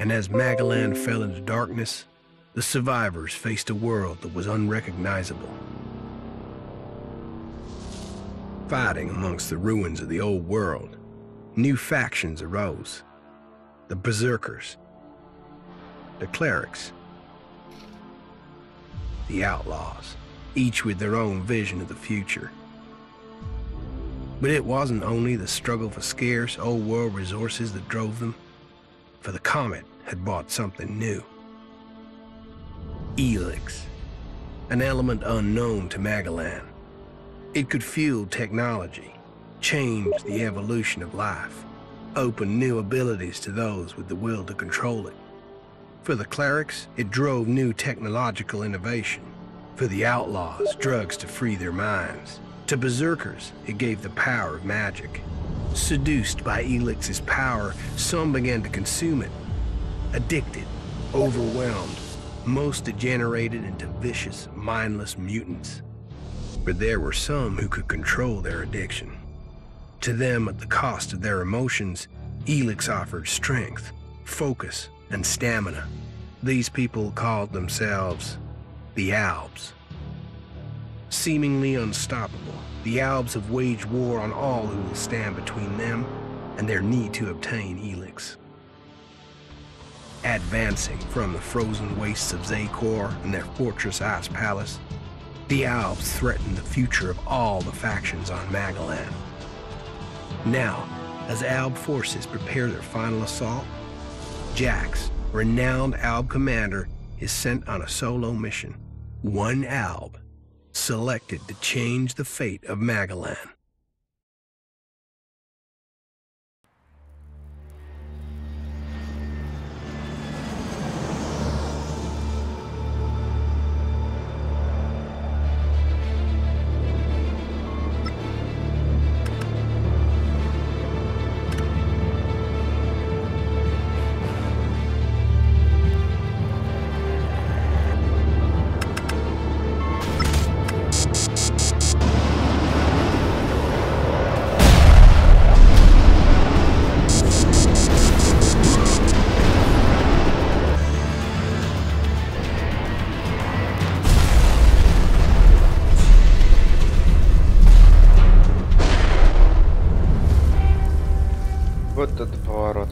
And as Magellan fell into darkness, the survivors faced a world that was unrecognizable. Fighting amongst the ruins of the old world, new factions arose. The Berserkers, the Clerics, the Outlaws, each with their own vision of the future. But it wasn't only the struggle for scarce old world resources that drove them, for the Comet had brought something new. Elex, an element unknown to Magellan. It could fuel technology, change the evolution of life, open new abilities to those with the will to control it. For the Clerics, it drove new technological innovation. For the Outlaws, drugs to free their minds. To Berserkers, it gave the power of magic. Seduced by Elix's power, some began to consume it. Addicted, overwhelmed, most degenerated into vicious, mindless mutants. But there were some who could control their addiction. To them, at the cost of their emotions, Elex offered strength, focus, and stamina. These people called themselves the Albs. Seemingly unstoppable, the Albs have waged war on all who will stand between them and their need to obtain Elex. Advancing from the frozen wastes of Zakor and their fortress Ice Palace, the Albs threaten the future of all the factions on Magellan. Now, as Alb forces prepare their final assault, Jax, renowned Alb commander, is sent on a solo mission. One Alb, selected to change the fate of Magellan. Вот этот поворот.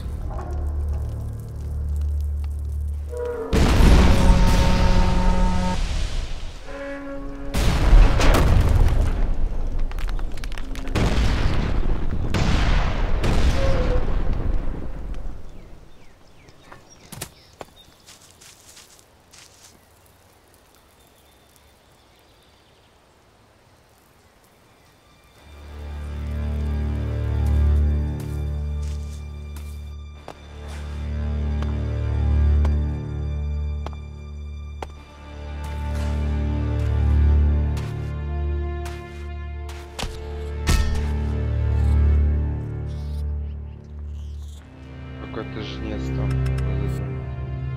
Какой-то жнец там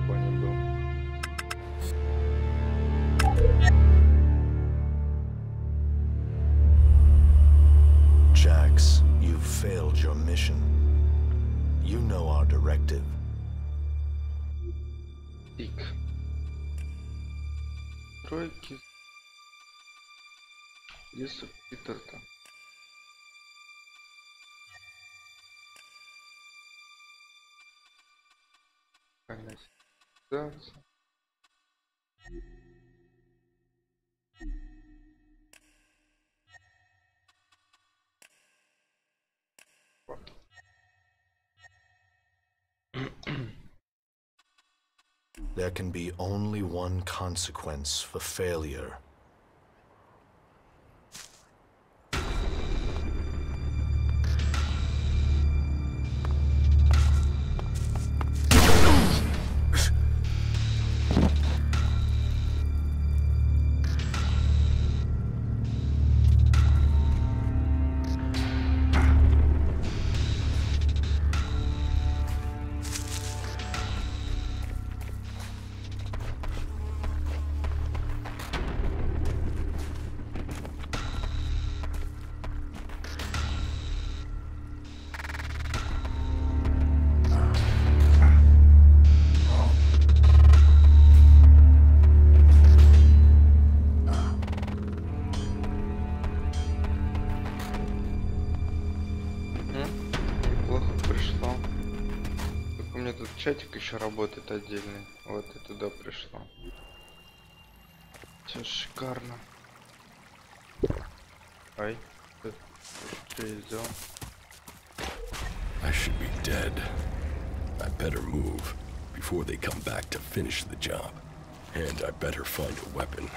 понял был. Jax, you've failed your mission. You know our directive. Пик. Тройки. Где субтитр-то? Канализация. There can be only one consequence for failure. мне тут чатик еще работает отдельный. Вот и туда пришло. Все шикарно. Ай, что я сделал? I should be dead. I better move before they come back to finish the job. And I better find a weapon.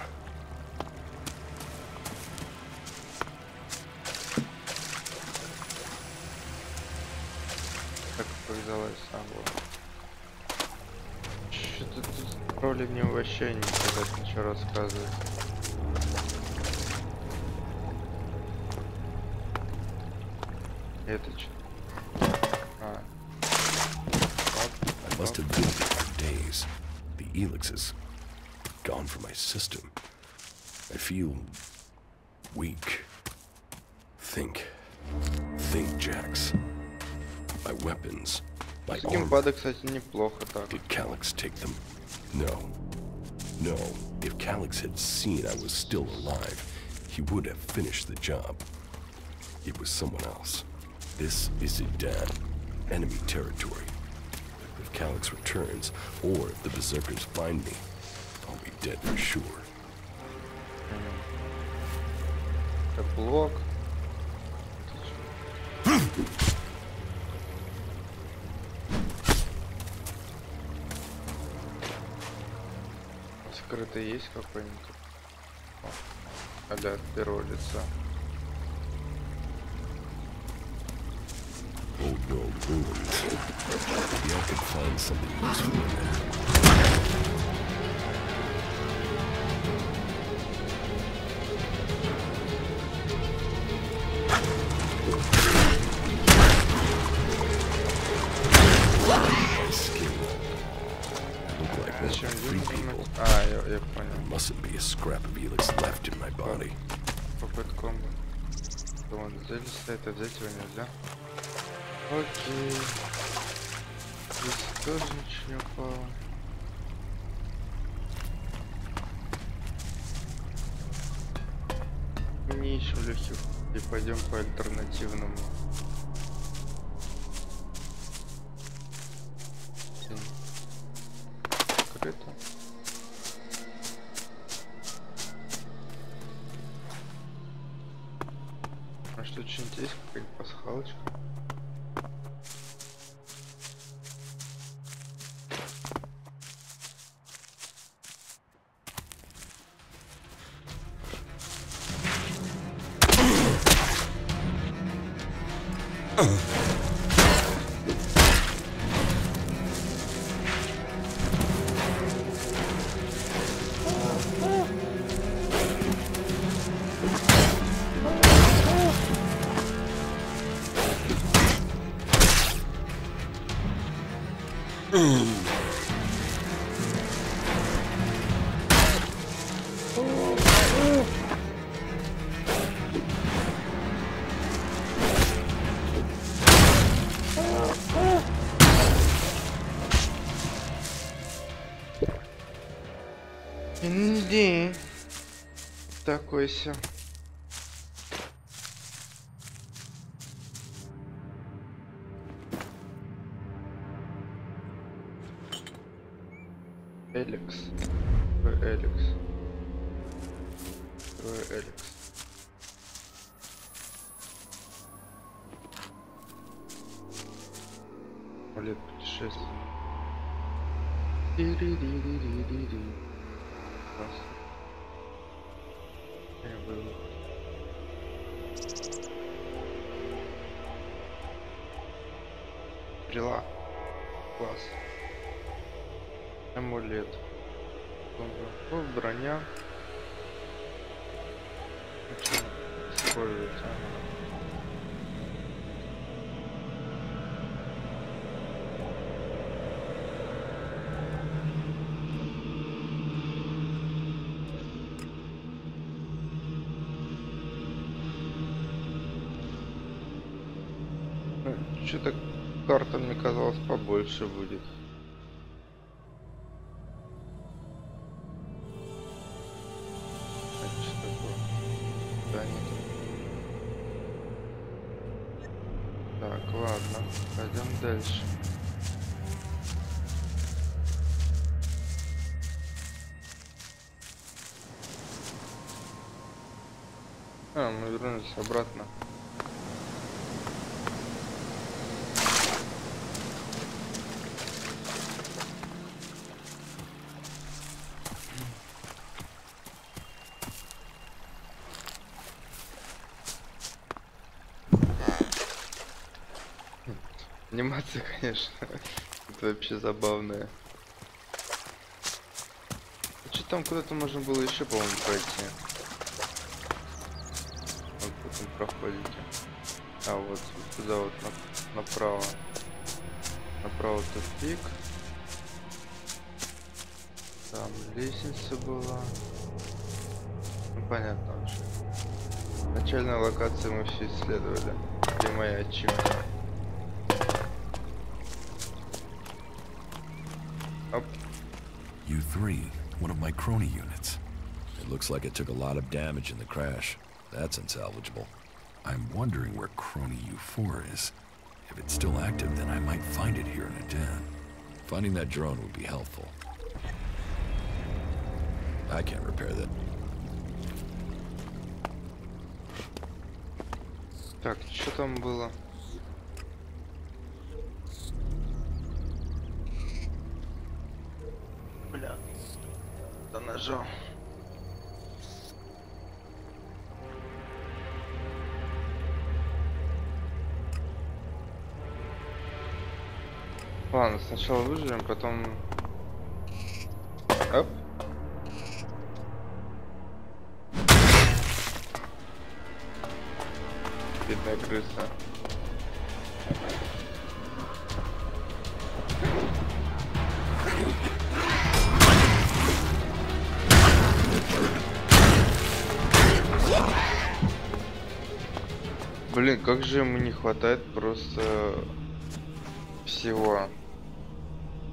Как показалось самого. Что-то тут роли мне вообще не хотят ничего рассказывать. Это что? I must have been there for days. The Elex is gone from my system. I feel weak. Think, Jax. My weapons, my С armor. геймпада, кстати, неплохо так. Did Calyx take them? No. No. If Calyx had seen I was still alive, he would have finished the job. It was someone else. This is Idan. Enemy territory. If Calyx returns, or if the Berserkers find me, I'll be dead for sure. Это блок. Скрытый есть какой-нибудь? А-ля от первого лица. Old world ruins. Maybe I could find something useful in there. My skin. I look like one of Зачем the free люди people. Я понял. There mustn't be a scrap of Elex left in my body. Попытком. Вон здесь стоит, а взять его нельзя. Окей. Здесь тоже ничего не упало. Не ищем легких. И пойдем по альтернативному. Как это? А что, что-нибудь есть? Какая-нибудь пасхалочка? Инди. Такой все. Elex. Elex. Elex. Лет путешествий. Ди-ди-ди-ди-ди-ди. Класс. Я был. Стрела. Класс. Амулет. Ну, броня. Используется. Что-то карта, мне казалось, побольше будет. Это что такое? Да, нет. Так, ладно, пойдем дальше. А, мы вернулись обратно. Анимация, конечно, это вообще забавная. Что там куда-то можно было еще, по-моему, пройти? Вот в этом проходите. А вот сюда вот направо. Направо тупик. Там лестница была. Ну понятно уже. Начальная локация мы все исследовали. Где моя ачивка? Оп. U3, one of my crony units. It looks like it took a lot of damage in the crash. That's unsalvageable. I'm wondering where crony U4 is. If it's still active, then I might find it here in a den. Finding that drone would be helpful. I can't repair that. Так, что там было? Бля, да нажал. Ладно, сначала выживем, потом... Оп. Бедная крыса. Блин, как же ему не хватает просто всего.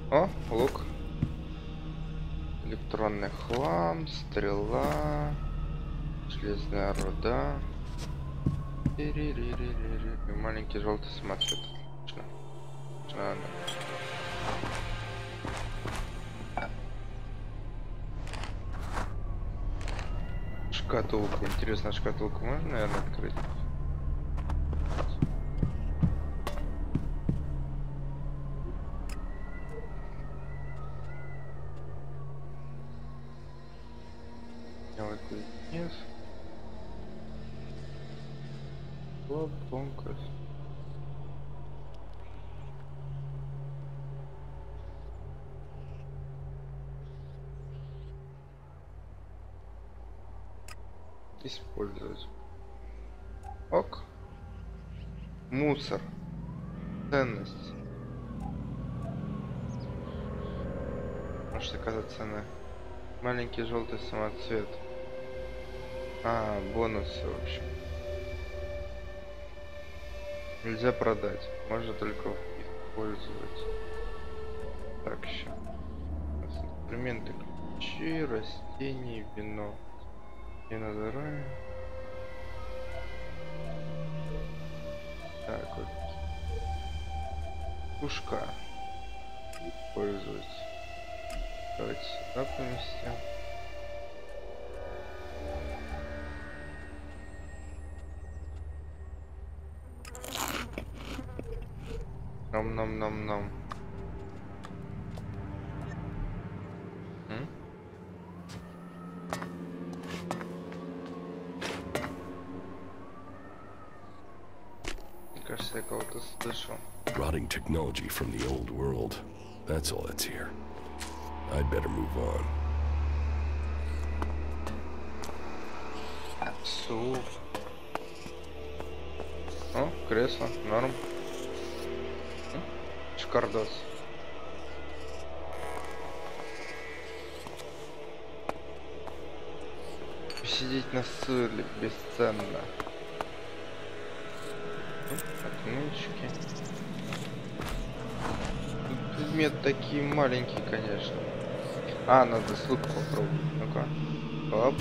О, лук. Электронный хлам, стрела, железная руда. И маленький желтый самоцвет. Отлично. Шкатулка. Интересно, шкатулку можно, наверное, открыть? Делай кузнец. Бонкас. Использовать. Ок. Мусор. Ценность. Может оказаться цена. Маленький желтый самоцвет. А, бонусы, в общем. Нельзя продать, можно только использовать. Так, еще. Инструменты, ключи, растения, вино. Вино здоровья. Так, вот. Пушка. Использовать. Давайте сюда поместим. Нам. Кажется, я кого-то слышал. Rotting technology from the old world. That's all that's here. I'd better move on. Суп. О, кресло, норм. Шикардос. Посидеть на стуле бесценно. Отмычки. Предмет такие маленькие, конечно. А, надо с лука попробовать. Ну-ка. Оп.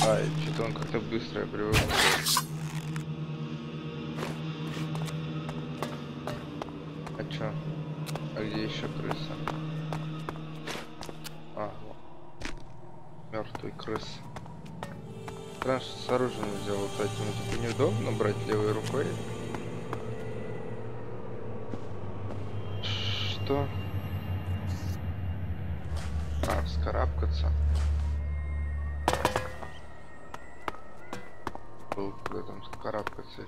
Ай, что-то он как-то быстро привык. А чё? А где еще крыса? А, мертвый крыс. Странно, что с оружием взял вот этим. Типа неудобно брать левой рукой. Что? А, вскарабкаться. Был куда там вскарабкаться.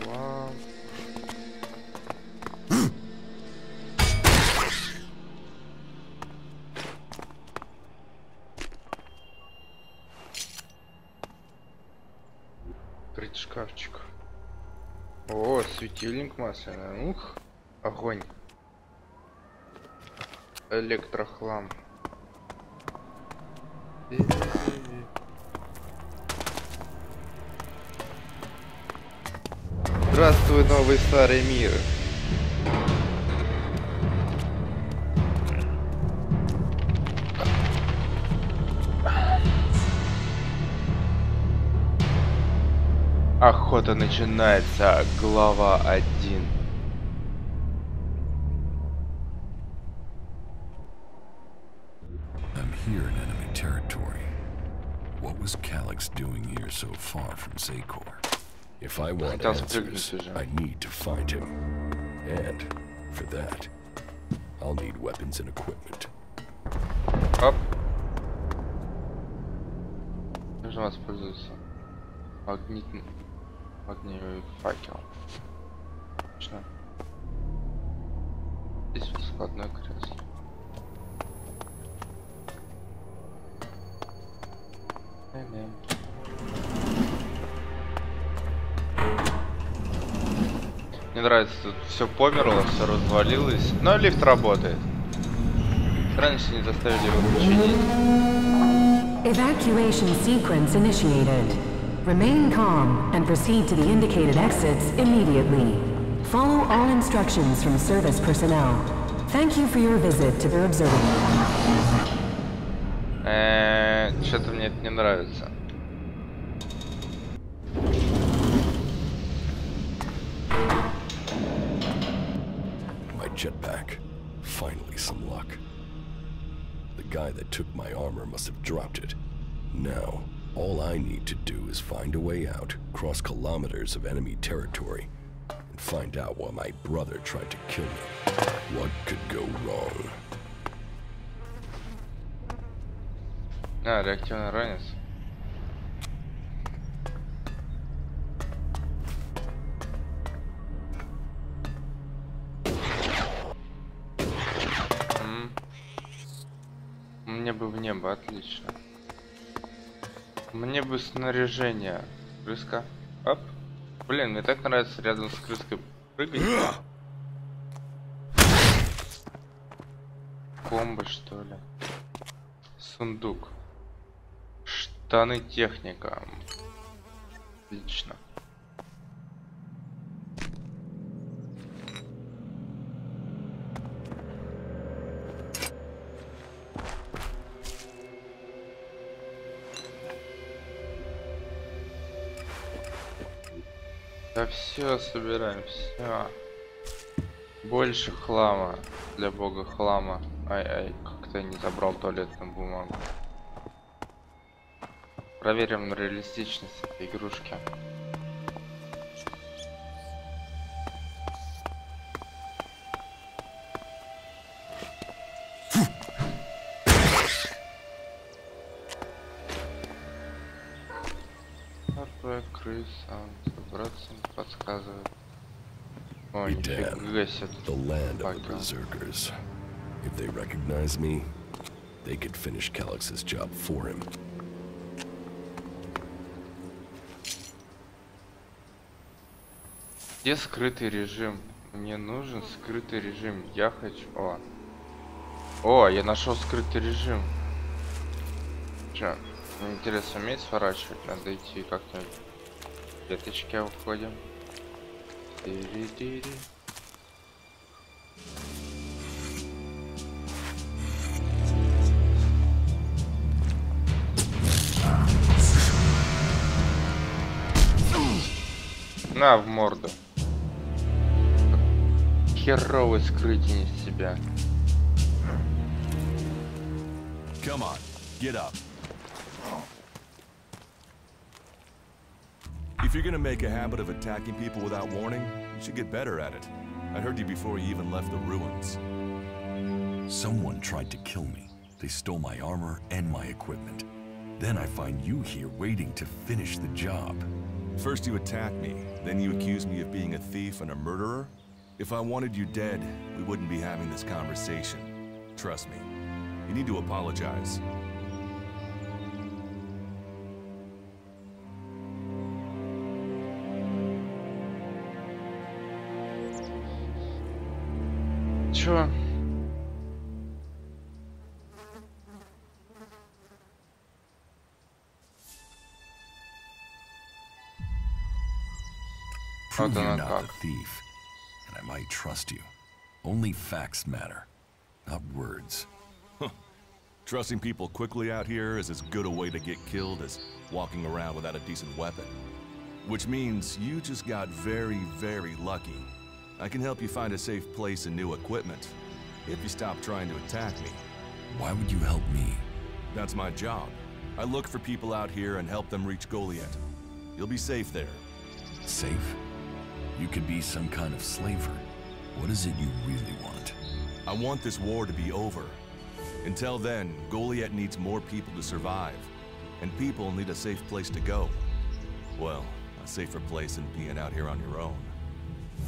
План. Открыть шкафчик. О, светильник масляный. Ух, огонь. Электрохлам. Здравствуй, новый старый мир. Охота начинается. Глава 1. I'm here in enemy territory. What was Elex doing here so far from Zakor? If I want answers, I need to find him. And, for that, I'll need weapons and equipment. Оп. Нужно воспользоваться магнитным огневой факел. Отлично. Здесь вот складное кресло. Мне нравится, тут все померло, все развалилось, но лифт работает. Раньше не заставили его починить. Evacuation sequence initiated. Remain calm and proceed to the indicated exits immediately. Follow all instructions from service personnel. Thank you for your visit to the observatory. Что-то мне это не нравится. My jetpack. Finally some luck. The guy that took my armor must have dropped it. Now, all I need to do is find a way out, cross kilometers of enemy territory, and find out why my brother tried to kill me. What could go wrong? А, реактивный ранец. Мне бы в небо, отлично. Мне бы снаряжение. Крыска. Оп. Блин, мне так нравится рядом с крыской прыгать. Бомба, что ли? Сундук. Штаны техника. Отлично. Да все собираем, все. Больше хлама для бога хлама. Ай-ай, как-то я не забрал туалетную бумагу. Проверим на реалистичность этой игрушки. Мертвая крыса. Забраться подсказывает. О, нифига себе. The land of the berserkers. If they recognize me, they could finish Calix's job for him. Где скрытый режим? Мне нужен скрытый режим. Я хочу... О, я нашел скрытый режим. Че? Мне интересно, уметь сворачивать? Надо идти как-нибудь. Веточки уходим. Тири-тири. На в морду. Херовый скрытие из себя. Come on, Get up. If you're gonna make a habit of attacking people without warning, you should get better at it. I heard you before you even left the ruins. Someone tried to kill me. They stole my armor and my equipment. Then I find you here waiting to finish the job. First you attack me, then you accuse me of being a thief and a murderer? If I wanted you dead, we wouldn't be having this conversation. Trust me. You need to apologize. Чё? Prove Вот you're она not как. the thief, and I might trust you. Only facts matter, not words. Trusting people quickly out here is as good a way to get killed as walking around without a decent weapon. Which means you just got very, very lucky. I can help you find a safe place and new equipment, if you stop trying to attack me. Why would you help me? That's my job. I look for people out here and help them reach Goliath. You'll be safe there. Safe? You could be some kind of slaver. What is it you really want? I want this war to be over. Until then, Goliath needs more people to survive. And people need a safe place to go. Well, a safer place than being out here on your own.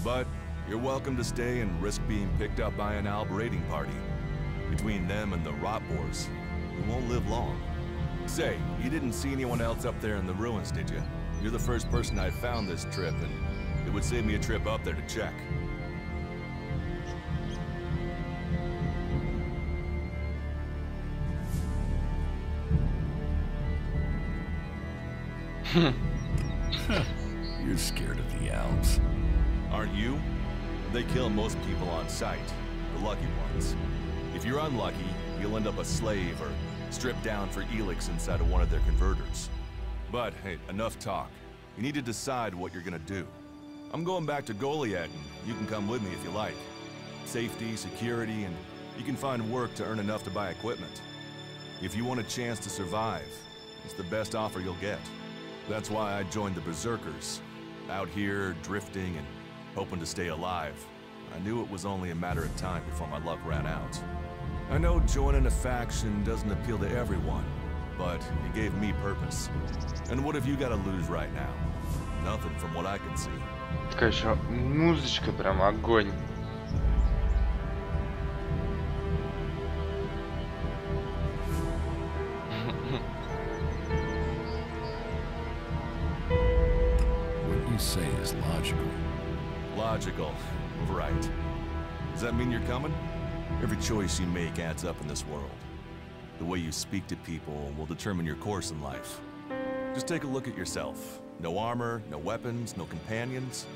But you're welcome to stay and risk being picked up by an Alb raiding party. Between them and the rot boars, you won't live long. Say, you didn't see anyone else up there in the ruins, did you? You're the first person I found this trip, and it would save me a trip up there to check. You're scared of the Alps. Aren't you? They kill most people on sight, the lucky ones. If you're unlucky, you'll end up a slave or stripped down for Elex inside of one of their converters. But hey, enough talk. You need to decide what you're gonna do. I'm going back to Goliath, and you can come with me if you like. Safety, security, and you can find work to earn enough to buy equipment. If you want a chance to survive, it's the best offer you'll get. That's why I joined the Berserkers. Out here, drifting and hoping to stay alive. I knew it was only a matter of time before my luck ran out. I know joining a faction doesn't appeal to everyone, but it gave me purpose. And what have you got to lose right now? Nothing from what I can see. Такая еще музычка, прям огонь. What you say is logical. Logical, right. Does that mean you're coming? Every choice you make adds up in this world. The way you speak to people will determine your course in life. Just take a look at yourself. No armor, no weapons, no companions.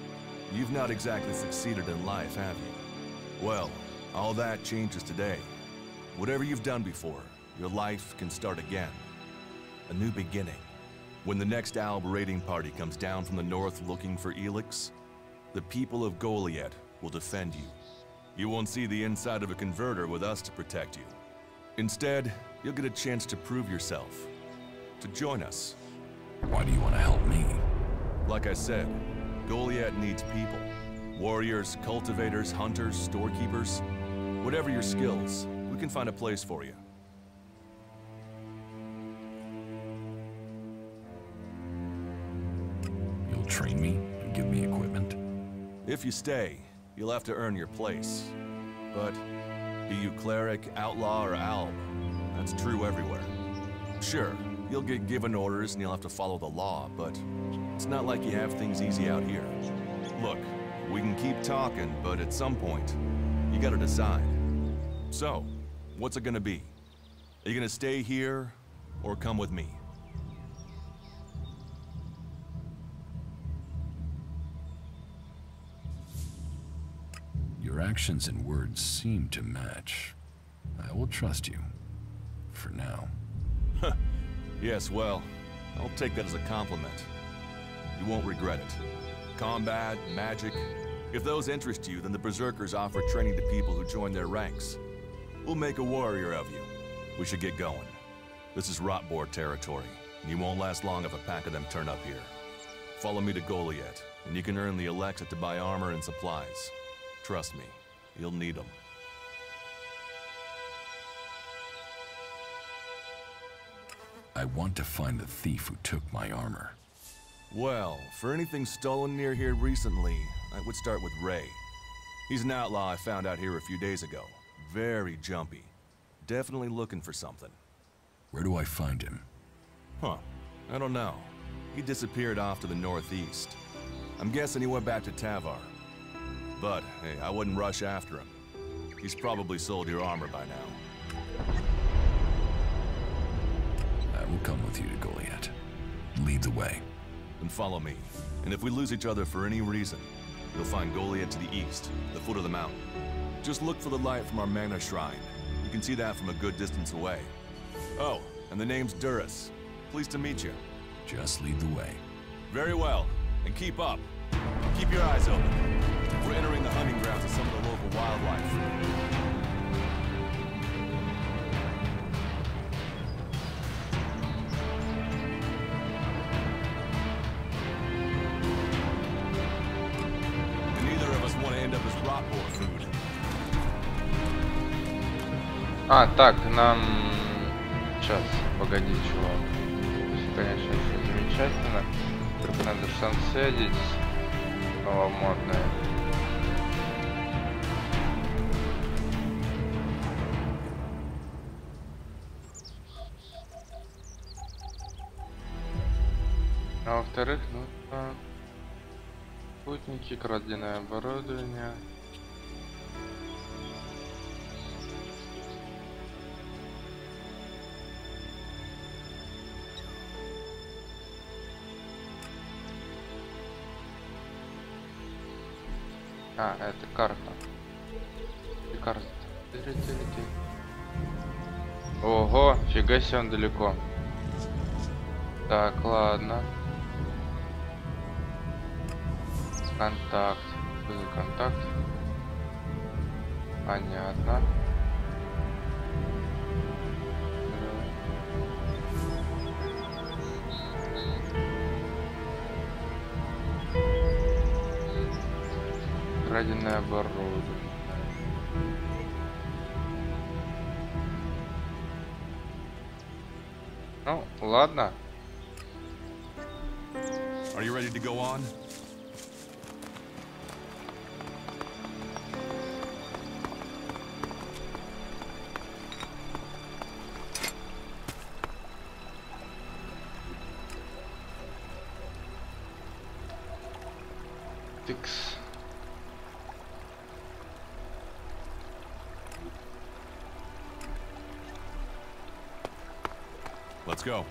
You've not exactly succeeded in life, have you? Well, all that changes today. Whatever you've done before, your life can start again. A new beginning. When the next Alb raiding party comes down from the north looking for Elex, the people of Goliath will defend you. You won't see the inside of a converter with us to protect you. Instead, you'll get a chance to prove yourself. To join us. Why do you want to help me? Like I said, Goliath needs people. Warriors, cultivators, hunters, storekeepers. Whatever your skills, we can find a place for you. You'll train me and give me equipment? If you stay, you'll have to earn your place. But be you cleric, outlaw, or alb, that's true everywhere. Sure, you'll get given orders and you'll have to follow the law, but it's not like you have things easy out here. Look, we can keep talking, but at some point, you gotta decide. So, what's it gonna be? Are you gonna stay here, or come with me? Your actions and words seem to match. I will trust you. For now. Yes, well, I'll take that as a compliment. You won't regret it. Combat, magic. If those interest you, then the Berserkers offer training to people who join their ranks. We'll make a warrior of you. We should get going. This is Rotboar territory, and you won't last long if a pack of them turn up here. Follow me to Goliath, and you can earn the Elex to buy armor and supplies. Trust me, you'll need them. I want to find the thief who took my armor. Well, for anything stolen near here recently, I would start with Ray. He's an outlaw I found out here a few days ago. Very jumpy. Definitely looking for something. Where do I find him? Huh. I don't know. He disappeared off to the northeast. I'm guessing he went back to Tavar. But, hey, I wouldn't rush after him. He's probably sold your armor by now. I will come with you to Goliath. Lead the way. Then follow me. And if we lose each other for any reason, you'll find Goliath to the east, the foot of the mountain. Just look for the light from our Mana Shrine. You can see that from a good distance away. Oh, and the name's Duras. Pleased to meet you. Just lead the way. Very well. And keep up. Keep your eyes open. We're entering the hunting grounds of some of the local wildlife. And neither of us want to end up as Rotboar food. А, так, нам... Сейчас, погоди, чувак. Это, конечно, все замечательно. Только надо сансетить. Новомодное. А во-вторых, ну спутники, краденое оборудование. А, это карта. И карта. Ого, фига себе он далеко. Так, ладно. Контакт. Что за контакт? Понятно. Краденое оборудование. Ну, ладно. Are you ready to go on? Тикс. Let's go.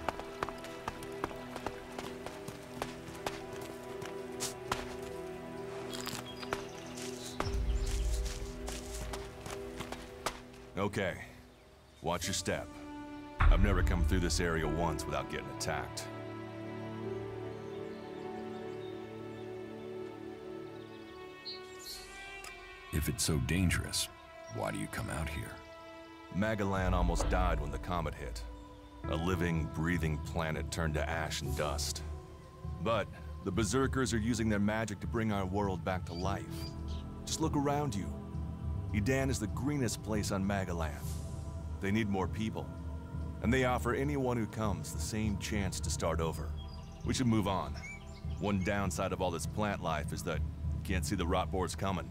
Okay. Watch your step. I've never come through this area once without getting attacked. If it's so dangerous, why do you come out here? Magalan almost died when the comet hit. A living, breathing planet turned to ash and dust. But the Berserkers are using their magic to bring our world back to life. Just look around you. Edan is the greenest place on Magalan. They need more people. And they offer anyone who comes the same chance to start over. We should move on. One downside of all this plant life is that you can't see the Rotboars coming.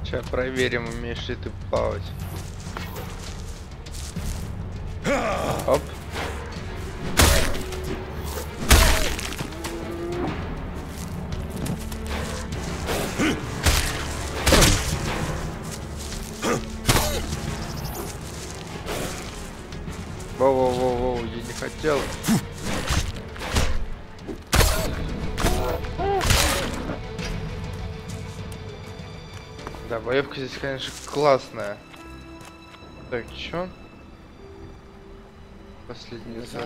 Сейчас проверим, умеешь ли ты плавать. Оп. хотел. Да, боевка здесь, конечно, классная. Так, чё? Последний звук.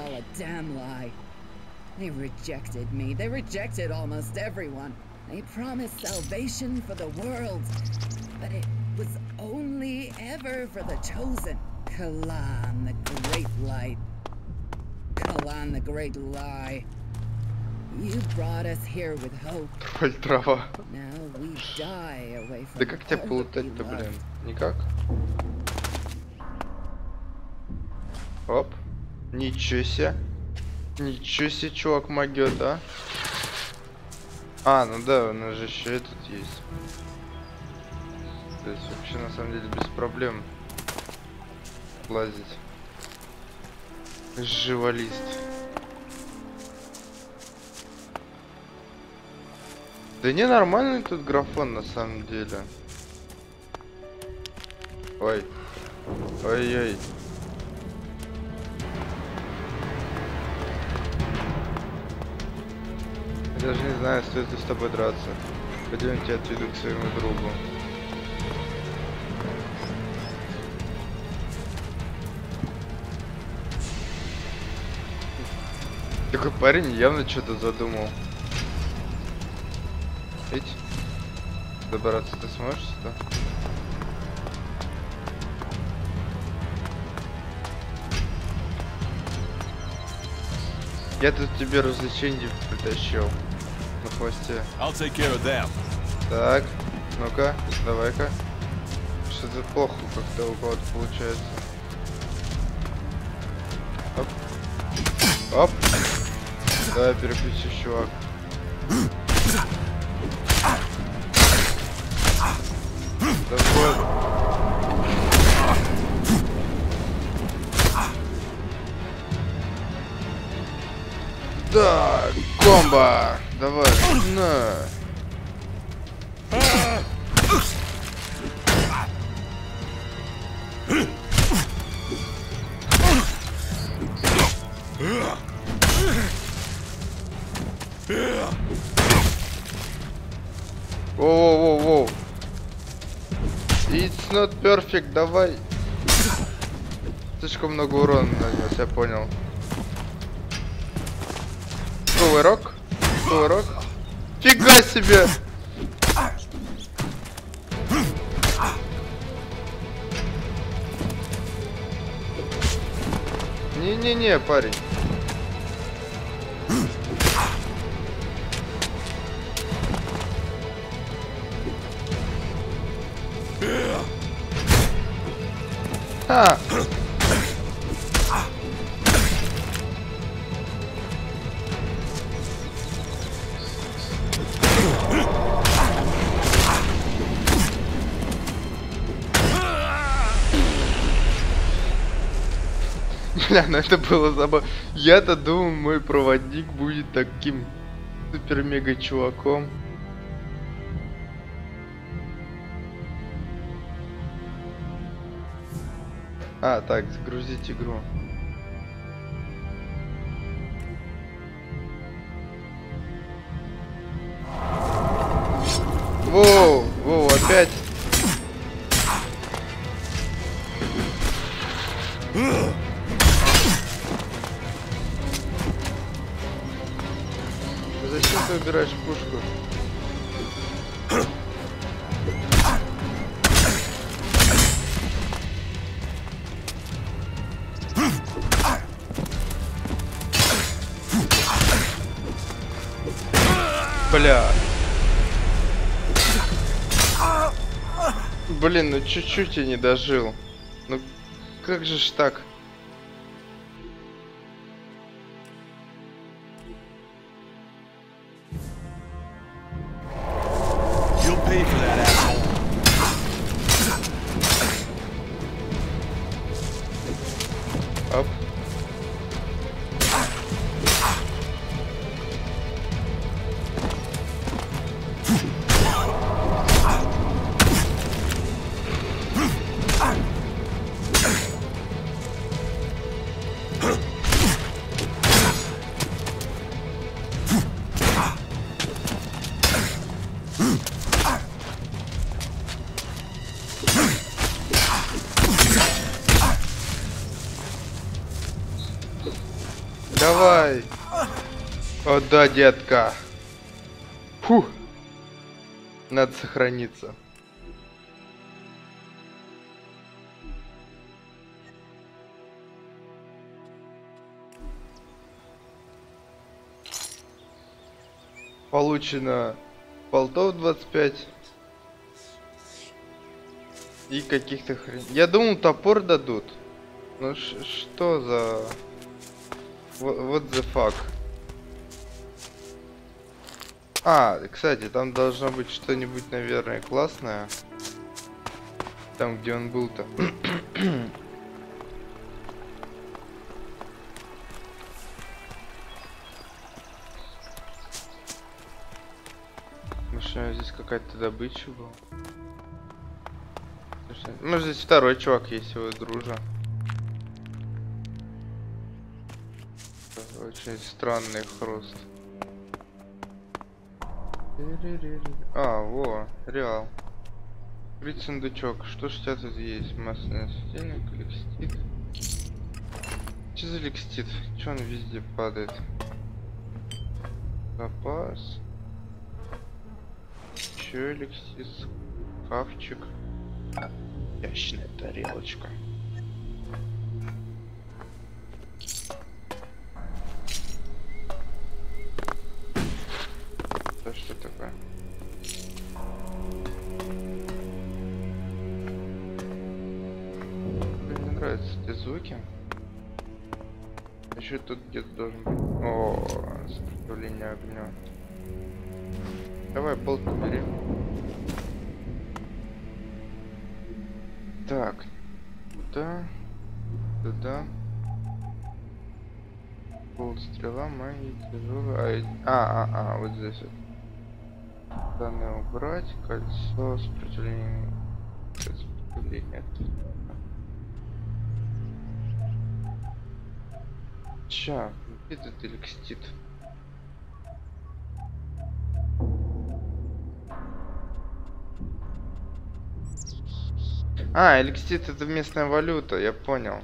They rejected me. They rejected almost everyone. They promised salvation for the world. But it was only ever for the chosen. Kalan, the great light. Kalan, the great lie. You brought us here with hope. Трава. Now we die away from Да как тебя all that we полутать-то, блин? loved. Никак? Оп. Ничего себе. Ничего себе, чувак могет, а? А, ну да, у нас же еще этот есть. То есть вообще на самом деле без проблем лазить. Живолист. Да не, нормальный тут графон на самом деле. Ой. Ой-ой. Я даже не знаю, стоит ли с тобой драться. Пойдем, я тебя отведу к своему другу. Такой парень явно что-то задумал. Видите? Добраться ты сможешь сюда? Я тут тебе развлечений притащил на хвосте. I'll take care of them. Так, ну-ка, давай-ка. Что-то плохо как-то у кого-то получается. Оп. Оп. Давай переключись, чувак. Да вот. Да, комбо! Давай, на! Воу-воу-воу-воу! It's not perfect, давай! Слишком много урона нанес, я понял. Кувырок? Кувырок? Фига себе! Не-не-не, парень. Ха! Бля, ну это было забавно. Я-то думал, мой проводник будет таким супер-мега чуваком. А, так, загрузить игру. Воу, воу, опять. Зачем ты убираешь пушку? Бля. Блин, ну чуть-чуть я не дожил. Ну как же ж так? You'll pay for that, asshole. Оп. Давай. О, да, детка. Фу. Надо сохраниться. Получено болтов 25. И каких-то хрен... Я думал, топор дадут. Ну что за... What the fuck? А, кстати, там должно быть что-нибудь, наверное, классное. Там, где он был-то. Может, здесь какая-то добыча была? Может, здесь второй чувак есть, его дружа. Очень странный хруст. А, во, реал. Открыть сундучок. Что ж у тебя тут есть? Масляный светильник, ликстит. Что за ликстит? Че он везде падает? Запас. Че ликстит? Хавчик. Ящная тарелочка. Это что такое? Мне нравятся эти звуки. Еще тут где-то должен быть. О, сопротивление огню. Давай болт бери. Так, туда, туда. Болт, стрела, магия, тяжелая. Вот здесь вот. Данные убрать, кольцо, сопротивление. Ча, где тут эликстит? А, эликстит это местная валюта, я понял.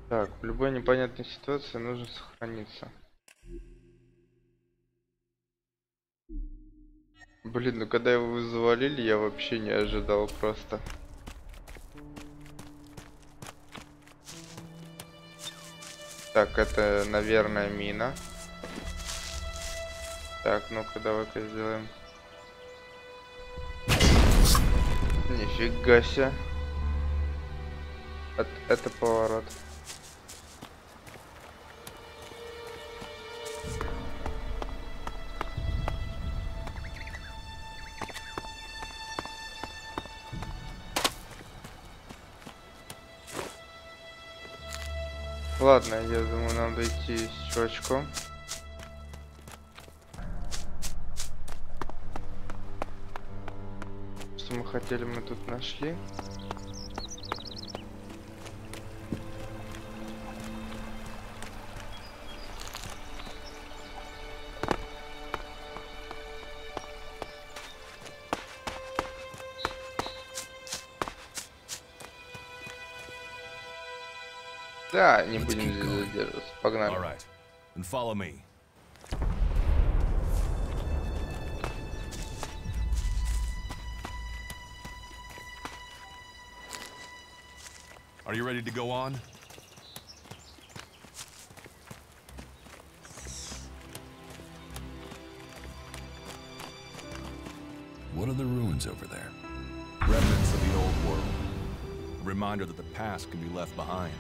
Так, в любой непонятной ситуации нужно сохраниться. Блин, ну когда его завалили, я вообще не ожидал просто. Так, это, наверное, мина. Так, ну-ка, давай-ка сделаем. Нифига себе. Это поворот. Ладно, я думаю, нам дойти с чувачком. Что мы хотели, мы тут нашли. Да, не будем здесь задерживаться. Погнали. Alright, then follow me. Are you ready to go on? What are the ruins over there? Remnants of the old world. A reminder that the past can be left behind.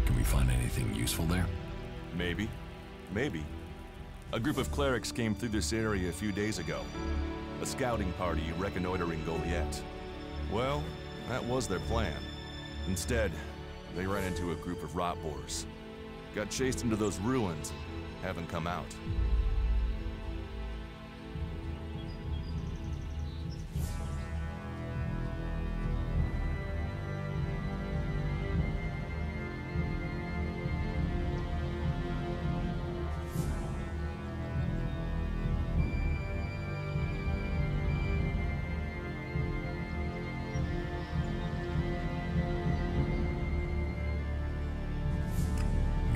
Can we find anything useful there? Maybe. Maybe. A group of clerics came through this area a few days ago. A scouting party reconnoitering Goliath. Well, that was their plan. Instead, they ran into a group of rot boars. Got chased into those ruins and haven't come out.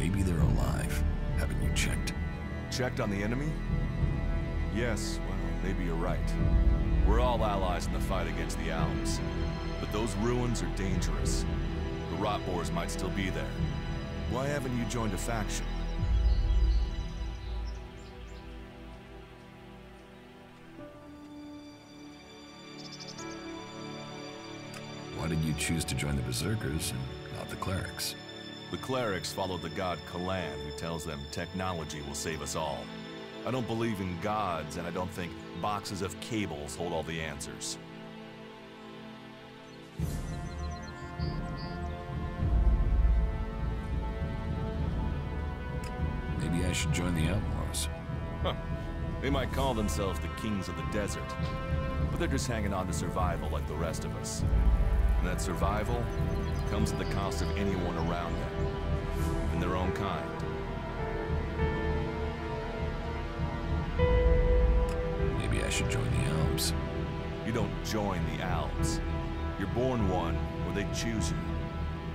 Maybe they're alive. Haven't you checked? Checked on the enemy? Yes, well, maybe you're right. We're all allies in the fight against the Alps. But those ruins are dangerous. The rot boars might still be there. Why haven't you joined a faction? Why did you choose to join the Berserkers and not the clerics? The clerics followed the god Kalan, who tells them technology will save us all. I don't believe in gods, and I don't think boxes of cables hold all the answers. Maybe I should join the Outlaws. Huh. They might call themselves the kings of the desert, but they're just hanging on to survival like the rest of us. And that survival comes at the cost of anyone around them, even their own kind. Maybe I should join the Alps. You don't join the Alps. You're born one, or they choose you.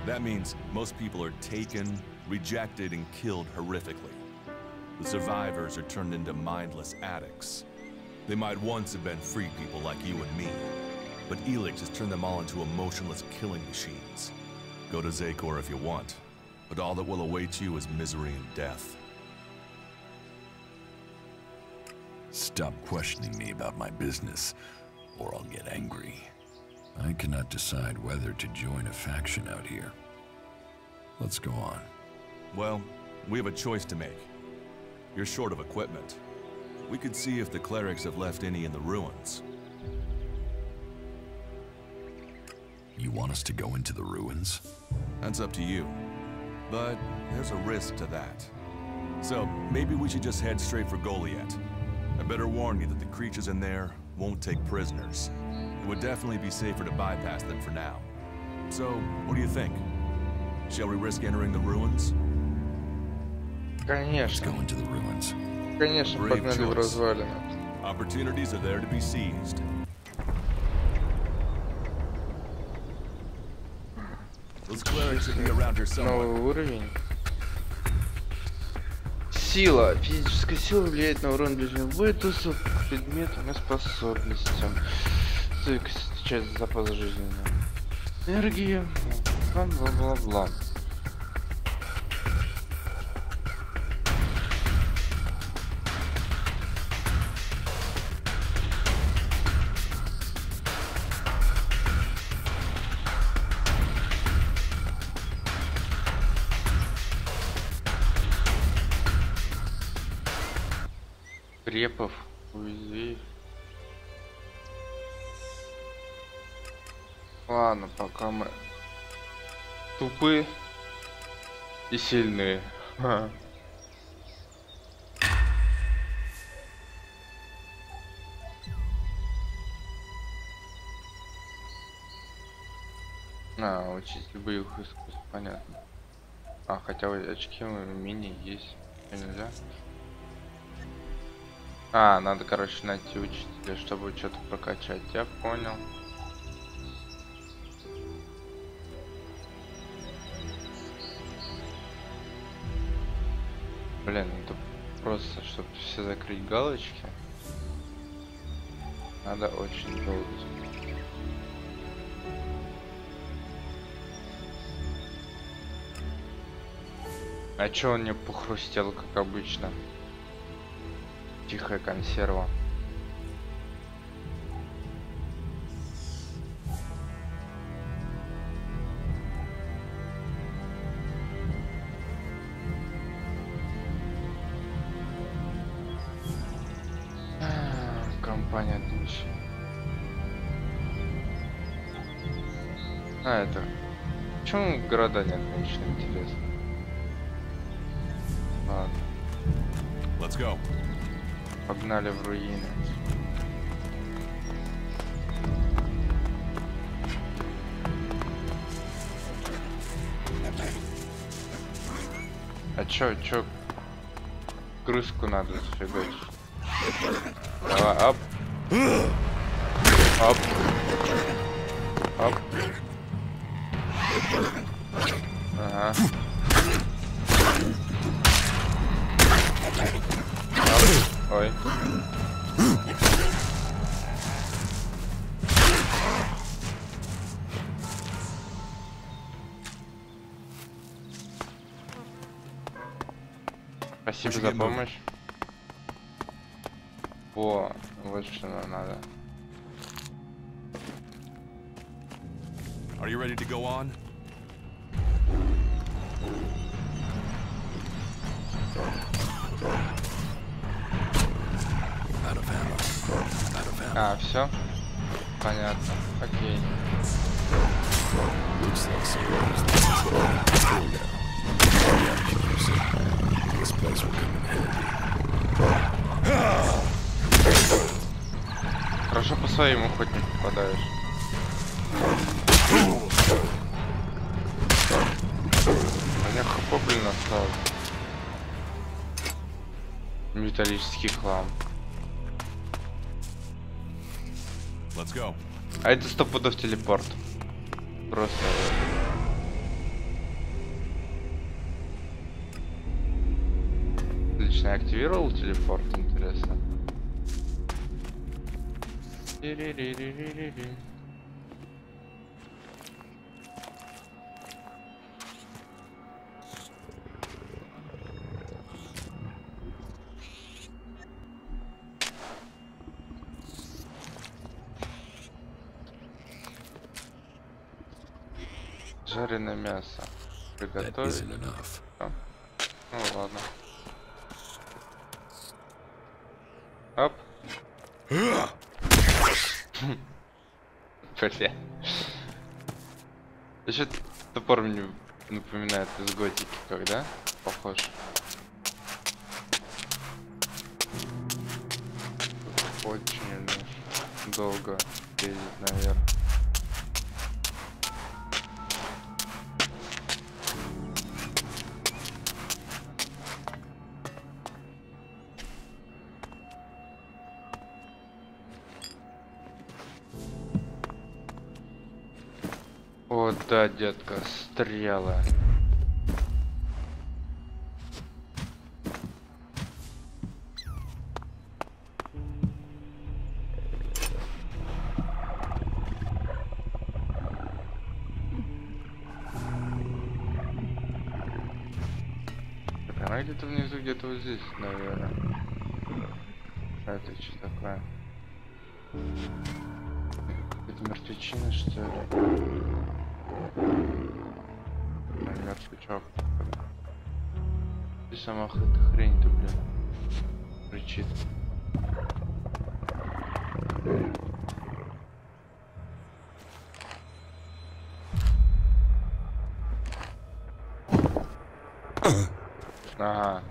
That means most people are taken, rejected, and killed horrifically. The survivors are turned into mindless addicts. They might once have been free people like you and me, but Elex has turned them all into emotionless killing machines. Go to Zakor if you want, but all that will await you is misery and death. Stop questioning me about my business, or I'll get angry. I cannot decide whether to join a faction out here. Let's go on. Well, we have a choice to make. You're short of equipment. We could see if the clerics have left any in the ruins. You want us to go into the ruins? That's up to you. But there's a risk to that. So maybe we should just head straight for Goliath. I better warn you that the creatures in there won't take prisoners. It would definitely be safer to bypass them for now. So, what do you think? Shall we risk entering the ruins? Let's Конечно, go into the ruins. конечно, Brave погнали в choice. развалины. Opportunities are there to be seized. Those clerics should be around here somewhere. Новый уровень. Сила. Физическая сила влияет на урон ближнего боя, доступ к предметам и способностям. Стойкость, часть запаса жизни. Энергия. Бла-бла-бла-бла. Крепов, уязвив. Ладно, пока мы тупые и сильные. Ха. Учитель боевых искусств, понятно. Хотя очки у мини есть. Нельзя. Надо, короче, найти учителя, чтобы что-то прокачать. Я понял. Блин, это просто, чтобы все закрыть галочки. Надо очень долго. А чё он мне похрустел, как обычно? Тихая консерва. Компания души. Это... Почему города не отмечены, интересно? Ладно. Let's go. Погнали в руины. Чё? Крыску надо сфигать. Давай, оп. Оп. Оп. Ага. Ой. Спасибо за помощь. О, вот что нам надо. Are you ready to go on? А, все? Понятно. Окей. Хорошо по своему хоть не попадаешь. У меня хп, блин, осталось. Металлический хлам. Let's go. А это 100 пудов телепорт. Просто. Отлично, я активировал телепорт, интересно. Жареное мясо. Приготовить. А? Ну ладно. Оп. Бля. Еще топор мне напоминает из готики, когда похож. Очень долго ездить наверх. О, да, детка, стрела. Так, она где-то внизу, где-то вот здесь, наверное. Это что такое? Это мертвечина, что ли? Мертвячок. И сама эта хрень-то, блин, кричит. Ага.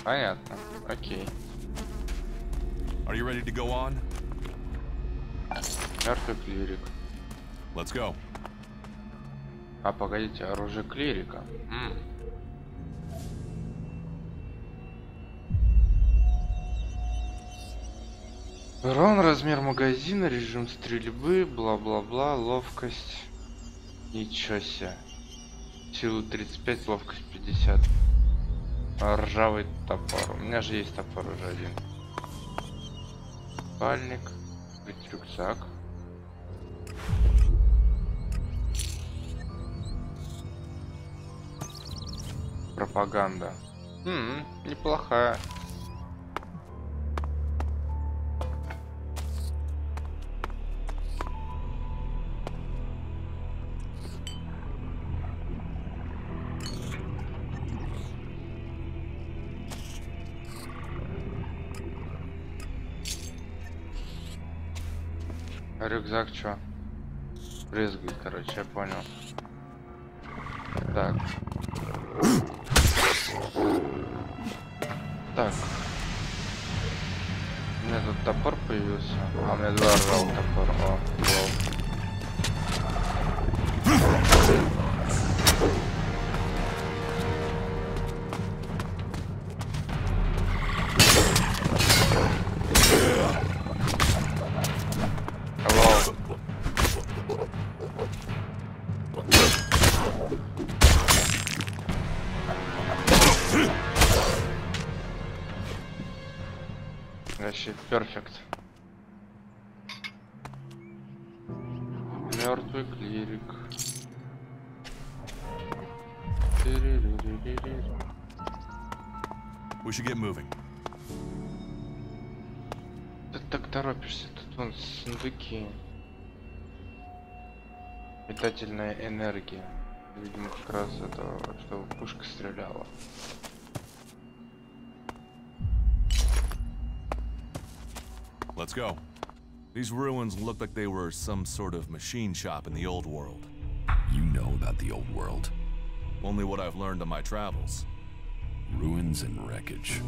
Понятно. Окей. Are you ready to go on? Мертвый клирик. Let's go. А погодите, оружие клирика. Урон, размер магазина, режим стрельбы, бла-бла-бла, ловкость. Ничего себе. Силу 35, ловкость 50. Ржавый топор. У меня же есть топор уже один. Спальник. Рюкзак. Пропаганда. Неплохая. Рюкзак чё? Брызгает, короче, я понял. Так. Так. У меня тут топор появился. А у меня два ржавых топора. О, лол. Вообще перфект. Мертвый клирик. We should get moving. Ты так торопишься, тут вон сундуки. Метательная энергия. Видимо, как раз это, чтобы пушка стреляла. Let's go. These ruins look like they were some sort of machine shop in the old world. You know about the old world. Only what I've learned on my travels. Ruins and wreckage.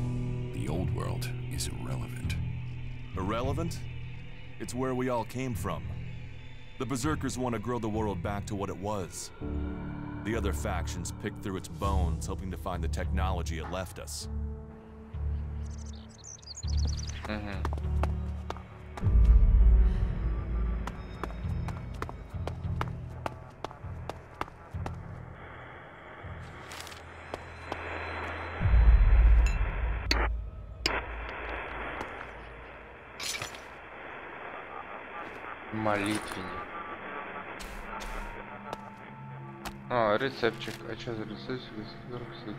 The old world is irrelevant. Irrelevant? It's where we all came from. The Berserkers want to grow the world back to what it was. The other factions picked through its bones, hoping to find the technology it left us. Молитвенник. А, рецептчик. А что за рецептчик?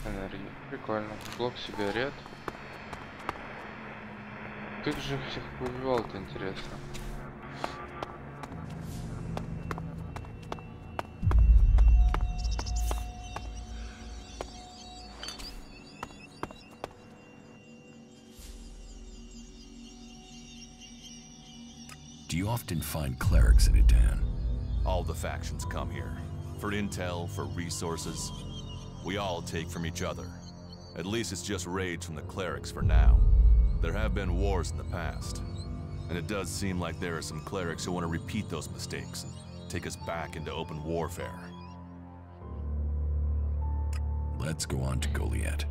Энергия. Прикольно. Блок сигарет. Как же их всех поубивал-то, интересно? Do you often find clerics at Edan? All the factions come here. For intel, for resources. We all take from each other. At least it's just raids from the clerics for now. There have been wars in the past. And it does seem like there are some clerics who want to repeat those mistakes and take us back into open warfare. Let's go on to Goliath.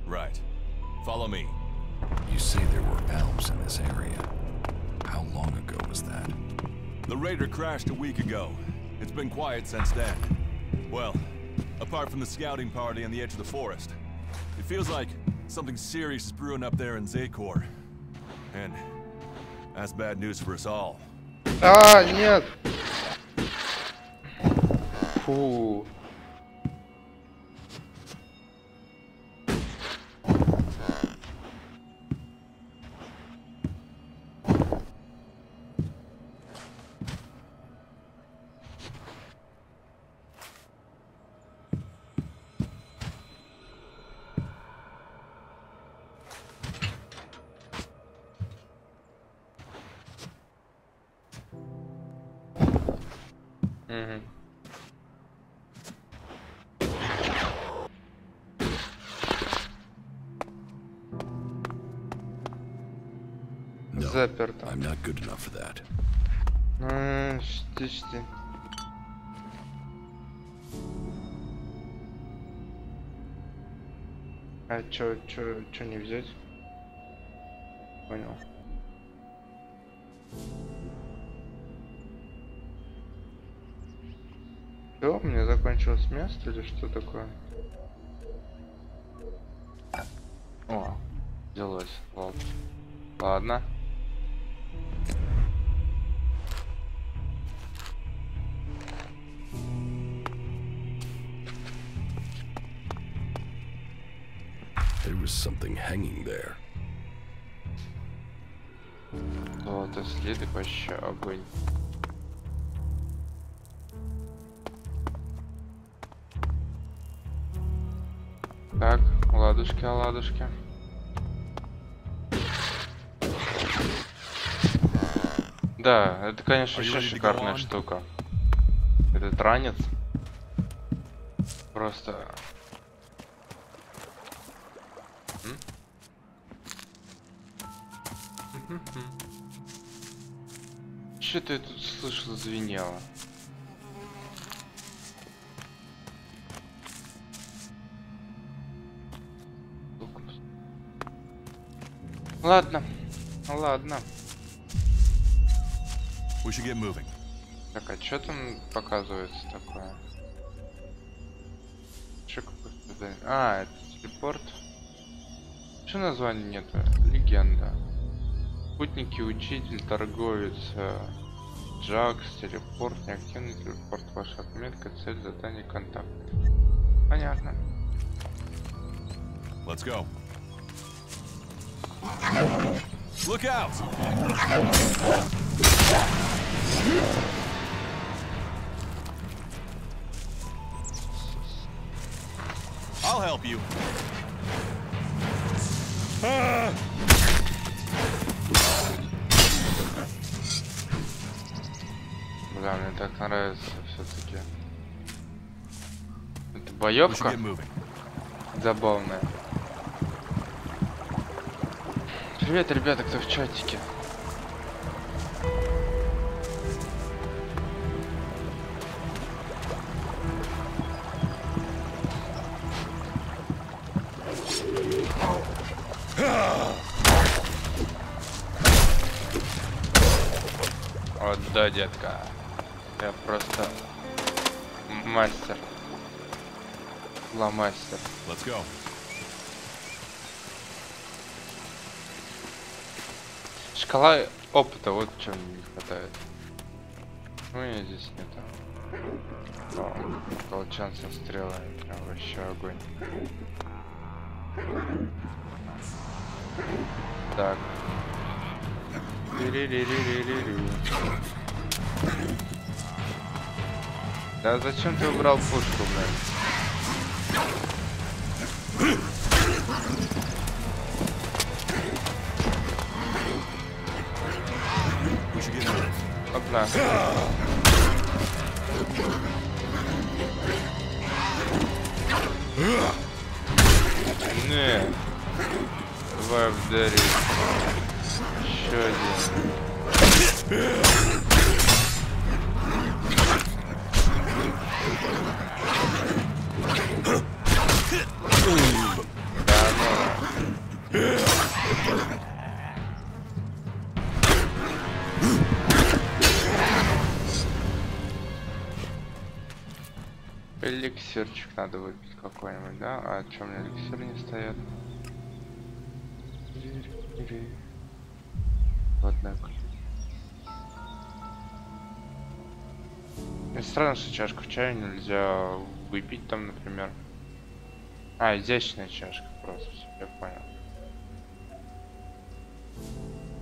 Right. Follow me. You say there were Alps in this area. How long ago was that? The raider crashed a week ago. It's been quiet since then. Well, apart from the scouting party on the edge of the forest. It feels like something serious is brewing up there in Zakor. And that's bad news for us all. А, нет! Фу. No, Заперто. I'm not good enough for that. Жди. А чё не взять? Понял. Всё, у меня закончилось место или что такое? О, взялось. Ладно. There was something hanging there. Вот, и следы вообще огонь. Так, ладушки, оладушки. Да, это, конечно, еще шикарная штука. Этот ранец. Просто... Что-то я тут слышал, звенело. Ладно, ладно. We should get moving. Так, а что там показывается такое? Что какое-то задание? А, это телепорт. Что названия нету? легенда. Спутники, учитель, торговец, Джакс, телепорт, неактивный телепорт, ваша отметка, цель, задание, контакт. Понятно. Let's go. Look out! I'll help you. Бля, мне так нравится все-таки. Это боевка забавная. Привет, ребята, кто в чатике? Вот да, детка. Я просто мастер. Ломастер. Let's go. Шкала опыта, вот чем не хватает. Ну и здесь нет. О, колчан со стрелами, прям вообще огонь. Так. Да зачем ты убрал пушку, блядь? Опля. Не. Давай вдари. Еще один. Да ну. Эликсирчик надо выпить какой-нибудь, да? А чё, у меня эликсиры не стоят? Водная ключ. Мне странно, что чашку чая нельзя выпить там, например. А, изящная чашка просто, всё, я понял.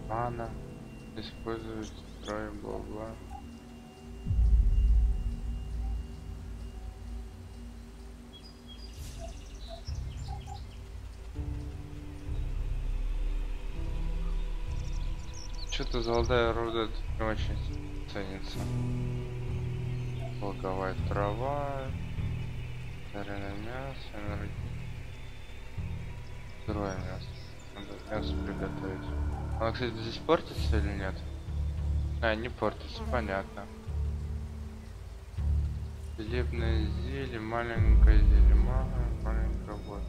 Мана. Использовать строй, бла-бла. Что-то золотая руда тут не очень ценится. Волковая трава, жареное мясо, энергия. Сырое мясо. Надо мясо приготовить. Она, кстати, здесь портится или нет? А, не портится, понятно. Хлебное зелье, маленькое зелье мага, маленькая вот.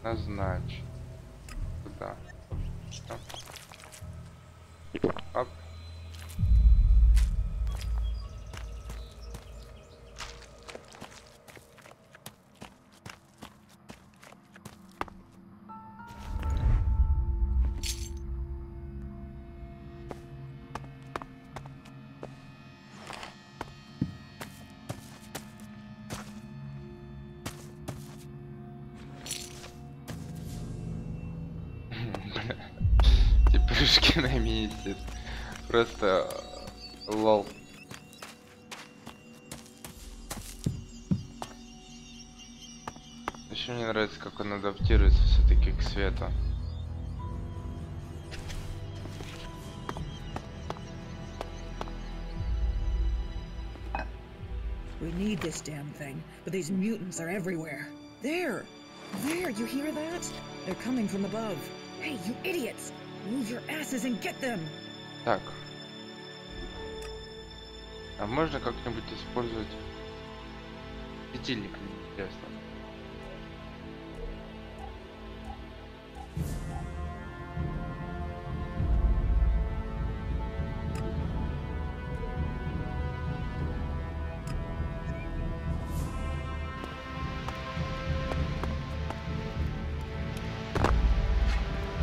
Назначь. Куда? Что? Оп. Пушки на месяц. Просто лол. Еще мне нравится, как он адаптируется все-таки к свету. We need this damn thing, but these mutants are everywhere. There! There, you hear that? They're coming from above. Hey, you idiots! Move your asses and get them! Так. А можно как-нибудь использовать светильник, интересно?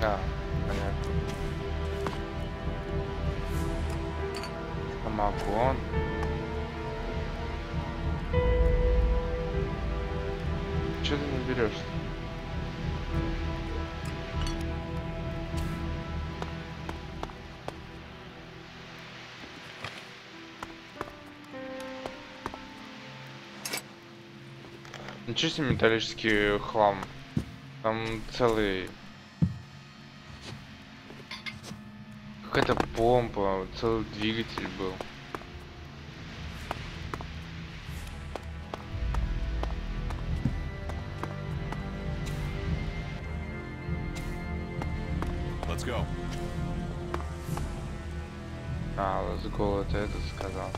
Да, понятно. Самогон. Че ты не берешь? Ничего себе металлический хлам. Там целый... Какая-то помпа, целый двигатель был. Let's go. А, let's go, это этот сказал.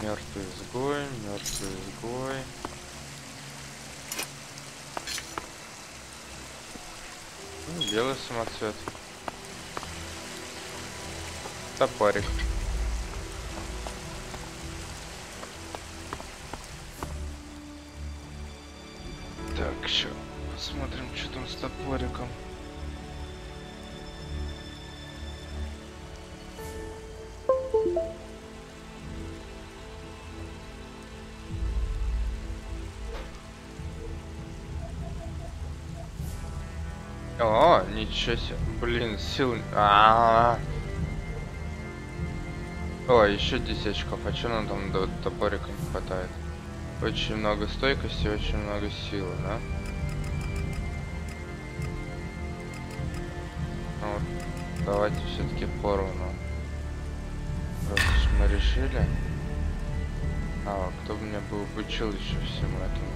Мертвый изгой, мертвый изгой. Ну, белый самоцвет. Топорик. Так, еще посмотрим, что там с топориком. О, ничего себе. Блин, сил... О, еще 10 очков. А что нам там до топорика не хватает? Очень много стойкости, очень много силы, да? Ну, вот, давайте все-таки поровну. Раз уж мы решили. А, кто бы меня бы обучил еще всему этому?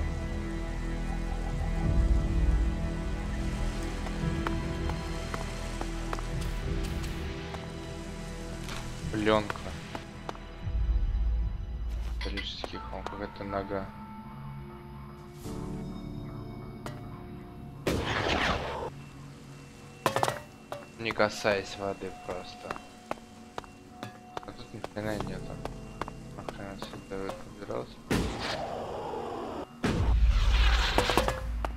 Пленка. Металлический хлам, какая-то нога. Не касаясь воды просто. А тут ни хрена нету. Охрена сюда побирался.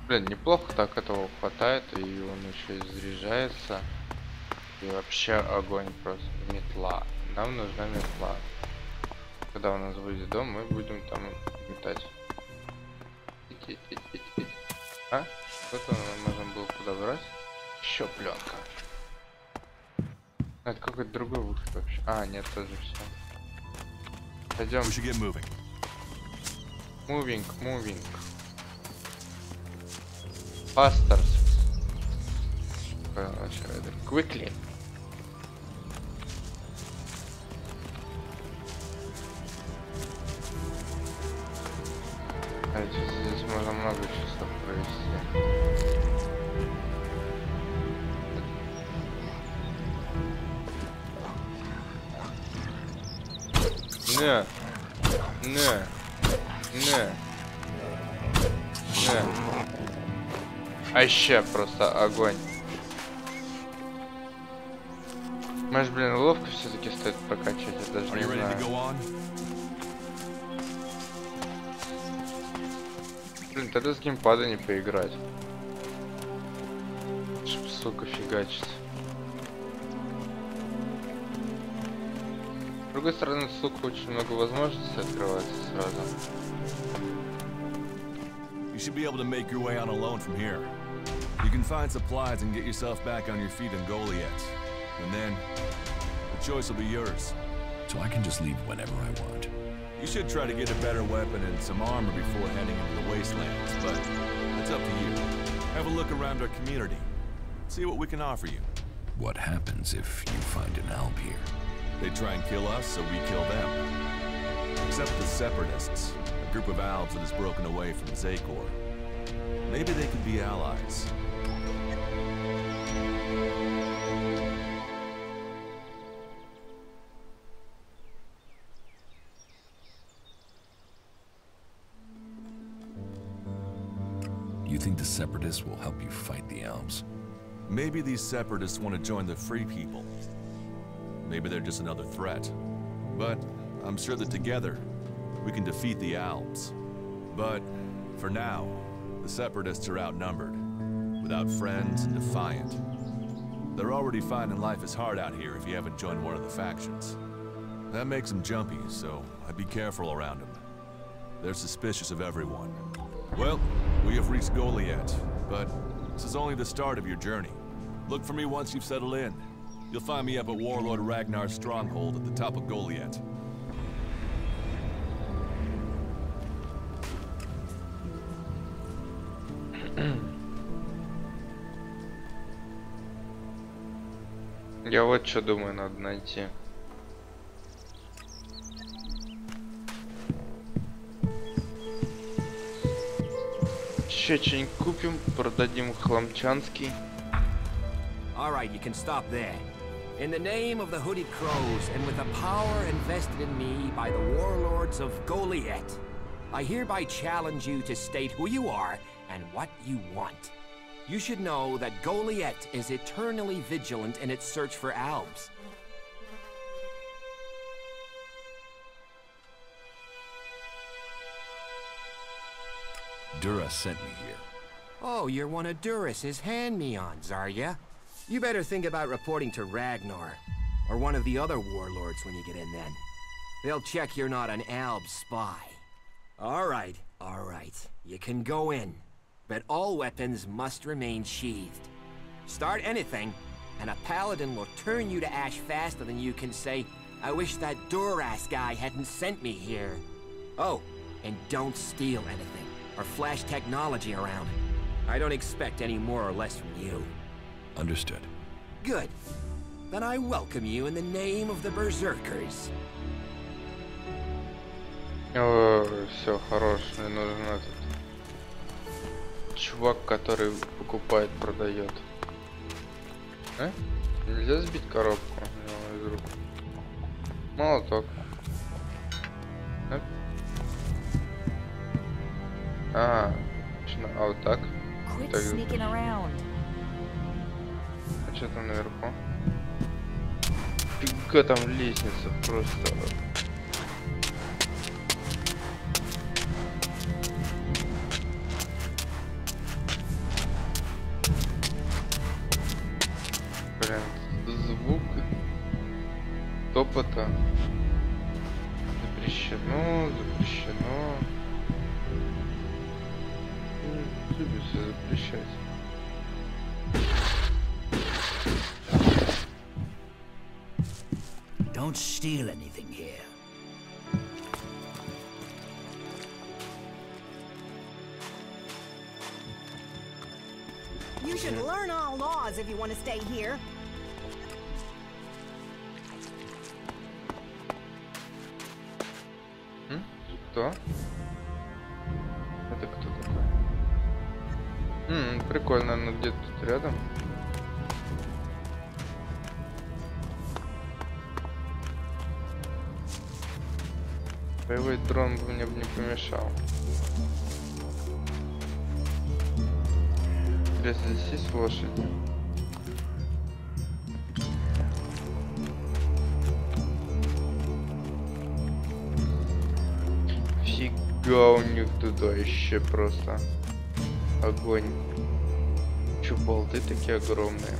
Блин, неплохо так этого хватает, и он еще и заряжается. И вообще огонь просто. Метла. Нам нужна метла. Когда у нас будет дом, мы будем там метать. А? Что-то мы можем было подобрать. Еще пленка. Это какой-то другой выход вообще. А, нет, тоже все. Пойдем. Moving. Faster. Quickly. Здесь можно много часов провести. Не. Вообще просто огонь. Может, блин, ловко все-таки стоит прокачать, я даже не знаю. Блин, тогда с геймпада не поиграть. Чтоб, сука, фигачить. С другой стороны, сука, очень много возможностей открывается сразу. You should be able to make your way on alone from here. You can find supplies and get yourself back on your feet in Goliath. And then, the choice will be yours. So I can just leave whenever I want. You should try to get a better weapon and some armor before heading into the wastelands, but it's up to you. Have a look around our community. See what we can offer you. What happens if you find an alb here? They try and kill us, so we kill them. Except the Separatists, a group of Albs that has broken away from Zakor. Maybe they could be allies. You think the Separatists will help you fight the Albs? Maybe these Separatists want to join the Free People. Maybe they're just another threat. But I'm sure that together, we can defeat the Albs. But for now, The Separatists are outnumbered, without friends and defiant. They're already finding life is hard out here if you haven't joined one of the factions. That makes them jumpy, so I'd be careful around them. They're suspicious of everyone. Well, we have reached Goliath, but this is only the start of your journey. Look for me once you've settled in. You'll find me up at Warlord Ragnar's stronghold at the top of Goliath. Я вот что думаю, надо найти. Еще что-нибудь купим, продадим хламчанский. All right, you can stop there. In the name of the Hooded Crows, and with the power invested in me by the warlords of Goliath, I hereby challenge you to state who you are and what you want. You should know that Goliath is eternally vigilant in its search for Albs. Dura sent me here. Oh, you're one of Duras's hand-me-ons, are ya? You better think about reporting to Ragnar, or one of the other warlords when you get in then. They'll check you're not an Alb spy. All right. You can go in, but all weapons must remain sheathed. Start anything, and a paladin will turn you to ash faster than you can say, I wish that Duras guy hadn't sent me here. Oh, and don't steal anything, or flash technology around. I don't expect any more or less from you. Understood. Good. Then I welcome you in the name of the Berserkers. О, все, хорош. Мне нужен этот чувак, который покупает, продает. Нельзя сбить коробку из рук. Молоток. А вот так. Quit Так. sneaking around. А что там наверху? Фига там лестница просто. Блин, звук топота запрещено. Люблю все запрещать. Don't steal anything here. You should learn all laws if you want to stay here. Кто? Это кто такой? Прикольно, но где-то тут рядом. Боевой дрон бы мне не помешал. Интересно, здесь есть лошади? Фига у них туда еще просто огонь. Чё, болты такие огромные.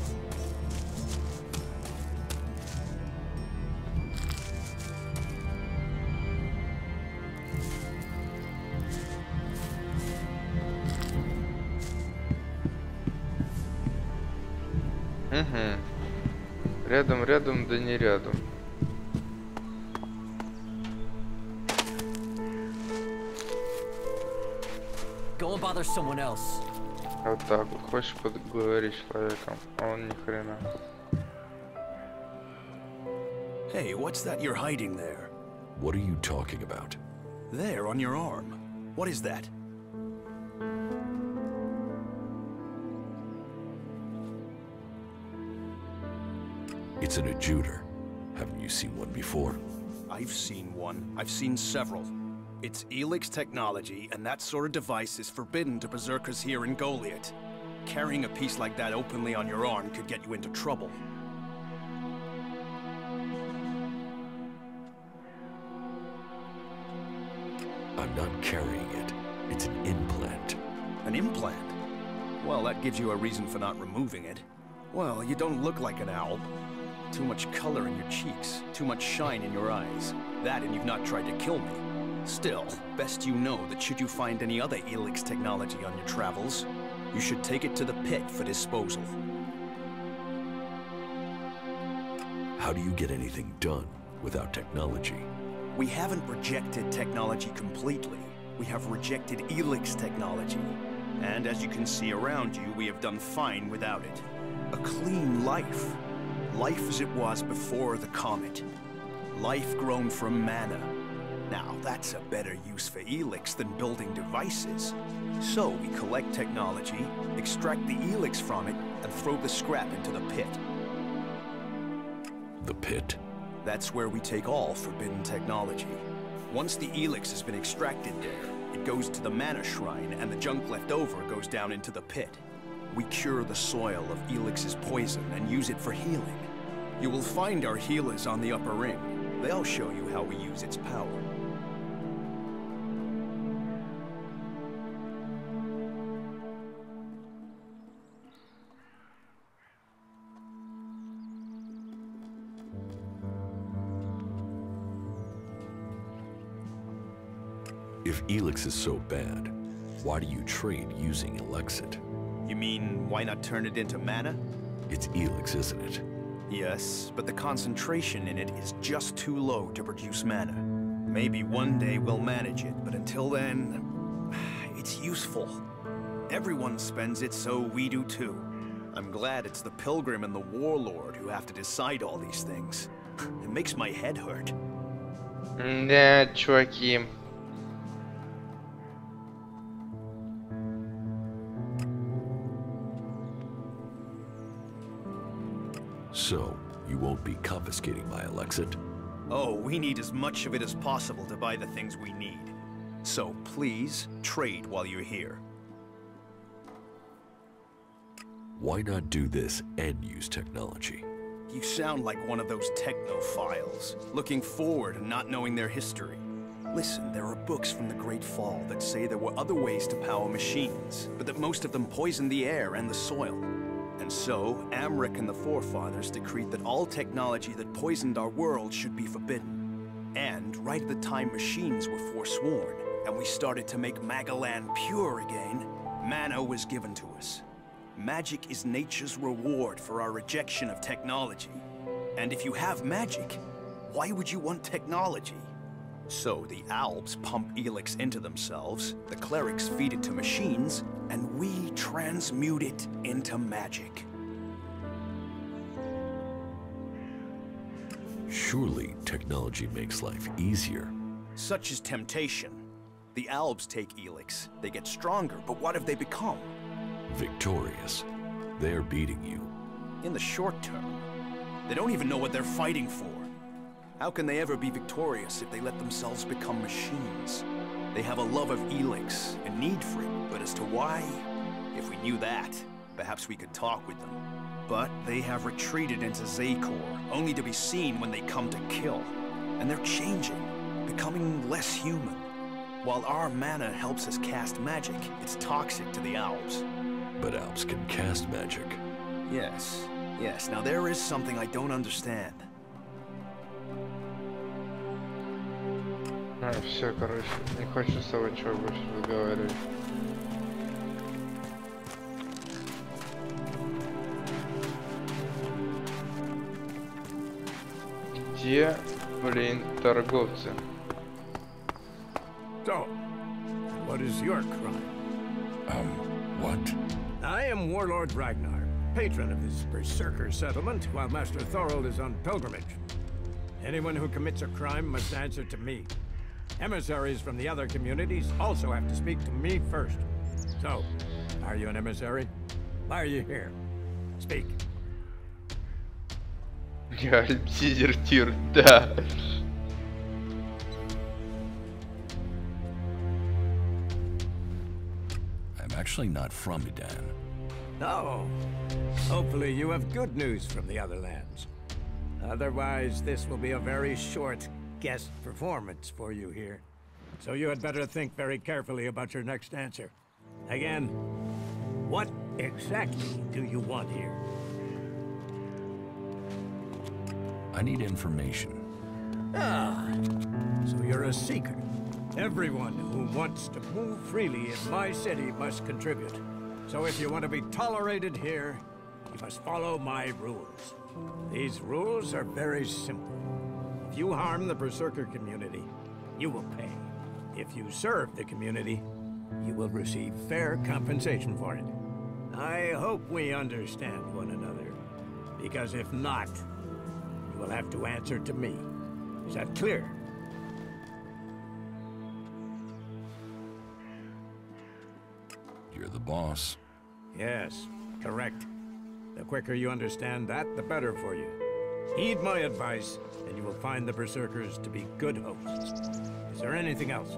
Рядом, да не рядом. Go and bother someone else. Вот так вот. Хочешь поговорить с человеком, а он ни хрена. Hey, what's that you're hiding there? What are you talking about? There, on your arm. What is that? It's an adjuter. Haven't you seen one before? I've seen one. I've seen several. It's Elex technology, and that sort of device is forbidden to berserkers here in Goliath. Carrying a piece like that openly on your arm could get you into trouble. I'm not carrying it. It's an implant. An implant? Well, that gives you a reason for not removing it. Well, you don't look like an owl. Too much color in your cheeks, too much shine in your eyes. That and you've not tried to kill me. Still, best you know that should you find any other Elex technology on your travels, you should take it to the pit for disposal. How do you get anything done without technology? We haven't rejected technology completely. We have rejected Elex technology. And as you can see around you, we have done fine without it. A clean life. Life as it was before the comet. Life grown from mana. Now, that's a better use for Elex than building devices. So we collect technology, extract the Elex from it, and throw the scrap into the pit. The pit? That's where we take all forbidden technology. Once the Elex has been extracted there, it goes to the mana shrine, and the junk left over goes down into the pit. We cure the soil of Elix's poison and use it for healing. You will find our healers on the upper ring. They'll show you how we use its power. If Elex is so bad, why do you trade using Elexit? You mean, why not turn it into mana? It's Elex, isn't it? Yes, but the concentration in it is just too low to produce mana. Maybe one day we'll manage it, but until then, it's useful. Everyone spends it, so we do too. I'm glad it's the Pilgrim and the Warlord who have to decide all these things. It makes my head hurt. Да, чуваки. So, you won't be confiscating my Elexit? Oh, we need as much of it as possible to buy the things we need. So please, trade while you're here. Why not do this and use technology? You sound like one of those technophiles, looking forward and not knowing their history. Listen, there are books from the Great Fall that say there were other ways to power machines, but that most of them poisoned the air and the soil. And so, Amric and the Forefathers decreed that all technology that poisoned our world should be forbidden. And right at the time machines were forsworn, and we started to make Magalan pure again, mana was given to us. Magic is nature's reward for our rejection of technology. And if you have magic, why would you want technology? So the Albs pump Elex into themselves, the clerics feed it to machines, and we transmute it into magic. Surely technology makes life easier. Such is temptation. The Albs take Elex, they get stronger, but what have they become? Victorious. They're beating you. In the short term. They don't even know what they're fighting for. How can they ever be victorious if they let themselves become machines? They have a love of Elex, a need for it, but as to why, if we knew that, perhaps we could talk with them. But they have retreated into Zakor, only to be seen when they come to kill. And they're changing, becoming less human. While our mana helps us cast magic, it's toxic to the Albs. But Albs can cast magic. Yes, yes. Now there is something I don't understand. Все, короче, не хочу с тобой ничего больше разговаривать. Где, блин, торговцы? So, what is your crime? What? I am Warlord Ragnar, patron of this berserker settlement, while Master Thorold is on pilgrimage. Anyone who commits a crime must answer to me. Emissaries from the other communities also have to speak to me first. So, are you an emissary? Why are you here? Speak. Я дезертир, да. I'm actually not from Medan. Oh, hopefully you have good news from the other lands. Otherwise, this will be a very short guest performance for you here. So you had better think very carefully about your next answer. Again, what exactly do you want here? I need information. Ah, so you're a seeker. Everyone who wants to move freely in my city must contribute. So if you want to be tolerated here, you must follow my rules. These rules are very simple. If you harm the Berserker community, you will pay. If you serve the community, you will receive fair compensation for it. I hope we understand one another, because if not, you will have to answer to me. Is that clear? You're the boss. Yes, correct. The quicker you understand that, the better for you. Heed my advice, and you will find the Berserkers to be good hosts. Is there anything else?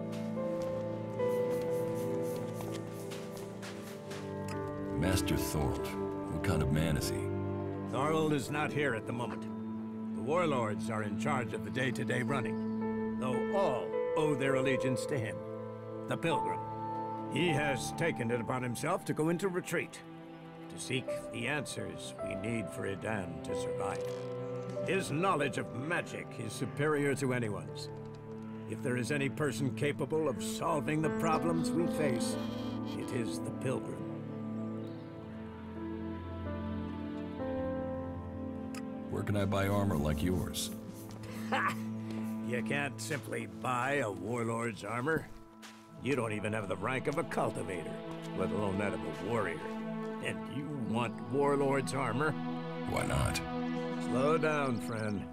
Master Thorold. What kind of man is he? Thorold is not here at the moment. The warlords are in charge of the day-to-day running, though all owe their allegiance to him, the Pilgrim. He has taken it upon himself to go into retreat, to seek the answers we need for Edan to survive. His knowledge of magic is superior to anyone's. If there is any person capable of solving the problems we face, it is the Pilgrim. Where can I buy armor like yours? Ha! You can't simply buy a warlord's armor. You don't even have the rank of a cultivator, let alone that of a warrior. And you want warlord's armor? Why not? Slow down, friend.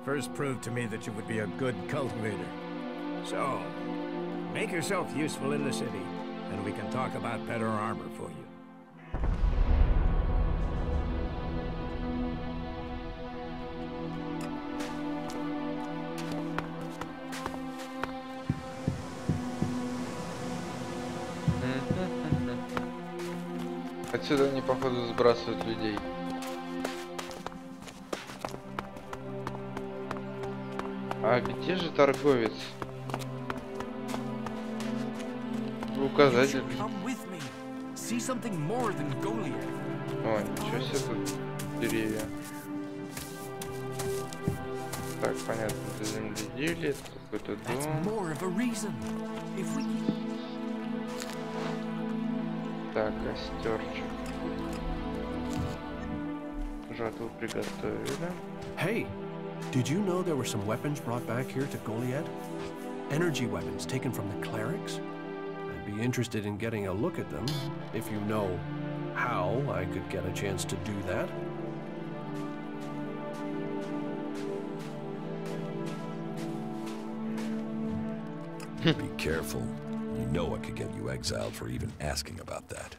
First prove to me that you would be a good cultivator. So, make yourself useful in the city, and we can talk about better armor for you. Отсюда они, походу, сбрасывают людей. А где же торговец? Указатель. О, ничего себе тут деревья. Так, понятно, это земледелие, это какой-то дом. Так, костерчик. Жатву приготовили. Hey, did you know there were some weapons brought back here to Goliad? Energy weapons taken from the clerics? I'd be interested in getting a look at them, if you know how I could get a chance to do that. Be careful. You know I could get you exiled for even asking about that.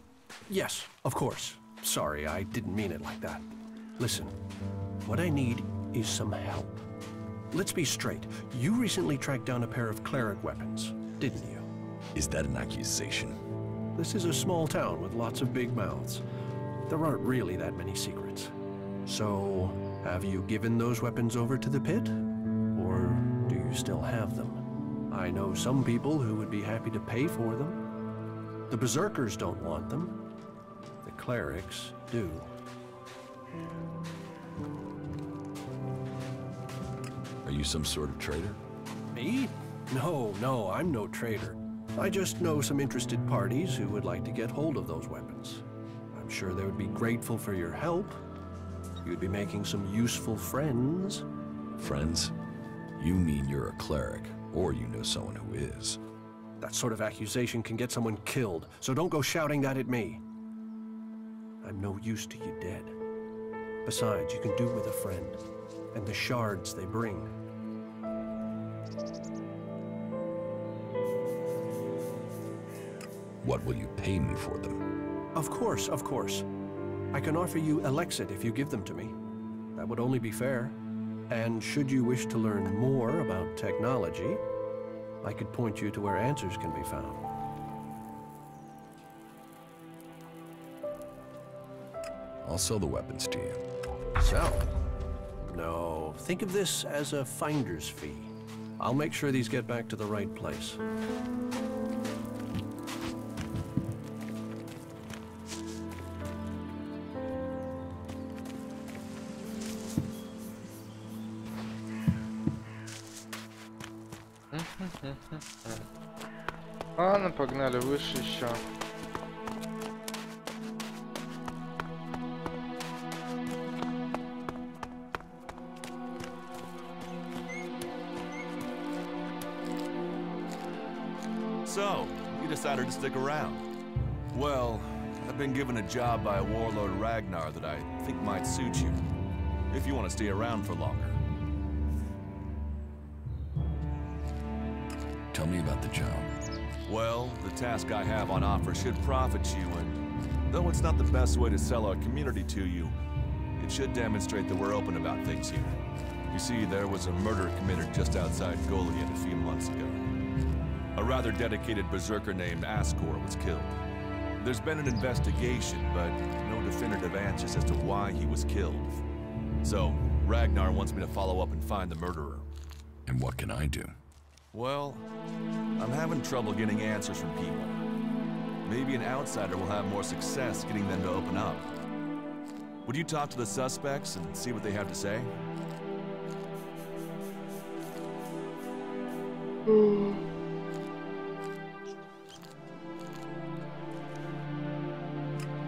Yes, of course. Sorry, I didn't mean it like that. Listen, what I need is some help. Let's be straight. You recently tracked down a pair of cleric weapons, didn't you? Is that an accusation? This is a small town with lots of big mouths. There aren't really that many secrets. So, have you given those weapons over to the pit? Or do you still have them? I know some people who would be happy to pay for them. The Berserkers don't want them. The clerics do. Are you some sort of traitor? Me? No, I'm no traitor. I just know some interested parties who would like to get hold of those weapons. I'm sure they would be grateful for your help. You'd be making some useful friends. Friends? You mean you're a cleric, or you know someone who is. That sort of accusation can get someone killed, so don't go shouting that at me. I'm no use to you dead. Besides, you can do with a friend, and the shards they bring. What will you pay me for them? Of course. I can offer you Elex if you give them to me. That would only be fair. And should you wish to learn more about technology, I could point you to where answers can be found. I'll sell the weapons to you. Sell? No, think of this as a finder's fee. I'll make sure these get back to the right place. Ладно, погнали выше еще. So, you decided to stick around. Well, I've been given a job by Warlord Ragnar that I think might suit you, if you want to stay around for longer. Tell me about the job. Well, the task I have on offer should profit you, and though it's not the best way to sell our community to you, it should demonstrate that we're open about things here. You see, there was a murder committed just outside Goliath a few months ago. A rather dedicated berserker named Ascor was killed. There's been an investigation, but no definitive answers as to why he was killed. So, Ragnar wants me to follow up and find the murderer. And what can I do? Well, I'm having trouble getting answers from people. Maybe an outsider will have more success getting them to open up. Would you talk to the suspects and see what they have to say?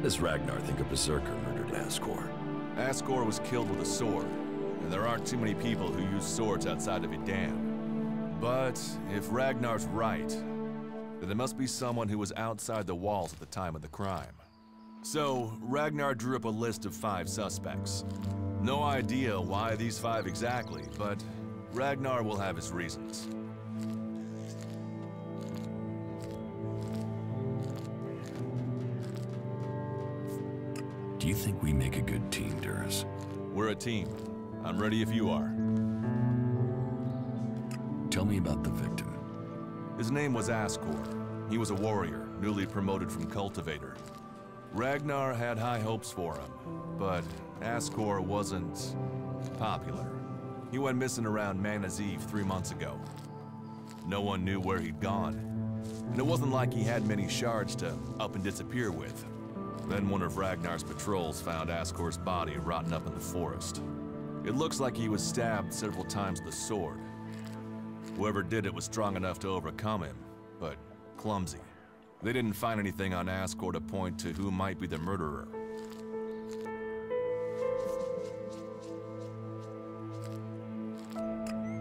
Does Ragnar think a berserker murdered Ascor? Ascor was killed with a sword, and there aren't too many people who use swords outside of Edan. But if Ragnar's right, then there must be someone who was outside the walls at the time of the crime. So, Ragnar drew up a list of 5 suspects. No idea why these 5 exactly, but Ragnar will have his reasons. Do you think we make a good team, Duras? We're a team. I'm ready if you are. Tell me about the victim. His name was Ascor. He was a warrior, newly promoted from cultivator. Ragnar had high hopes for him, but Ascor wasn't popular. He went missing around Mana's Eve 3 months ago. No one knew where he'd gone, and it wasn't like he had many shards to up and disappear with. Then one of Ragnar's patrols found Ascor's body rotten up in the forest. It looks like he was stabbed several times with a sword. Whoever did it was strong enough to overcome him, but clumsy. They didn't find anything on Ascor to point to who might be the murderer.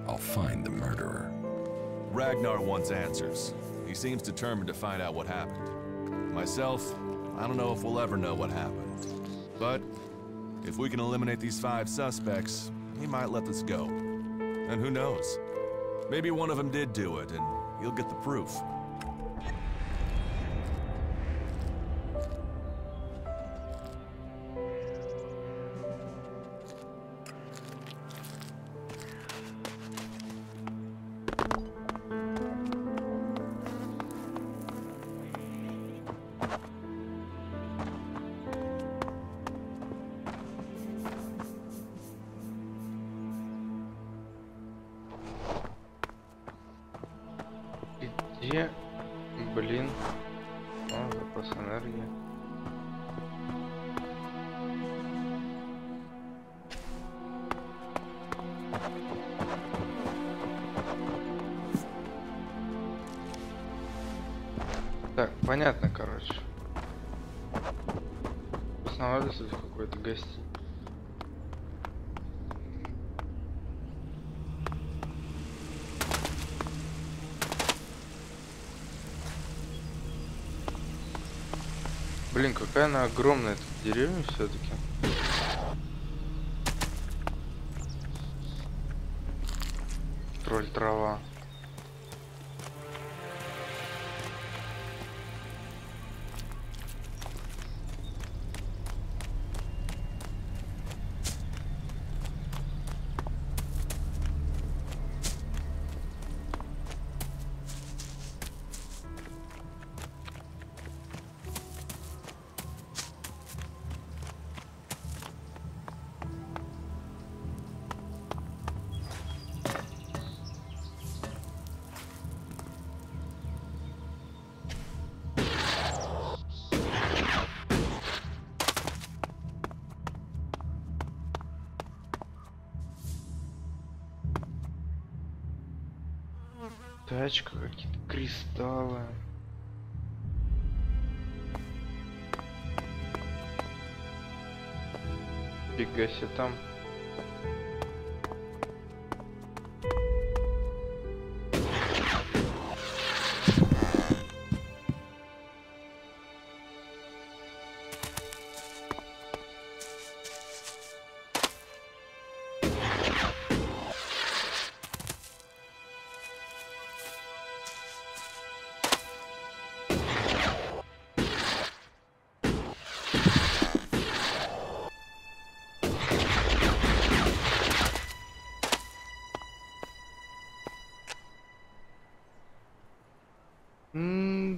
I'll find the murderer. Ragnar wants answers. He seems determined to find out what happened. Myself, I don't know if we'll ever know what happened. But if we can eliminate these 5 suspects, he might let this go. And who knows? Maybe one of them did do it, and he'll get the proof. Где? Блин. О, запас энергии. Так, понятно, короче. Останавливается в какой-то гостинице. Блин, какая она огромная, эта деревня все-таки. Тролль трава. Тачка, какие-то кристаллы. Фига себе там.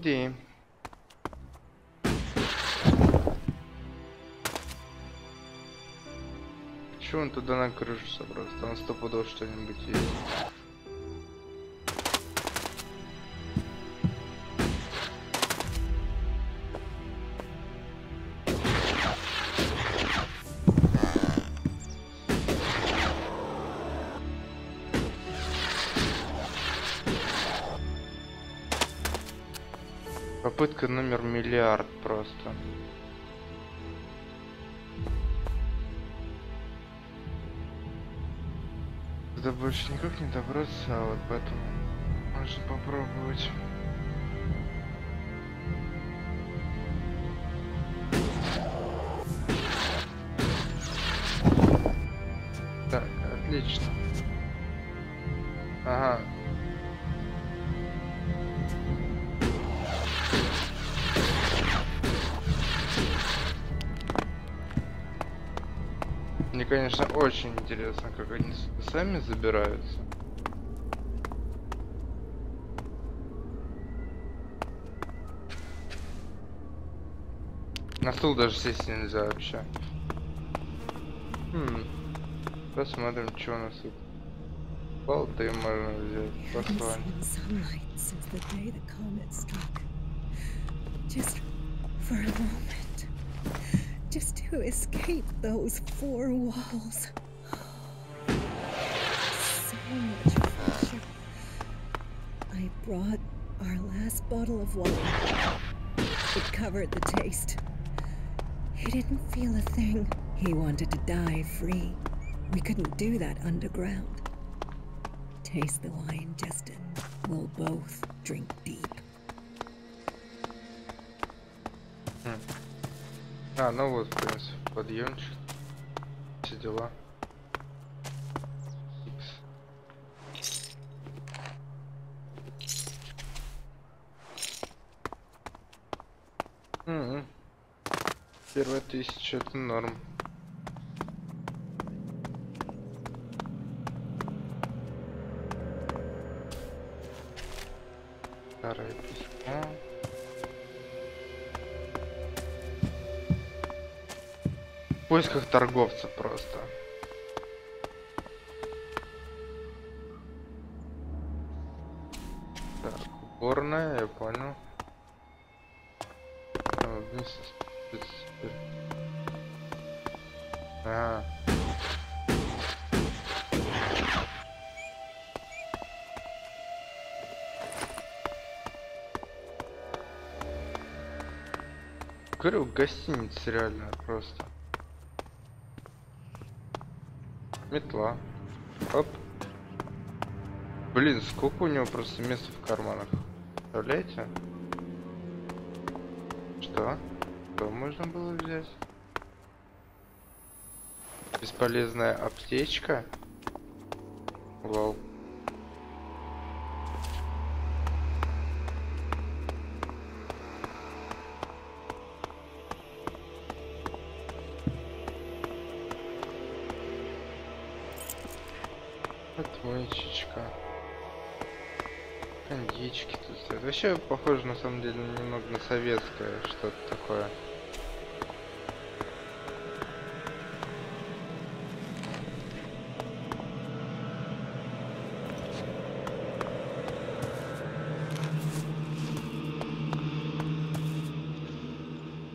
Ди. Чего он туда на крышу собрался? Там стопудово что-нибудь есть. Попытка номер миллиард просто. Туда больше никак не добраться, а вот поэтому можно попробовать. Так, отлично. Ага. Мне, конечно, очень интересно, как они сами забираются. На стул даже сесть нельзя вообще. Посмотрим, что у нас тут. Болты можно взять, послать. Just to escape those four walls. So much pressure. I brought our last bottle of water. It covered the taste. He didn't feel a thing. He wanted to die free. We couldn't do that underground. Taste the wine, Justin. We'll both drink deep. А, ну вот, в принципе, подъемчик. Все дела. Первая 1000 это норм. Старое письмо. В поисках торговца просто. Так, уборная, я понял. Вниз. Ага. Говорю, гостиница реально просто. Метла. Оп. Блин, сколько у него просто места в карманах. Представляете? Что? Что можно было взять? Бесполезная аптечка? Вау. Отмычечка. Кондички тут стоят. Вообще похоже на самом деле немного на советское что-то такое.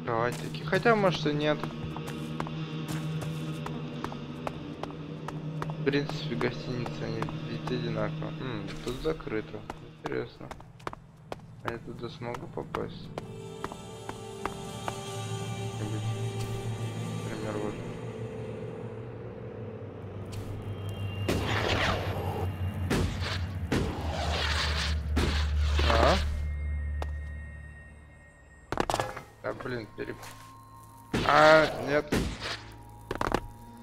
Кроватики. Хотя может и нет. В принципе, гостиницы они везде одинаково. Тут закрыто. Интересно. А я туда смогу попасть? Например, вот. Да, блин, нет.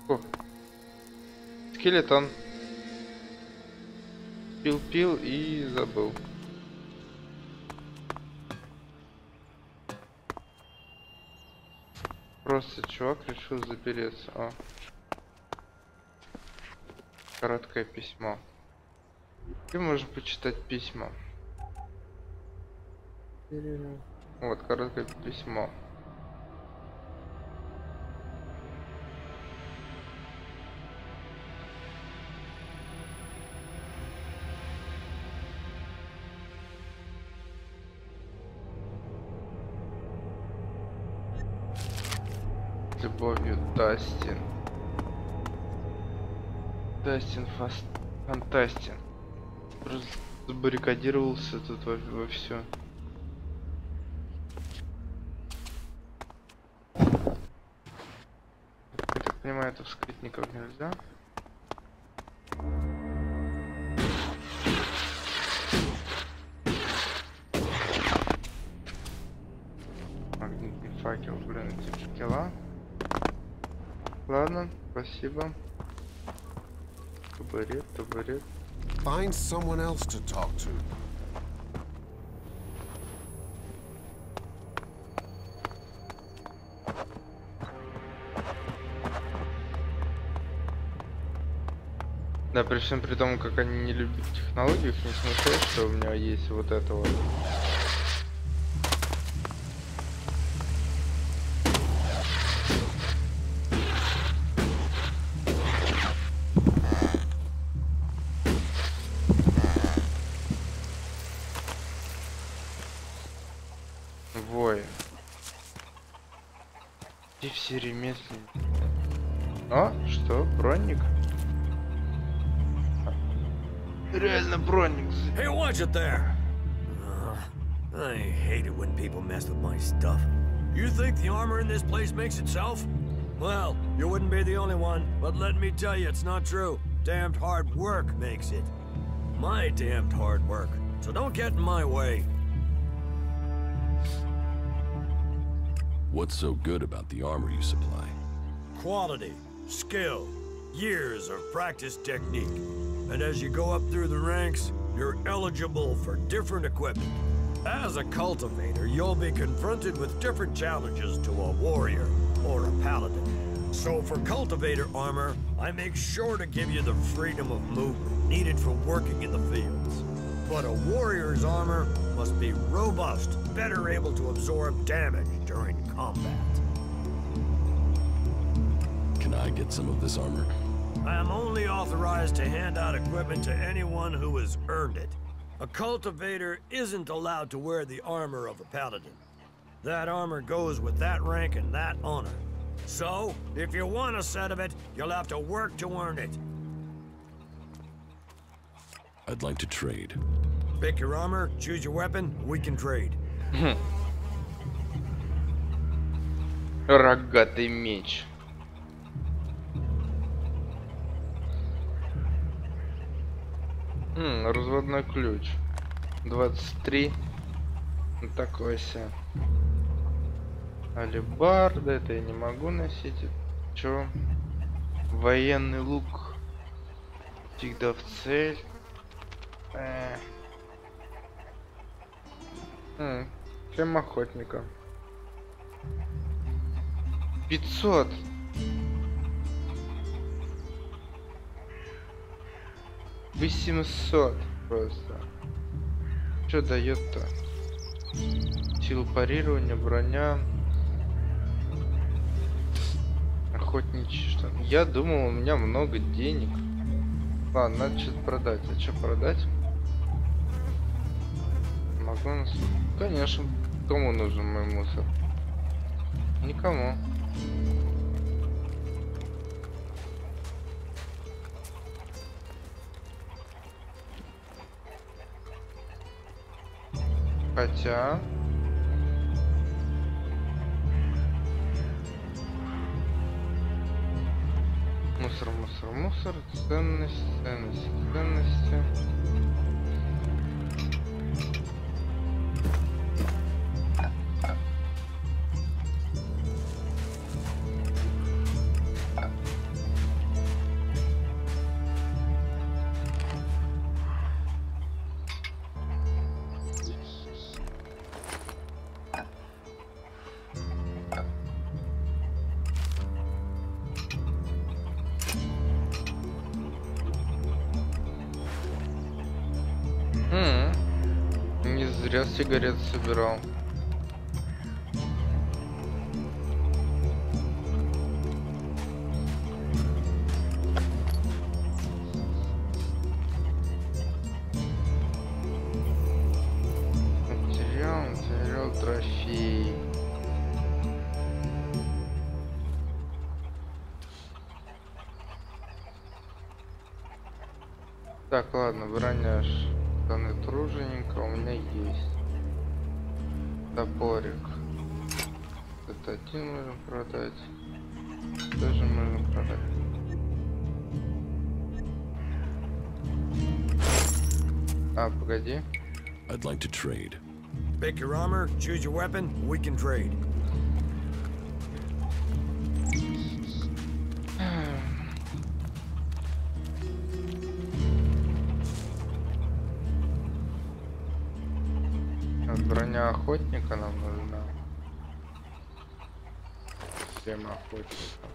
О. Скелетон. Пил и забыл. Просто чувак решил запереться. О. Короткое письмо. Ты можешь почитать письма. Вот, короткое письмо. С любовью, Дастин. Дастин Фантастин. Просто забаррикадировался тут во все. Я так понимаю, это вскрыть никак нельзя. Магнитный факел, блин, эти факела. Ладно, спасибо. Табурет. Find someone else to talk to. Да, при всем при том, как они не любят технологию, их не смущает, что у меня есть вот это вот. Воин. И все ремесленники. А, что? Бронник? Реально бронник. Hey, watch it there! I hate it when people mess with my stuff. You think the armor in this place makes itself? Well, you wouldn't be the only one, but let me tell you, it's not true. Damned hard work makes it. My damned hard work. So don't get in my way. What's so good about the armor you supply? Quality, skill, years of practice technique. And as you go up through the ranks, you're eligible for different equipment. As a cultivator, you'll be confronted with different challenges to a warrior or a paladin. So for cultivator armor, I make sure to give you the freedom of movement needed for working in the fields. But a warrior's armor must be robust, better able to absorb damage during combat. Can I get some of this armor? I am only authorized to hand out equipment to anyone who has earned it. A cultivator isn't allowed to wear the armor of a paladin. That armor goes with that rank and that honor. So, if you want a set of it, you'll have to work to earn it. I'd like to trade. Pick your armor, choose your weapon, we can trade. Рогатый меч. Разводной ключ. 23. Такой себе. Алебарда, это я не могу носить. Чё? Военный лук. Всегда в цель. Шлем охотника. 500. $800 просто. Что дает-то? Силу парирования, броня. Охотничий что? Я думал, у меня много денег. Ладно, надо что-то продать. А что продать? Могу нас... Конечно, кому нужен мой мусор? Никому. Хотя... Мусор, мусор, мусор, ценность, ценности, ценности. Не зря сигарет собирал. Материал, трофей. Так, ладно, броня. Штаны труженика у меня есть. Топорик. Это один можем продать. Тоже можем продать. А, погоди. I'd like to trade. Pick your armor, choose your weapon, we can trade. Броня охотника нам нужна. Тема охотника.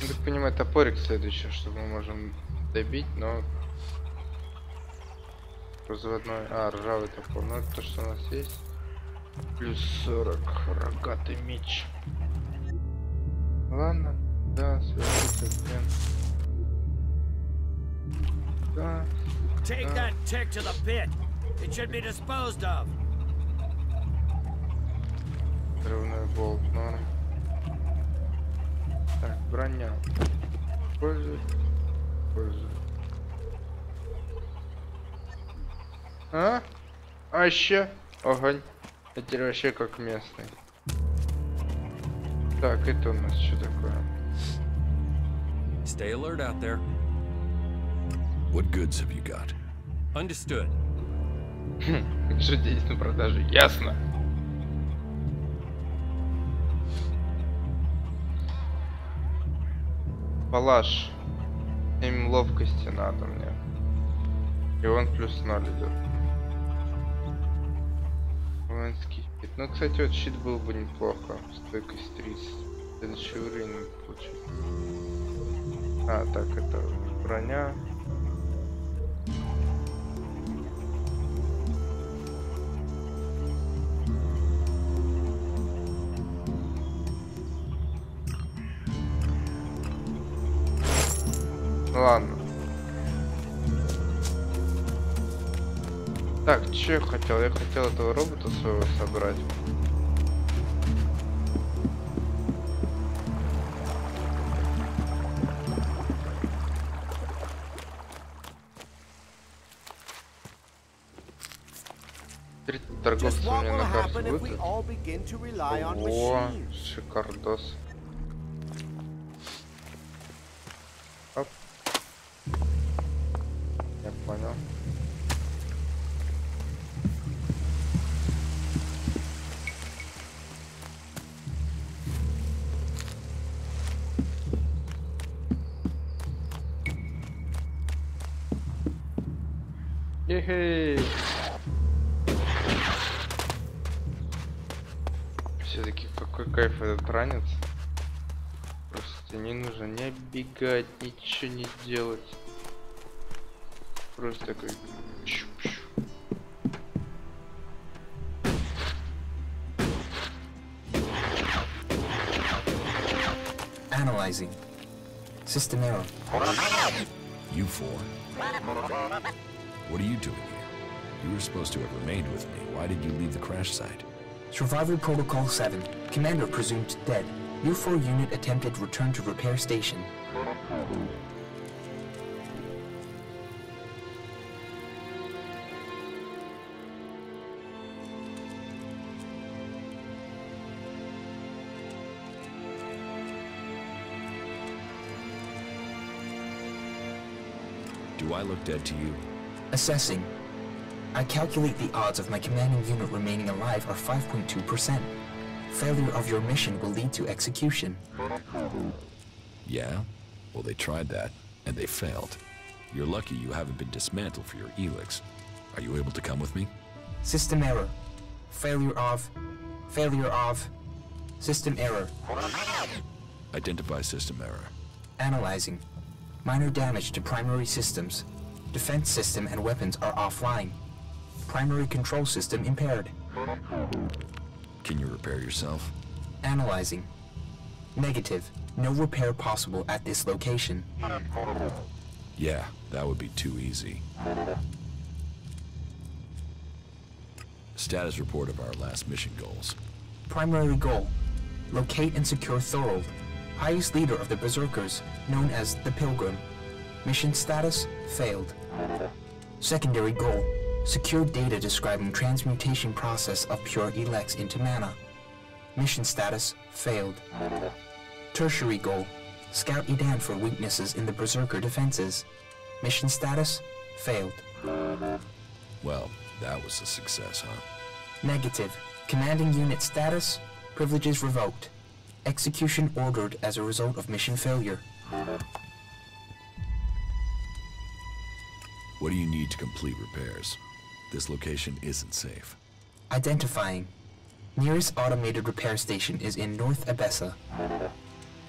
Я так понимаю, топорик следующий, что мы можем добить, но разводной. А, ржавый топор. Ну это то, что у нас есть. Плюс 40. Рогатый меч. Ладно, да, свершится плен. Да. Take that tick to the pit. It should be disposed of. Взрывной болт, норм. Так, броня. Пользуюсь. А? А еще? Огонь. Я теперь вообще как местный. Так, это у нас что такое? Stay alert out there. What goods have you got? Understood. Что здесь на продажу? Ясно. Палаш. 7 ловкости надо мне. И он плюс 0 идет. Воинский щит. Ну, кстати, вот щит был бы неплохо. Стойкость 30. Следующий уровень получить. А, так, это броня. Ладно. Так, что я хотел? Я хотел этого робота своего собрать. Торговцы мне на карту выйдут. О, шикардос. Оп. Я понял. Ехей. Все-таки какой кайф этот ранец. Просто не нужно не оббегать, ничего не делать. Просто такой. Analyzing. System error. You four. What are you doing here? You were supposed to have remained with me. Why did you leave the crash site? Survival Protocol 7. Commander presumed dead. U4 unit attempted return to repair station. Do I look dead to you? Assessing. I calculate the odds of my commanding unit remaining alive are 5.2%. Failure of your mission will lead to execution. Yeah? Well, they tried that, and they failed. You're lucky you haven't been dismantled for your Elex. Are you able to come with me? System error. Failure of... System error. Identify system error. Analyzing. Minor damage to primary systems. Defense system and weapons are offline. Primary control system impaired. Can you repair yourself? Analyzing. Negative. No repair possible at this location. Yeah, that would be too easy. Status report of our last mission goals. Primary goal. Locate and secure Thorold, highest leader of the Berserkers, known as the Pilgrim. Mission status, failed. Secondary goal. Secure data describing transmutation process of pure Elex into mana. Mission status, failed. Tertiary goal. Scout Edan for weaknesses in the Berserker defenses. Mission status, failed. Well, that was a success, huh? Negative. Commanding unit status, privileges revoked. Execution ordered as a result of mission failure. What do you need to complete repairs? This location isn't safe. Identifying. Nearest automated repair station is in North Abessa.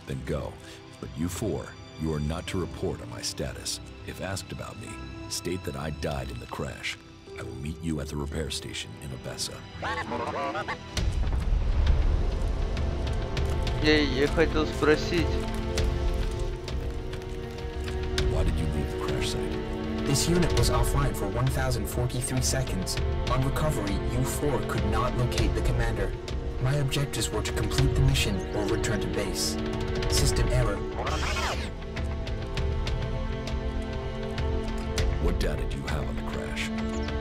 Then go. But you four, you are not to report on my status. If asked about me, state that I died in the crash. I will meet you at the repair station in Abessa. Я хотел спросить. Why did you leave the crash site? This unit was offline for 1,043 seconds. On recovery, U-4 could not locate the commander. My objectives were to complete the mission or return to base. System error. What data do you have on the crash?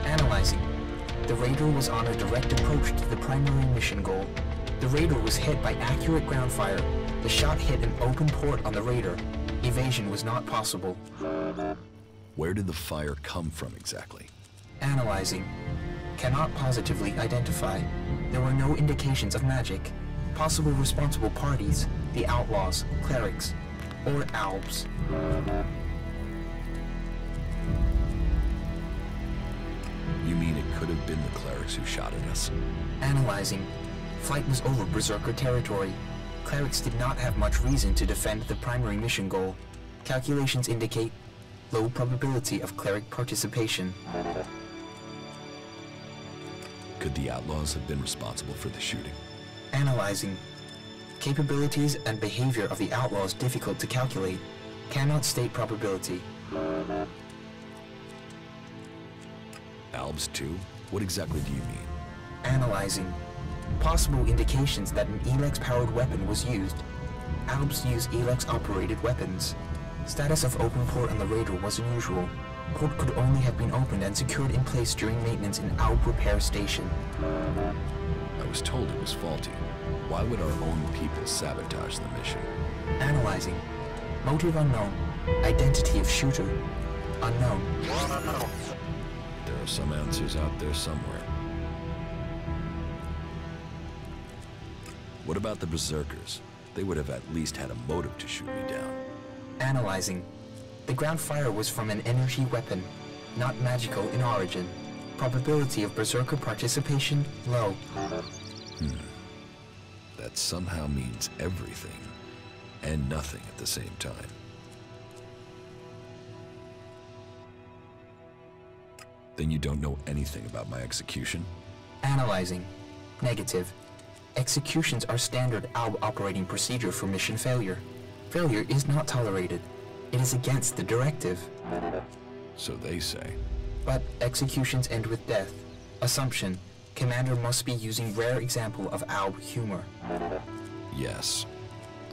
Analyzing. The Raider was on a direct approach to the primary mission goal. The Raider was hit by accurate ground fire. The shot hit an open port on the Raider. Evasion was not possible. Where did the fire come from exactly? Analyzing. Cannot positively identify. There were no indications of magic. Possible responsible parties, the Outlaws, Clerics, or Albs. You mean it could have been the clerics who shot at us? Analyzing. Flight was over Berserker territory. Clerics did not have much reason to defend the primary mission goal. Calculations indicate low probability of cleric participation. Could the Outlaws have been responsible for the shooting? Analyzing. Capabilities and behavior of the Outlaws difficult to calculate. Cannot state probability. Albs too? What exactly do you mean? Analyzing. Possible indications that an Elex-powered weapon was used. Albs use Elex-operated weapons. Status of open port on the Raider was unusual. Port could only have been opened and secured in place during maintenance in Alb repair station. I was told it was faulty. Why would our own people sabotage the mission? Analyzing. Motive unknown. Identity of shooter unknown. There are some answers out there somewhere. What about the Berserkers? They would have at least had a motive to shoot me down. Analyzing. The ground fire was from an energy weapon, not magical in origin. Probability of Berserker participation, low. That somehow means everything, and nothing at the same time. Then you don't know anything about my execution? Analyzing. Negative. Executions are standard ALB operating procedure for mission failure. Failure is not tolerated. It is against the directive. So they say. But executions end with death. Assumption. Commander must be using rare example of ALB humor. Yes.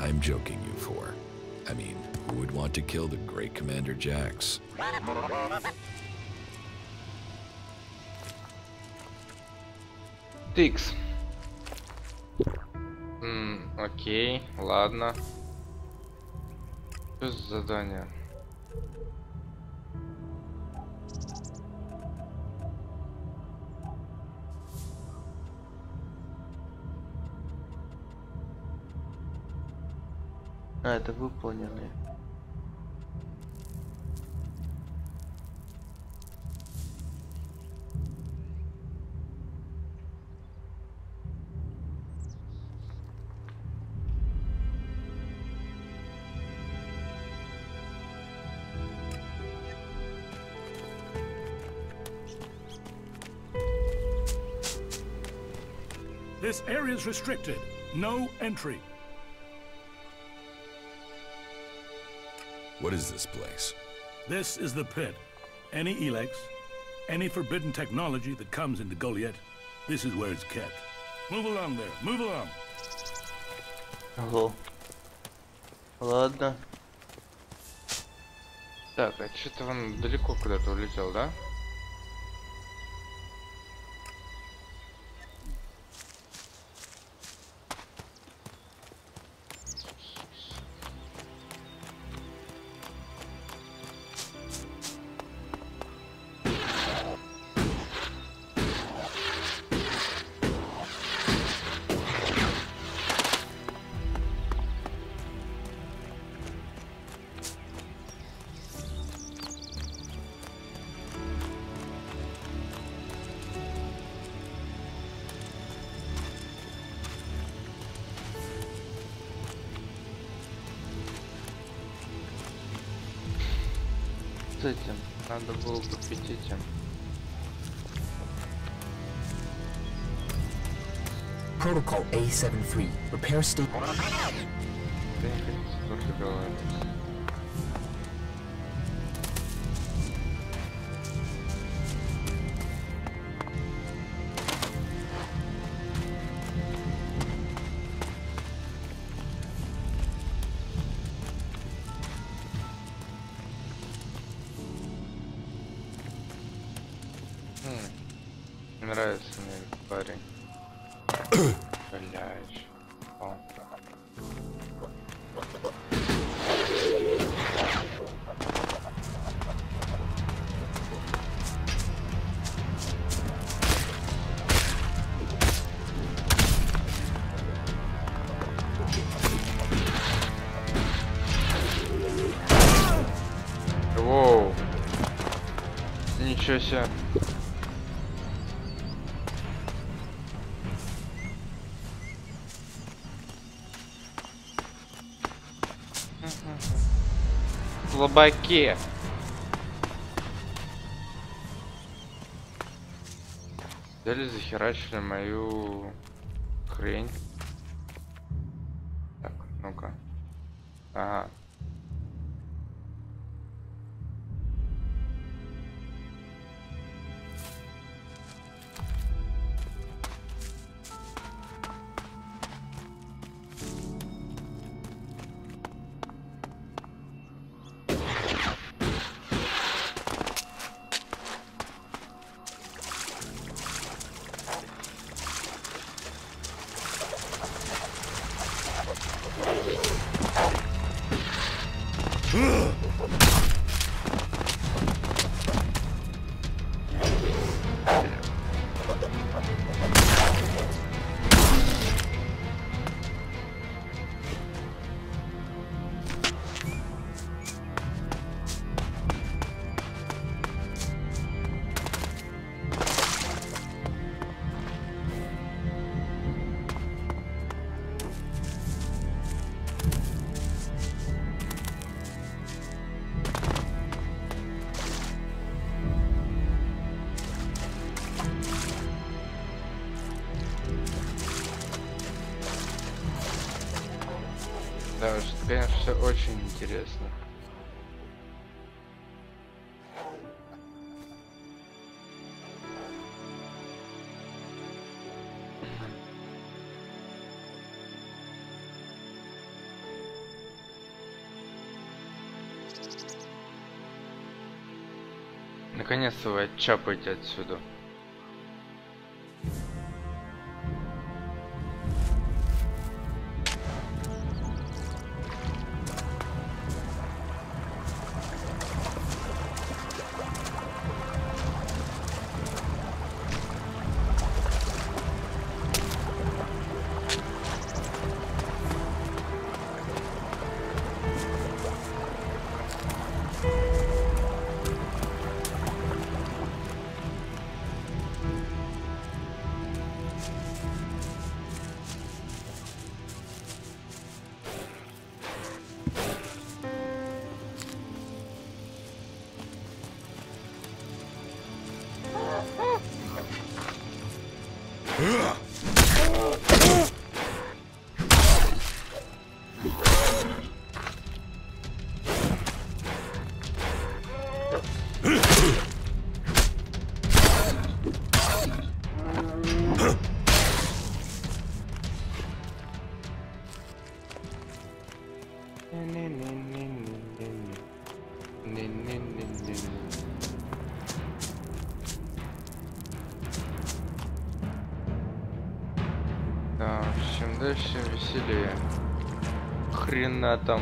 I'm joking, you four. I mean, who would want to kill the great Commander Jax? Тикс. Окей, ладно. Что за задание? А, это выполненные. This area is restricted. No entry. What is this place? This is the pit. Any Elex, any forbidden technology that comes into Goliath, this is where it's kept. Move along there. Move along. Ого. Ладно. Так, а что-то он далеко куда-то улетел, да? С этим надо было купить этим. Protocol A73. Repair state. Нравится мне этот парень. Блядь. О. Воу. Ничего себе. Слабаки. Взяли, захерачили мою хрень. Так, ну-ка. Ага. Да уж, конечно, все очень интересно. Наконец-то вы отчапаете отсюда. Да, чем дальше, тем веселее. Хрена там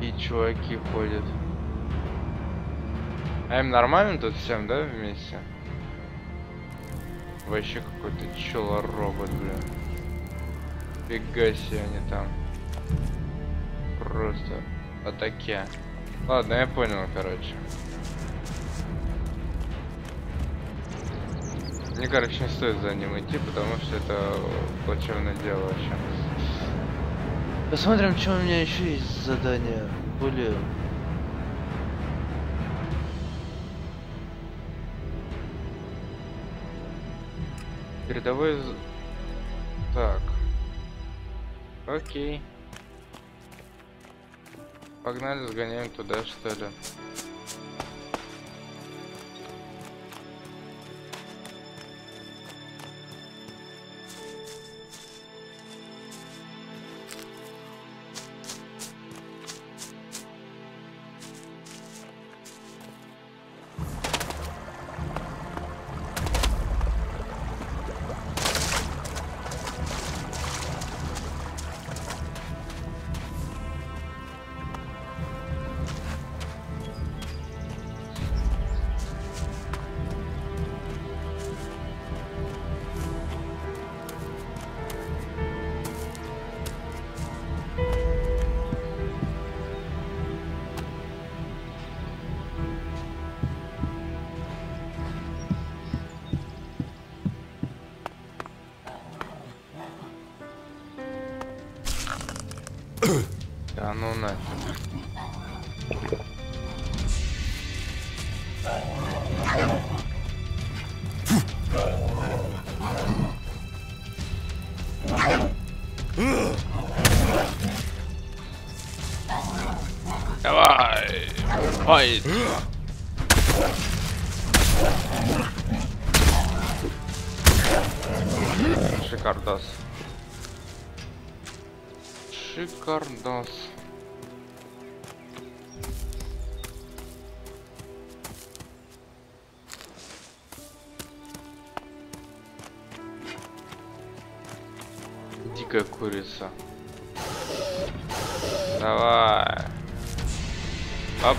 и чуваки ходят. А им нормально тут всем, да, вместе? Вообще какой-то чела-робот, блин. Фига себе они там. Просто атаки. Ладно, я понял, короче. Мне, короче, не стоит за ним идти, потому что это плачевное дело вообще. Посмотрим, что у меня еще есть задания. Более... Передовой... Так. Окей. Погнали, сгоняем туда, что ли. Да ну нафиг. Давай! Файт! Шикардос. Шикардос. Дикая курица. Давай. Оп.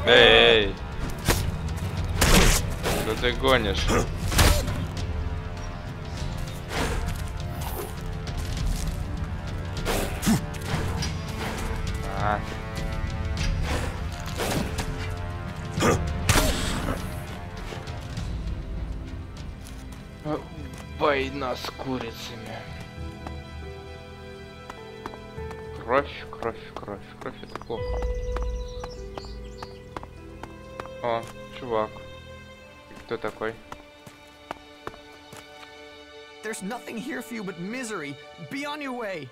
Эй! Что ты гонишь? Война с курицами. Кровь, кровь, кровь. Кровь — это плохо. О, чувак. Кто такой? There's nothing here for you but misery. Be on your way.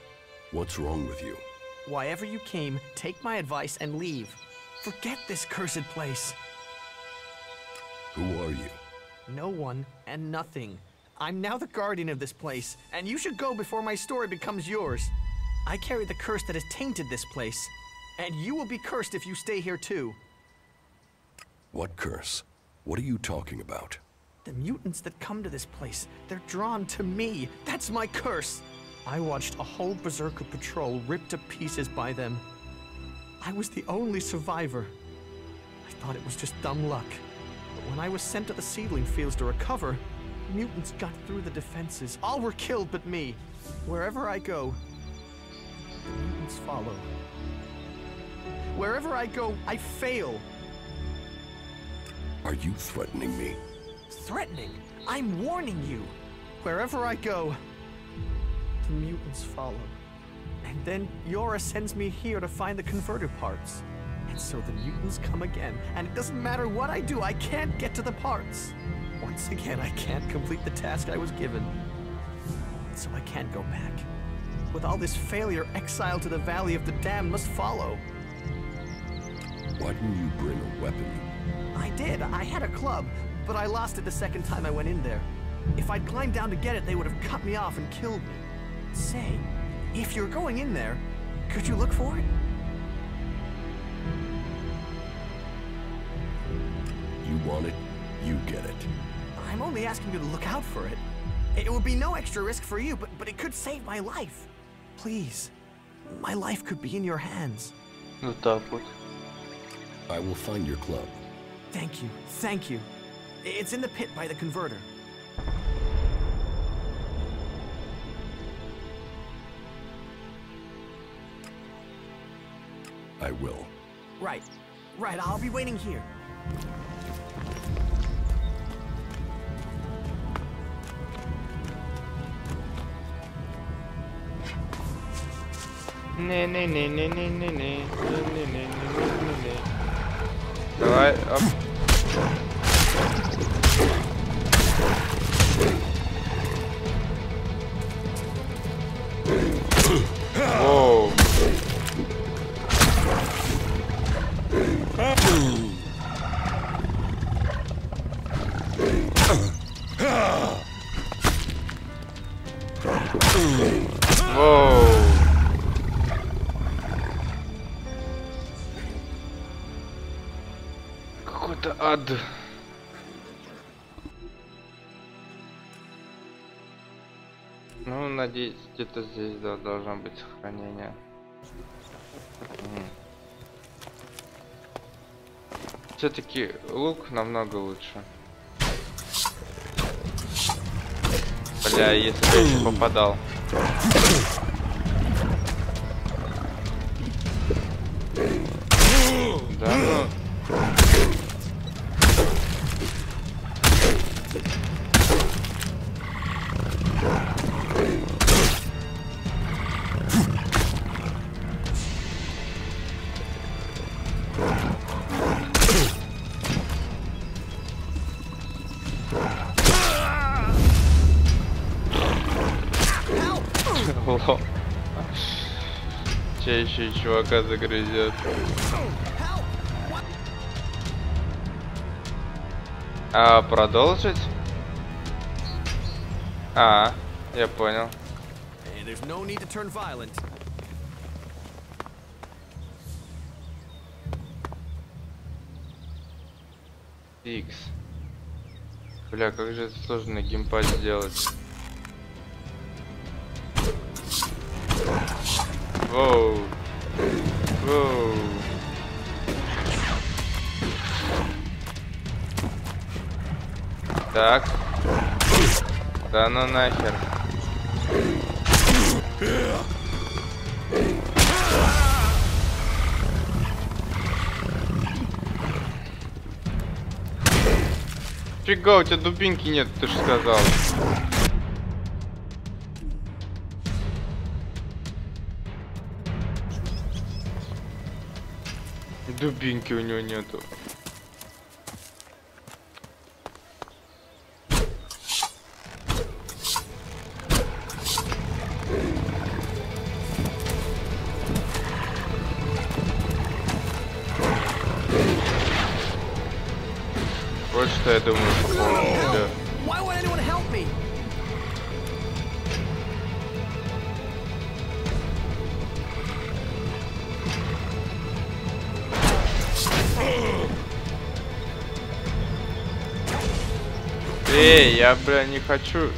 What's wrong with you? Why ever you came, take my advice and leave. Forget this cursed place. Who are you? No one and nothing. I'm now the guardian of this place, and you should go before my story becomes yours. I carry the curse that has tainted this place, and you will be cursed if you stay here too. What curse? What are you talking about? The mutants that come to this place, they're drawn to me. That's my curse. I watched a whole Berserker patrol ripped to pieces by them. I was the only survivor. I thought it was just dumb luck. But when I was sent to the seedling fields to recover, mutants got through the defenses. All were killed but me. Wherever I go, the mutants follow. Wherever I go, I fail. Are you threatening me? Threatening? I'm warning you. Wherever I go, the mutants follow. And then Yora sends me here to find the converter parts. And so the mutants come again, and it doesn't matter what I do, I can't get to the parts. Once again, I can't complete the task I was given. So I can't go back. With all this failure, exile to the Valley of the Damned must follow. Why didn't you bring a weapon? I did. I had a club, but I lost it the second time I went in there. If I'd climbed down to get it, they would have cut me off and killed me. Say, if you're going in there, could you look for it? You want it, you get it. I'm only asking you to look out for it. It would be no extra risk for you, but it could save my life. Please. My life could be in your hands. Ну так вот. I will find your club. Thank you. Thank you. It's in the pit by the converter. I will. Right. Right, I'll be waiting here. Не-не-не-не-не-не-не. Давай, оп. Воу. Воу. Какой-то ад. Ну, надеюсь, где-то здесь, да, должно быть сохранение. Все-таки лук намного лучше. Бля, если бы я еще попадал. Да ну. Тебя еще и чувака загрызет. А продолжить? А, я понял. X. Бля, как же это сложно на геймпаде сделать. Воу. Воу. Так. Да ну нахер. Фига, у тебя дубинки нет, ты же сказал. Дубинки у него нету. Вот что я думаю по поводу тебя. Эй, я, бля, не хочу.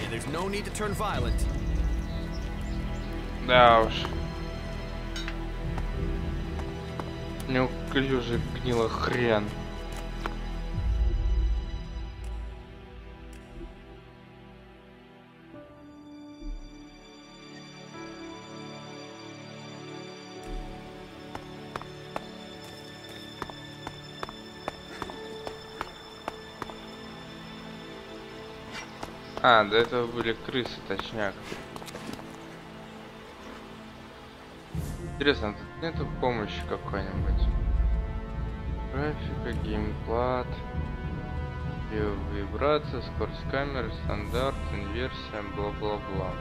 There's no need to turn violent. Да уж. Неуклюжий гнилый хрен. А, до этого были крысы, точняк. Интересно, тут нету помощи какой-нибудь? Графика, геймплад, вибрация, скорость камеры, стандарт, инверсия, бла-бла-бла.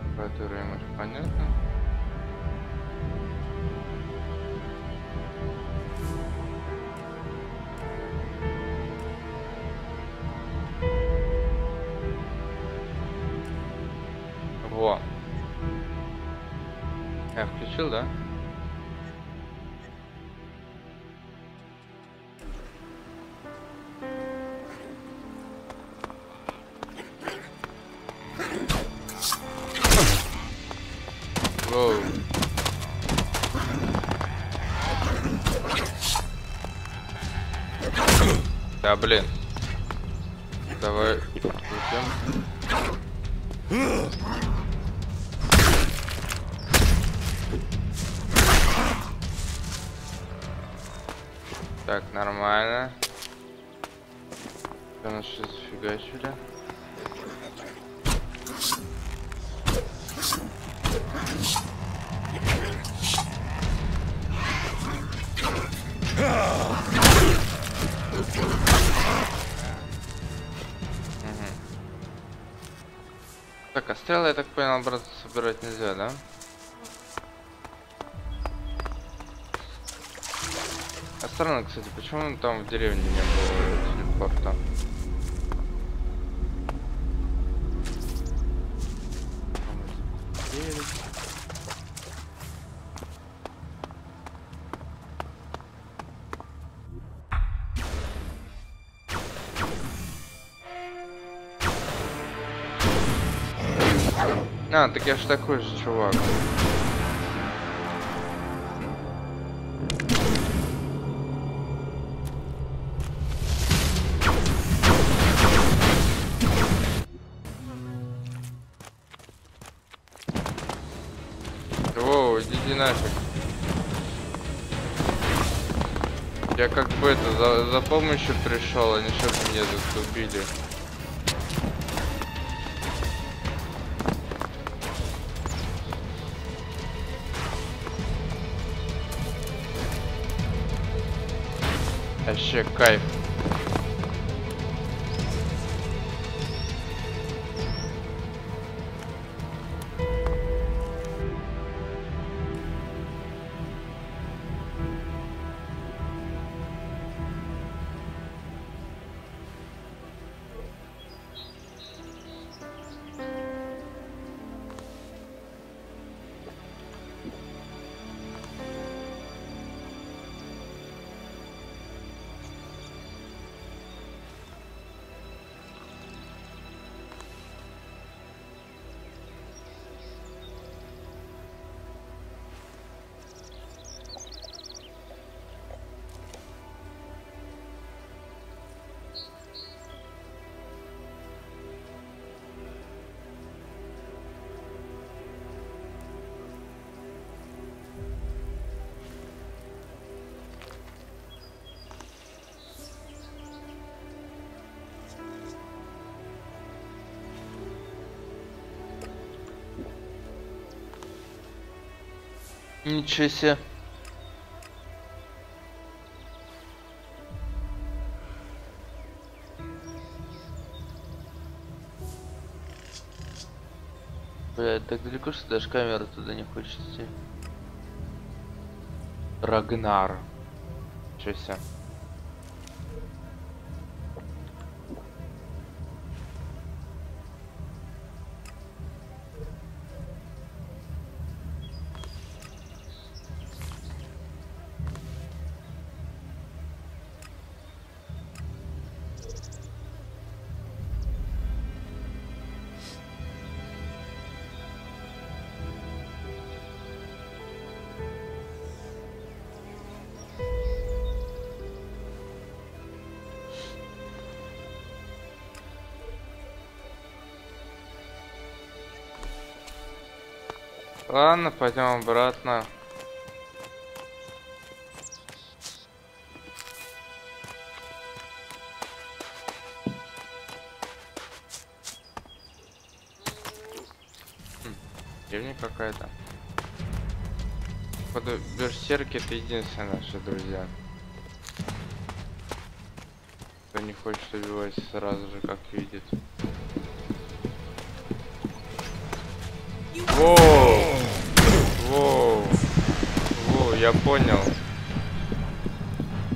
Температура именно понятно. Во. Я включил, да? Воу. Да, блин. Давай включим. Так, нормально. Что нас сейчас зафигачили? Так, а стрелы, я так понял, обратно собирать нельзя, да? А странно, кстати, почему там в деревне не было телепорта? А, так я ж такой же чувак. Воу, иди нафиг. Я как бы это за помощью пришел, они сейчас меня тут убили. Вообще кайф. Ничего себе. Блядь, так далеко, что даже камера туда не хочет идти. Рагнар. Ничего себе. Ладно, пойдем обратно. Деревня какая-то. Походу, берсерки это единственные наши друзья. Кто не хочет убивать сразу же, как видит. Воу! Воу! Воу, я понял.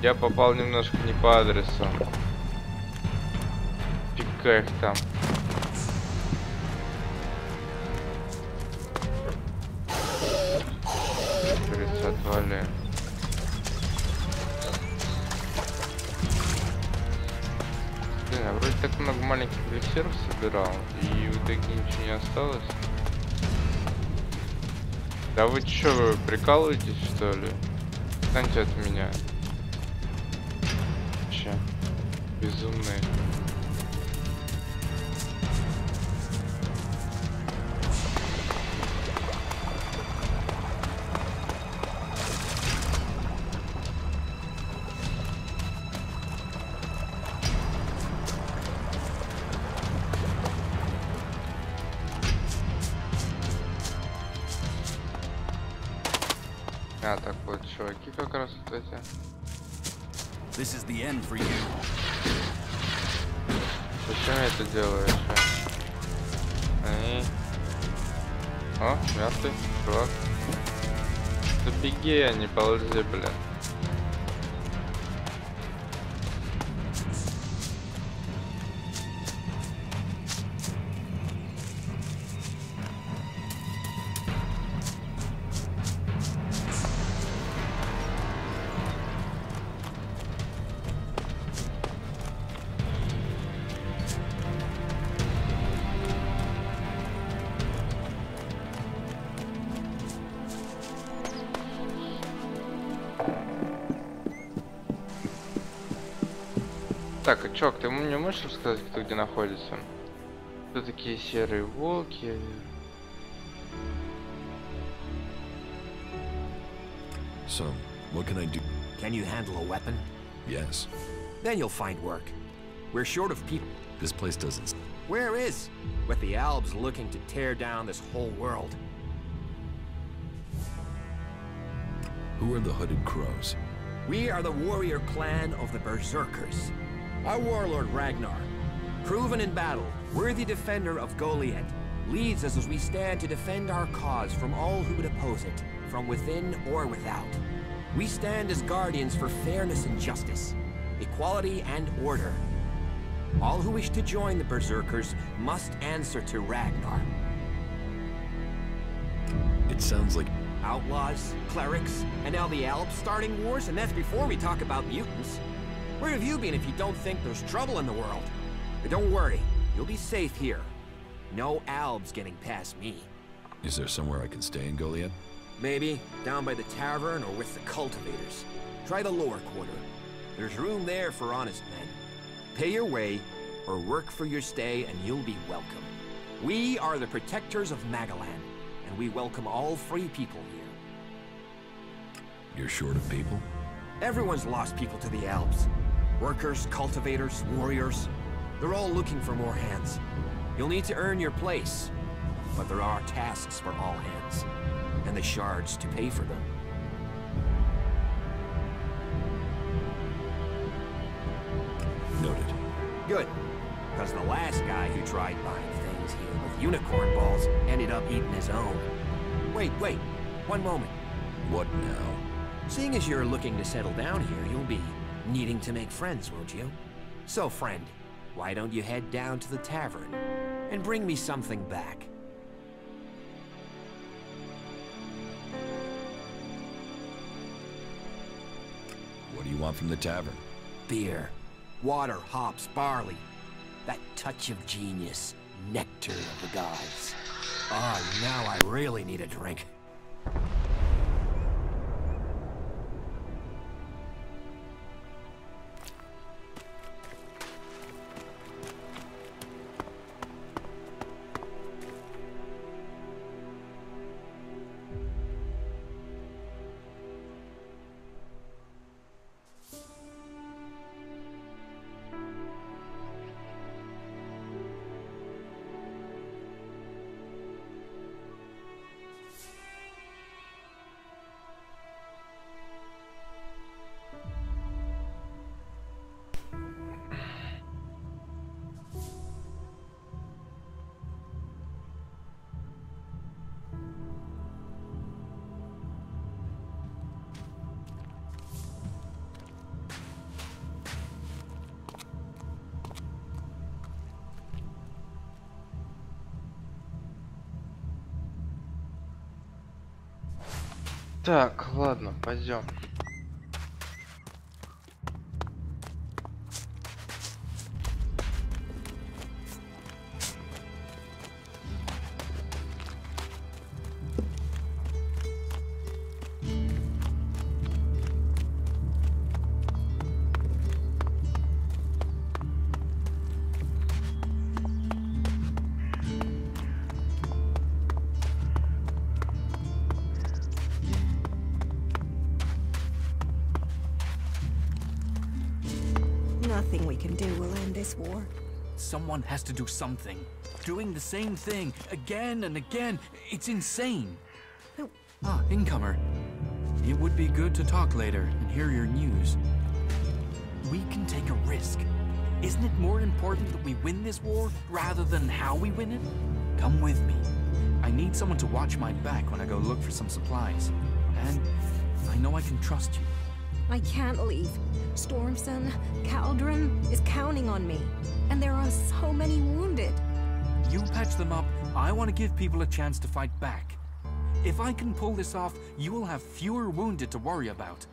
Я попал немножко не по адресу. Фига их там. Отвали. Блин, я вроде так много маленьких эликсиров собирал, и в итоге ничего не осталось. Да вы чё, вы прикалываетесь, что ли? Отстаньте от меня. Че? Безумные. А, так вот, чуваки как раз вот эти. This is the end for you. Зачем я это делаю еще? О, мертвый, чувак. Да беги, а не ползи, блин. Так, а чувак, ты мне можешь рассказать, кто где находится? Кто такие серые волки? So, what can I do? Can you handle a weapon? Yes. Then you'll find work. We're short of people. This place doesn't... Where is? With the Albs looking to tear down this whole world. Who are the Hooded Crows? We are the warrior clan of the Berserkers. Our warlord Ragnar, proven in battle, worthy defender of Goliath, leads us as we stand to defend our cause from all who would oppose it, from within or without. We stand as guardians for fairness and justice, equality and order. All who wish to join the Berserkers must answer to Ragnar. It sounds like... Outlaws, clerics, and now the Alps starting wars, and that's before we talk about mutants. Where have you been if you don't think there's trouble in the world? But don't worry, you'll be safe here. No Albs getting past me. Is there somewhere I can stay in Goliath? Maybe, down by the tavern or with the cultivators. Try the lower quarter. There's room there for honest men. Pay your way, or work for your stay, and you'll be welcome. We are the protectors of Magalan, and we welcome all free people here. You're short of people? Everyone's lost people to the Alps. Workers, cultivators, warriors. They're all looking for more hands. You'll need to earn your place. But there are tasks for all hands. And the shards to pay for them. Noted. Good. Because the last guy who tried buying things here with unicorn balls ended up eating his own. Wait. One moment. What now? Seeing as you're looking to settle down here, you'll be needing to make friends, won't you? So, friend, why don't you head down to the tavern and bring me something back? What do you want from the tavern? Beer, water, hops, barley. That touch of genius, nectar of the gods. Ah, now I really need a drink. Так, ладно, пойдем. Nothing we can do will end this war. Someone has to do something. Doing the same thing again and again. It's insane. Oh. Ah, incomer. It would be good to talk later and hear your news. We can take a risk. Isn't it more important that we win this war rather than how we win it? Come with me. I need someone to watch my back when I go look for some supplies. And I know I can trust you. I can't leave. Stormson, Caldron is counting on me. And there are so many wounded. You patch them up. I want to give people a chance to fight back. If I can pull this off, you will have fewer wounded to worry about.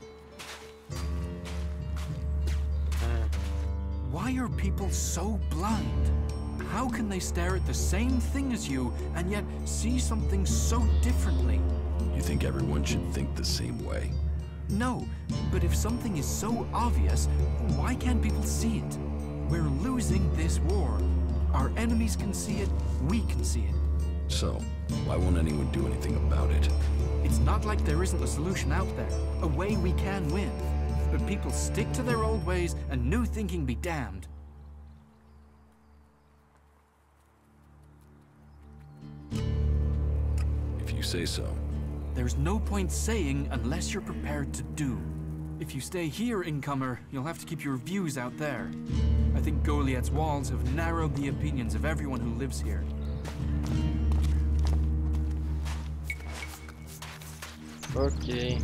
Why are people so blind? How can they stare at the same thing as you and yet see something so differently? You think everyone should think the same way? No, but if something is so obvious, why can't people see it? We're losing this war. Our enemies can see it, we can see it. So, why won't anyone do anything about it? It's not like there isn't a solution out there, a way we can win. But people stick to their old ways and new thinking be damned. If you say so. There's no point saying unless you're prepared to do. If you stay here, incomer, you'll have to keep your views out there. I think Goliath's walls have narrowed the opinions of everyone who lives here. Окей.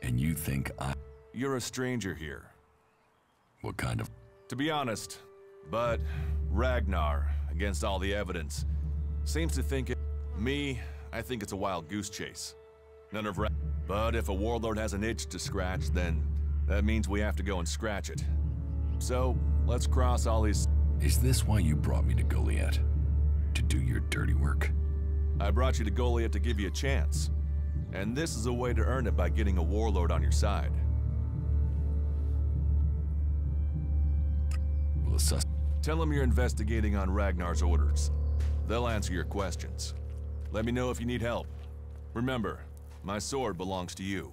And you think You're a stranger here. What kind of... To be honest, but Ragnar, against all the evidence, seems to think it... Me, I think it's a wild goose chase. None of But if a warlord has an itch to scratch, then that means we have to go and scratch it. So, let's cross all these... Is this why you brought me to Goliath? To do your dirty work? I brought you to Goliath to give you a chance. And this is a way to earn it by getting a warlord on your side. Will a Tell them you're investigating on Ragnar's orders. They'll answer your questions. Let me know if you need help. Remember, my sword belongs to you.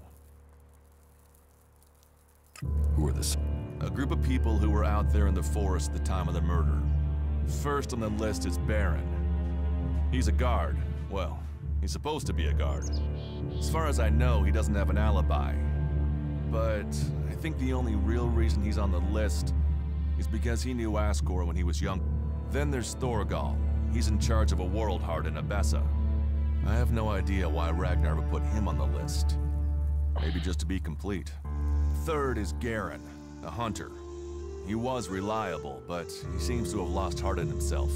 Who are the... A group of people who were out there in the forest at the time of the murder. First on the list is Baron. He's a guard. Well, he's supposed to be a guard. As far as I know, he doesn't have an alibi. But I think the only real reason he's on the list is because he knew Asgore when he was young. Then there's Thorgal. He's in charge of a world heart in Abessa. I have no idea why Ragnar would put him on the list. Maybe just to be complete. Third is Garen, a hunter. He was reliable, but he seems to have lost heart in himself.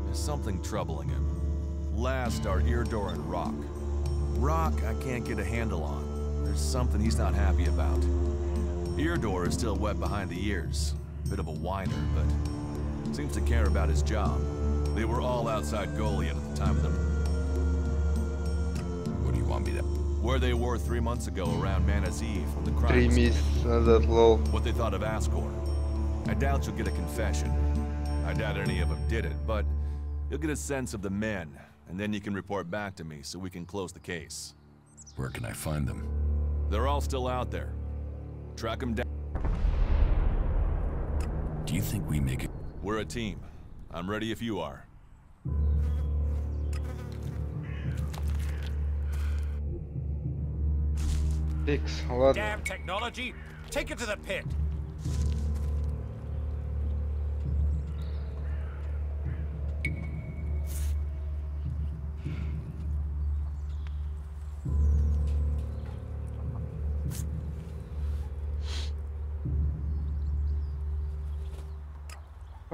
There's something troubling him. Last are Irdor and Rock. Rock I can't get a handle on. There's something he's not happy about. Irdor is still wet behind the ears. Bit of a whiner, but seems to care about his job. They were all outside Goliath at the time of the... What do you want me to... Where they were 3 months ago around Mana's Eve when the crime 3 was месяца назад, lol. what they thought of Asgore. I doubt you'll get a confession. I doubt any of them did it, but you'll get a sense of the men, and then you can report back to me so we can close the case. Where can I find them? They're all still out there. Track them down. Do you think we make it? We're a team. I'm ready if you are. Фикс, ладно. Damn technology! Take it to the pit!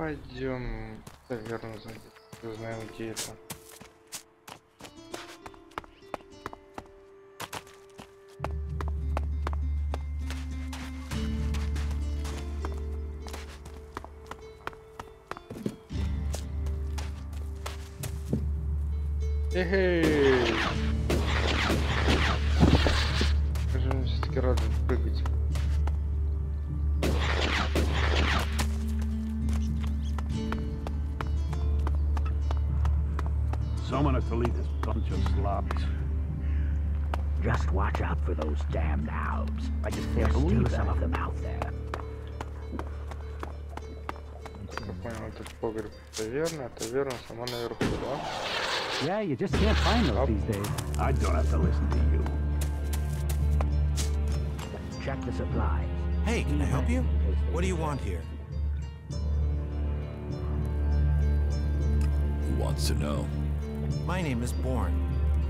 Пойдем в таверну, узнаем, где это. Эй! Скажи, мне все-таки рад прыгать. Someone has to lead this bunch of slobs. Just watch out for those damned Albs. There's still some of them out there. Я понял, этот погреб таверна, а таверна сама наверху, да? Yeah, you just can't find those these days. I don't have to listen to you. Check the supplies. Hey, can I help you? What do you want here? Who wants to know? My name is Bourne.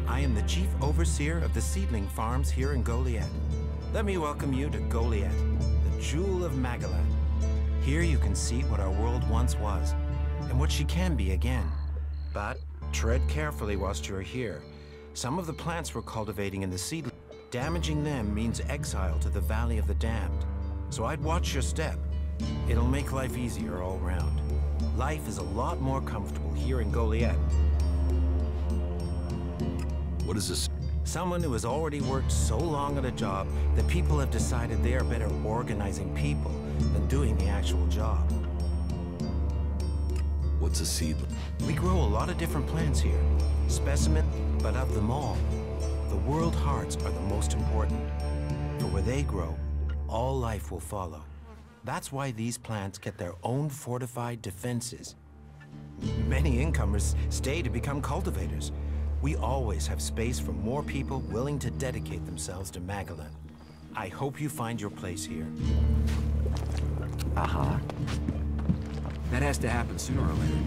I am the chief overseer of the seedling farms here in Goliath. Let me welcome you to Goliath, the jewel of Magalan. Here you can see what our world once was, and what she can be again. But tread carefully whilst you're here. Some of the plants we're cultivating in the seedling, damaging them means exile to the Valley of the Damned. So I'd watch your step. It'll make life easier all round. Life is a lot more comfortable here in Goliath. What is this? Someone who has already worked so long at a job that people have decided they are better organizing people than doing the actual job. What's a seedling? We grow a lot of different plants here. Specimen, but of them all, the world hearts are the most important. For where they grow, all life will follow. That's why these plants get their own fortified defenses. Many incomers stay to become cultivators. We always have space for more people willing to dedicate themselves to Magalan. I hope you find your place here. Uh-huh. That has to happen sooner or later.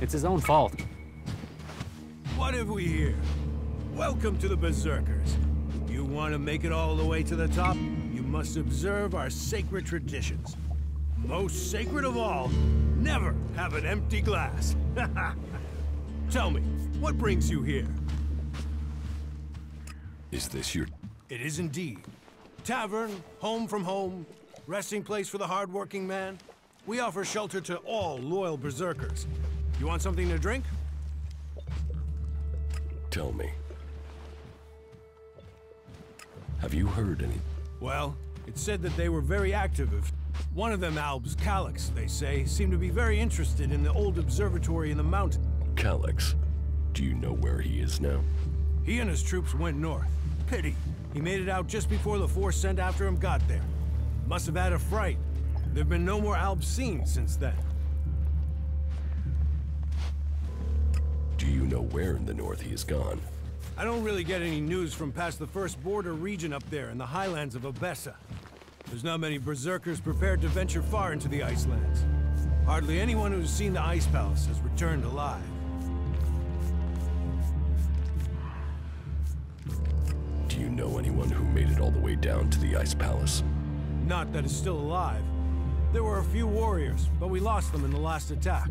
It's his own fault. What have we here? Welcome to the Berserkers. You want to make it all the way to the top? You must observe our sacred traditions. Most sacred of all, never have an empty glass. Tell me, what brings you here? Is this your... It is indeed. Tavern, home from home, resting place for the hard-working man. We offer shelter to all loyal Berserkers. You want something to drink? Tell me. Have you heard any... Well, it's said that they were very active. One of them, Albs, Elex, they say, seemed to be very interested in the old observatory in the mountain. Elex? Do you know where he is now? He and his troops went north. Pity. He made it out just before the force sent after him got there. Must have had a fright. There've been no more Albs seen since then. Do you know where in the north he is gone? I don't really get any news from past the first border region up there in the highlands of Abessa. There's not many Berserkers prepared to venture far into the Icelands. Hardly anyone who's seen the Ice Palace has returned alive. Do you know anyone who made it all the way down to the Ice Palace? Not that is still alive. There were a few warriors, but we lost them in the last attack.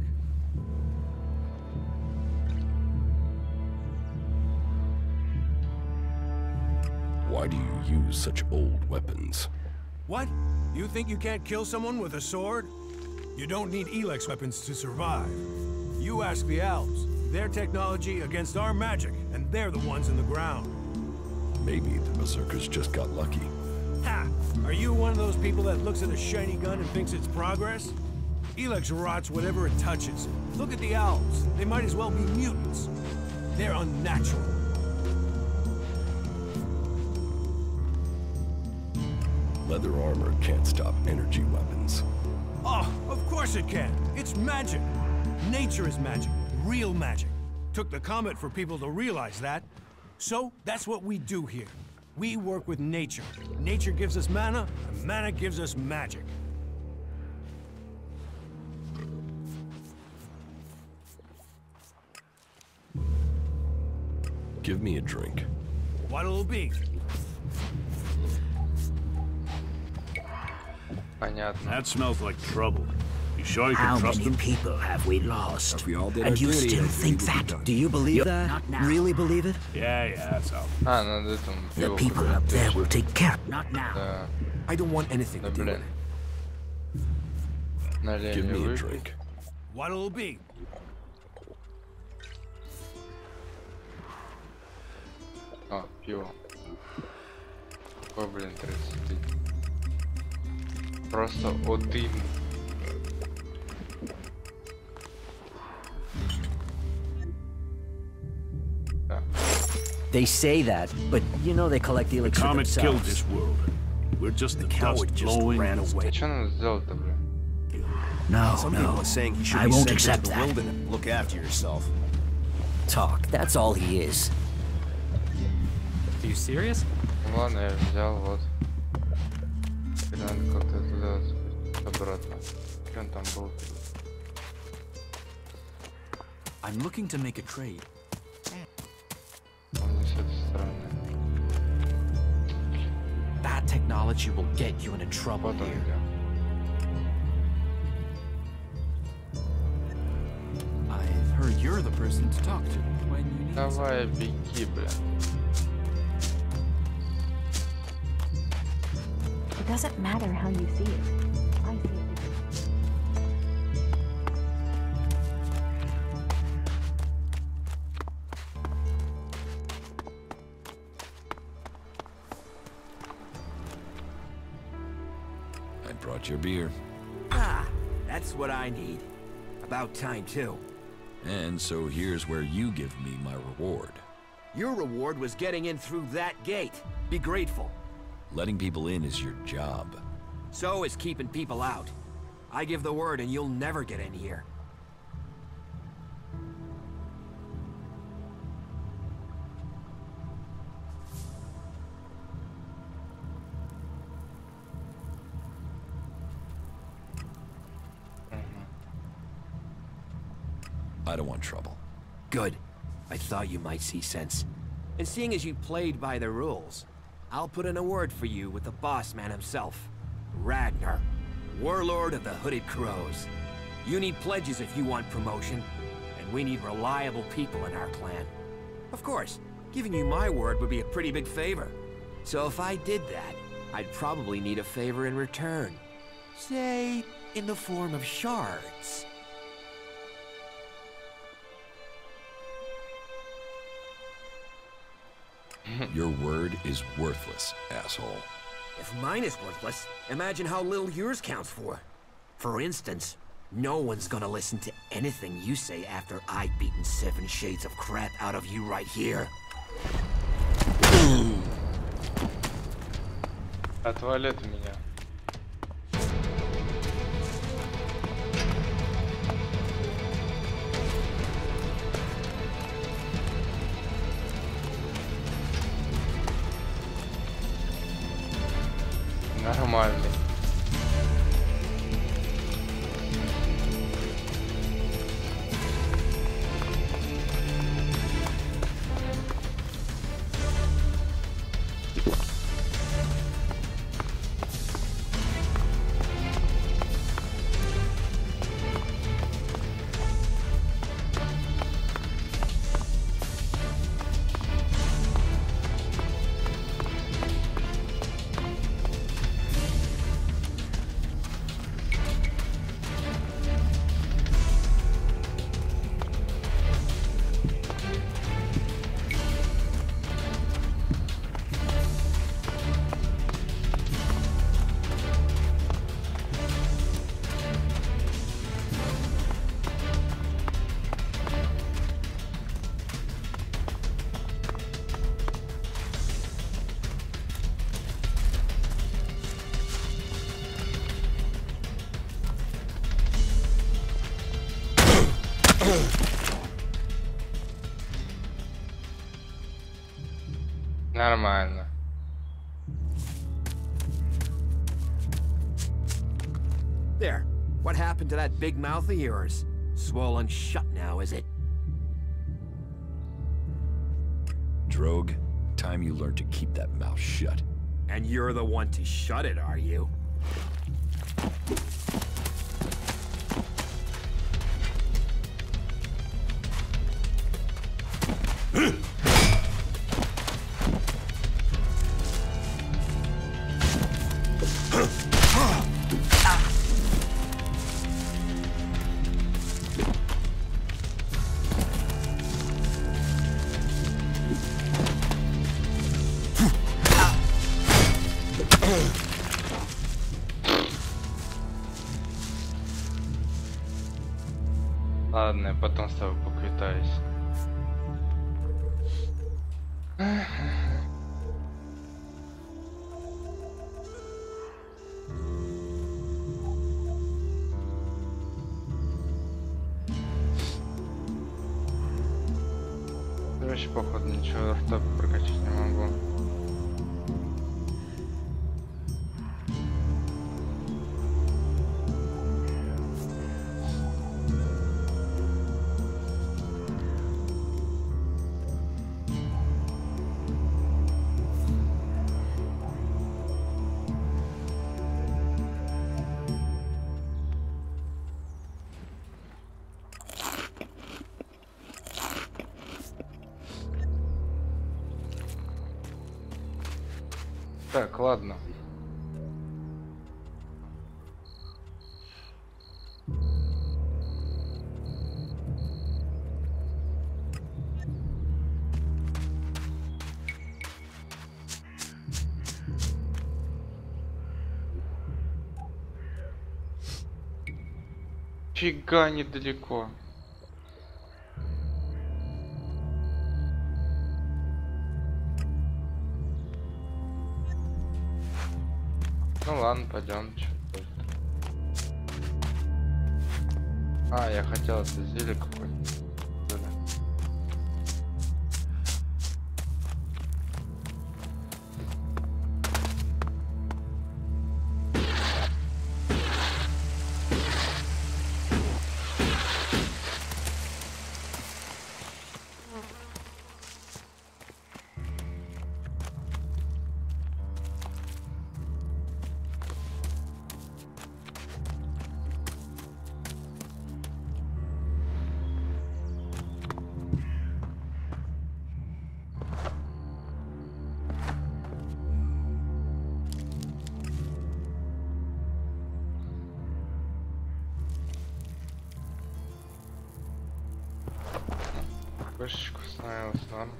Why do you use such old weapons? What? You think you can't kill someone with a sword? You don't need Elex weapons to survive. You ask the Albs. Their technology against our magic, and they're the ones in the ground. Maybe the Berserkers just got lucky. Ha! Are you one of those people that looks at a shiny gun and thinks it's progress? Elex rots whatever it touches. Look at the Albs. They might as well be mutants. They're unnatural. Leather armor can't stop energy weapons. Oh, of course it can. It's magic. Nature is magic. Real magic. Took the comet for people to realize that. So, that's what we do here. We work with nature. Nature gives us mana, and mana gives us magic. Give me a drink. What'll it be? Понятно. That smells like trouble. You sure you How can trust many them? people have we lost? If we all did our And you duty, still everything think would be that? done. Do you believe that? Not now. Really believe it? Yeah, that's all. А, над этим. The people up there will take care. Not now. Да. I don't want anything to do with Блин. it. Налей Give мне me a выпить. drink. What'll it be? А, пиво. Ой, блин, 30. Просто один. Да. They say that, but you know they collect The Elex for comet killed themselves. this world. We're just the coward dust just blowing. ran away. А что надо сделать-то, блин? No, Some people no. are saying he should I be won't sent into accept the that. wilderness. Look after yourself. Talk, that's all he is. Are you serious? Ну ладно, я взял, вот. Теперь надо как-то туда обратно. Что он там был? I'm looking to make a trade. Он не с этой стороны. That technology will get you into trouble Вот он here. где. I've heard you're the person to talk to when you need Давай, беги, блин. It doesn't matter how you see it. I see it. I brought your beer. Ah, that's what I need. About time, too. And so here's where you give me my reward. Your reward was getting in through that gate. Be grateful. Letting people in is your job. So is keeping people out. I give the word and you'll never get in here. I don't want trouble. Good. I thought you might see sense. And seeing as you played by the rules, I'll put in a word for you with the boss man himself. Ragnar, warlord of the Hooded Crows. You need pledges if you want promotion, and we need reliable people in our clan. Of course, giving you my word would be a pretty big favor. So if I did that, I'd probably need a favor in return. Say, in the form of shards. Your word is worthless, asshole. If mine is worthless, imagine how little yours counts for. For instance, no one's gonna listen to anything you say after I've beaten 7 shades of crap out of you right here. Отвали от меня. Нормальный. Нормально. There. What happened to that big mouth of yours? Swollen shut now, is it? Drogue, time you learn to keep that mouth shut. And you're the one to shut it, are you? Ладно, я потом с тобой поквитаюсь. Вообще, походу, ничего рта прокачать не могу. Так, ладно. Фига недалеко. Ну ладно, пойдем. А, я хотел это зелье какое-то. Кошечку становилась норм.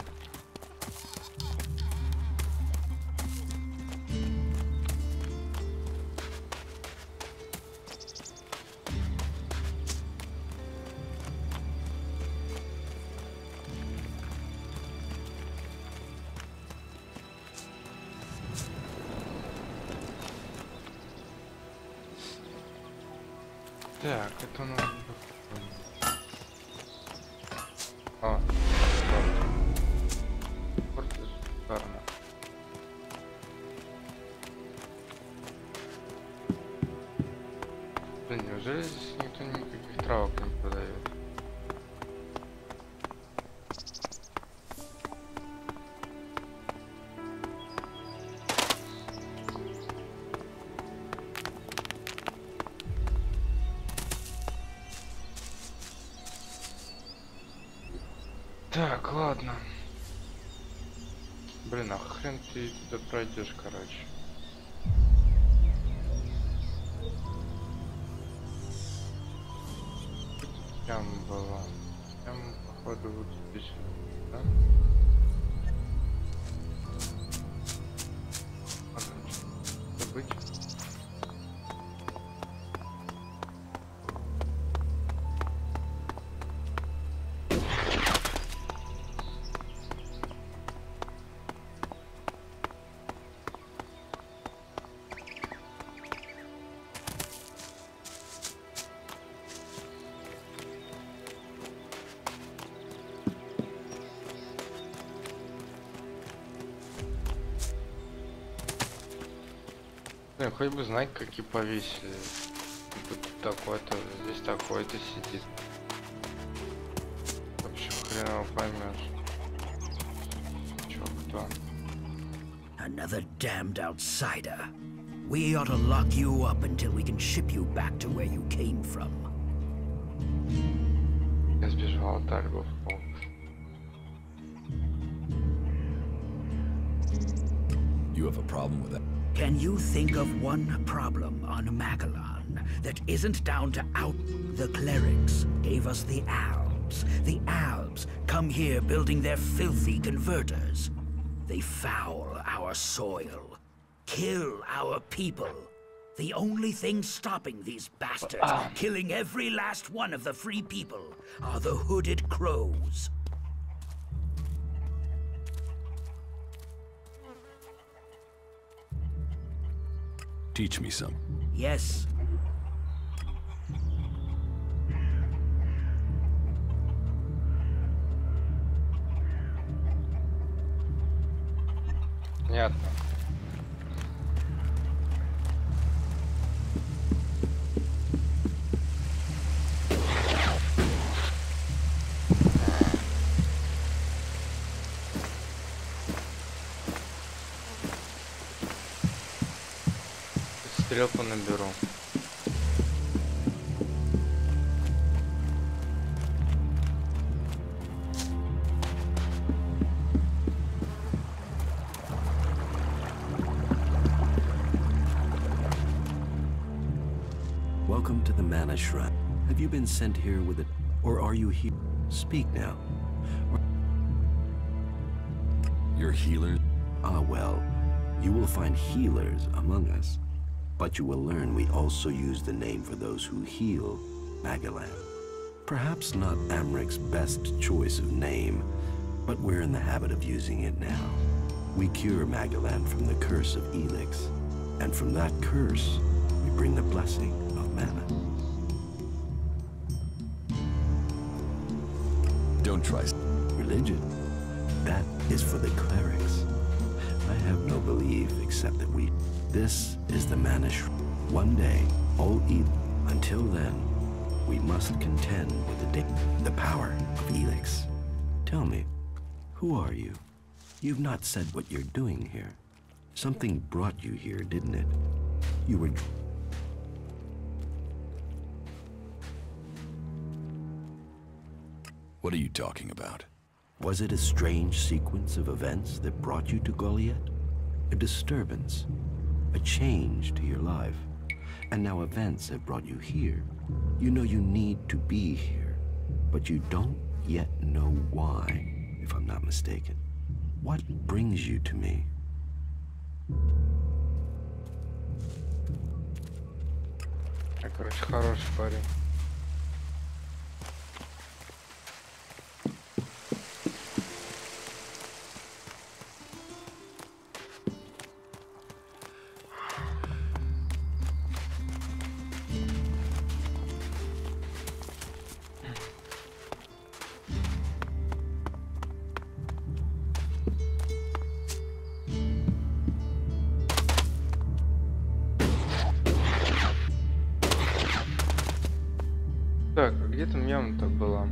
Так, это у нас... А, шикарно. Блин, неужели здесь никто никаких травок не продает? Так, ладно. Блин, а хрен ты туда пройдешь, короче. Там была. Там, походу, вот здесь, да? Ладно, забыть. Ну, хоть бы знать, какие повесили. Тут такой-то, здесь такой-то сидит. Вообще хреново поймешь. Чё, кто? Another damned outsider. We ought to lock you up until we can ship you back to where you came from. Я сбежал от альгов. You have a problem with that? Can you think of one problem on Magellan that isn't down to out? The clerics gave us the Albs. The Albs come here building their filthy converters. They foul our soil, kill our people. The only thing stopping these bastards killing every last one of the free people are the hooded crows. Teach me some. Yes. Понятно. Стрелку наберу. Welcome to the Mana Shrine. Have you been sent here with it, or are you here? Speak now. You're healers? Ah, well, you will find healers among us. But you will learn we also use the name for those who heal, Magellan. Perhaps not Amric's best choice of name, but we're in the habit of using it now. We cure Magellan from the curse of Elex, and from that curse, we bring the blessing of mana. Don't try. Religion, that is for the clerics. I have no belief except that this is the Mana Shrine. One day, all evil. Until then, we must contend with the power of Elex. Tell me, who are you? You've not said what you're doing here. Something brought you here, didn't it? You were... What are you talking about? Was it a strange sequence of events that brought you to Goliath? A disturbance? A change to your life? And now events have brought you here. You know you need to be here, but you don't yet know why, if I'm not mistaken. What brings you to me? Короче, хороший парень. Так, а где там яма-то была?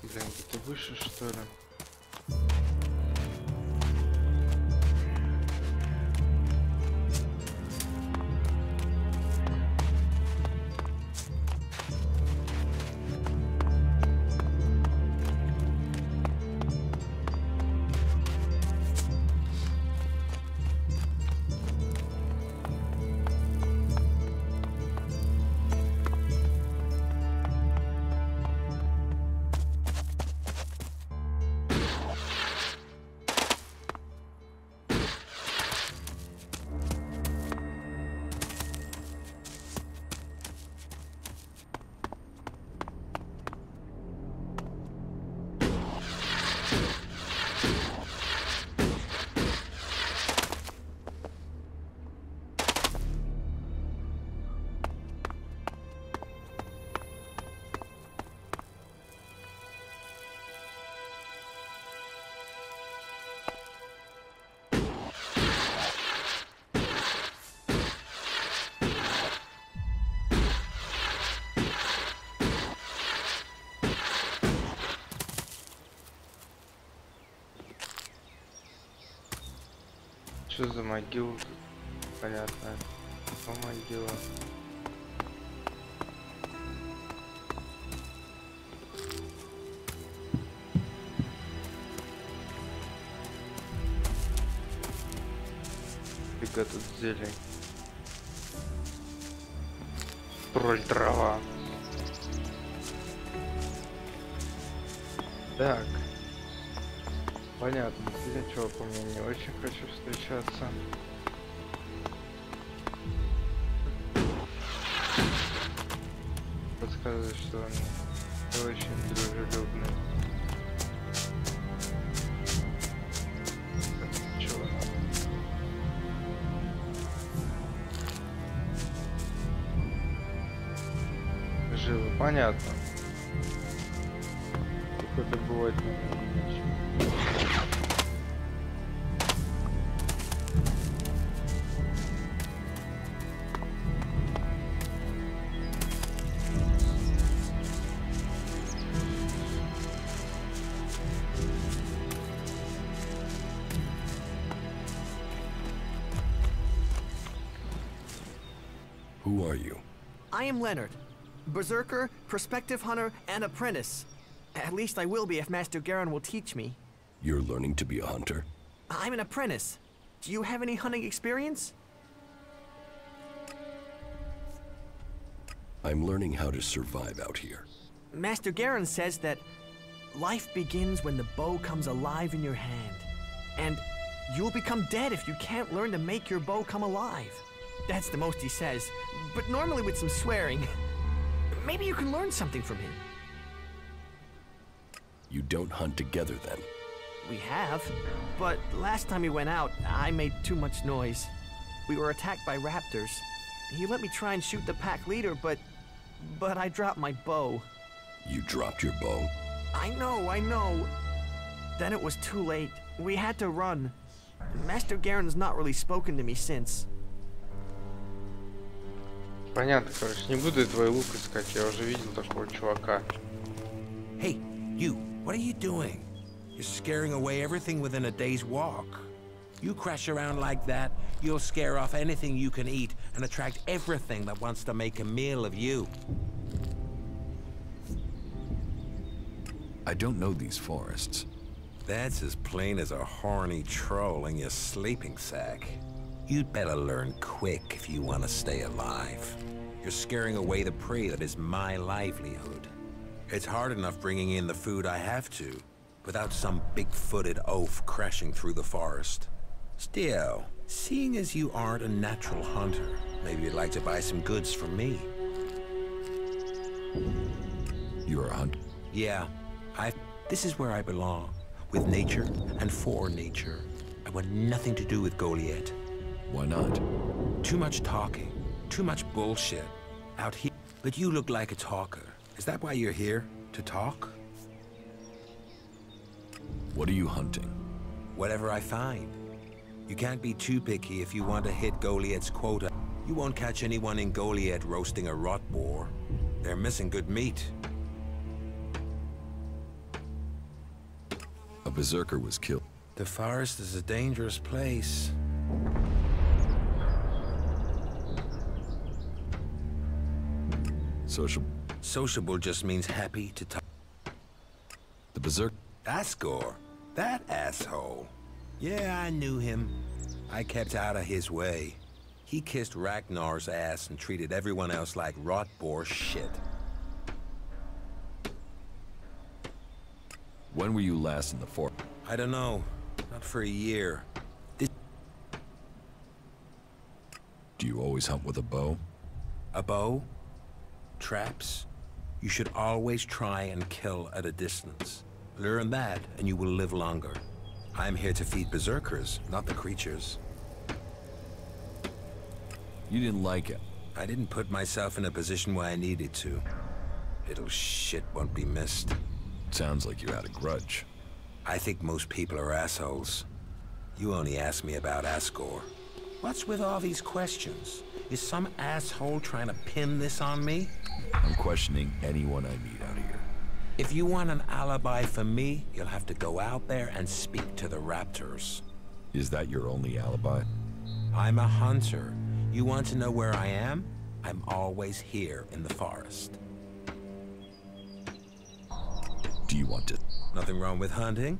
Блин, где-то выше, что ли? Что за могила? Понятно. Что могила? Фига тут зелень. Тролль трава. Так. Понятно. С чуваком я не очень хочу встречаться. Подсказывает, что он не очень дружелюбный. Чего надо? Живо, понятно. Какой-то бывает не. Who are you? I am Leonard. Berserker, prospective hunter, and apprentice. At least I will be if Master Garen will teach me. You're learning to be a hunter? I'm an apprentice. Do you have any hunting experience? I'm learning how to survive out here. Master Garen says that life begins when the bow comes alive in your hand. And you'll become dead if you can't learn to make your bow come alive. That's the most he says, but normally with some swearing. Maybe you can learn something from him. You don't hunt together then? We have, but last time we went out, I made too much noise. We were attacked by raptors. He let me try and shoot the pack leader, but I dropped my bow. You dropped your bow? I know. Then it was too late. We had to run. Master Garen's not really spoken to me since. Понятно, короче, не буду твой лук искать, я уже видел такого чувака. Hey, you, what are you doing? You're scaring away everything within a day's walk. You crash around like that, you'll scare off anything you can eat and attract everything that wants to make a meal of you. I don't know these forests. That's as plain as a horny troll in your sleeping sack. You'd better learn quick if you want to stay alive. You're scaring away the prey that is my livelihood. It's hard enough bringing in the food I have to, without some big-footed oaf crashing through the forest. Still, seeing as you aren't a natural hunter, maybe you'd like to buy some goods from me. You're a hunter? Yeah, this is where I belong, with nature and for nature. I want nothing to do with Goliath. Why not? Too much talking, too much bullshit out here. But you look like a talker. Is that why you're here? To talk? What are you hunting? Whatever I find. You can't be too picky if you want to hit Goliath's quota. You won't catch anyone in Goliath roasting a rot boar. They're missing good meat. A berserker was killed. The forest is a dangerous place. Sociable just means happy to talk. The berserk? Asgore, that asshole. Yeah, I knew him. I kept out of his way. He kissed Ragnar's ass and treated everyone else like rot boar shit. When were you last in the forest? I don't know. Not for a year. Do you always hunt with a bow? A bow? Traps? You should always try and kill at a distance. Learn that, and you will live longer. I'm here to feed berserkers, not the creatures. You didn't like it? I didn't put myself in a position where I needed to. Little shit won't be missed. Sounds like you had a grudge. I think most people are assholes. You only asked me about Asgore. What's with all these questions? Is some asshole trying to pin this on me? I'm questioning anyone I meet out here. If you want an alibi for me, you'll have to go out there and speak to the raptors. Is that your only alibi? I'm a hunter. You want to know where I am? I'm always here in the forest. Do you want to? Nothing wrong with hunting.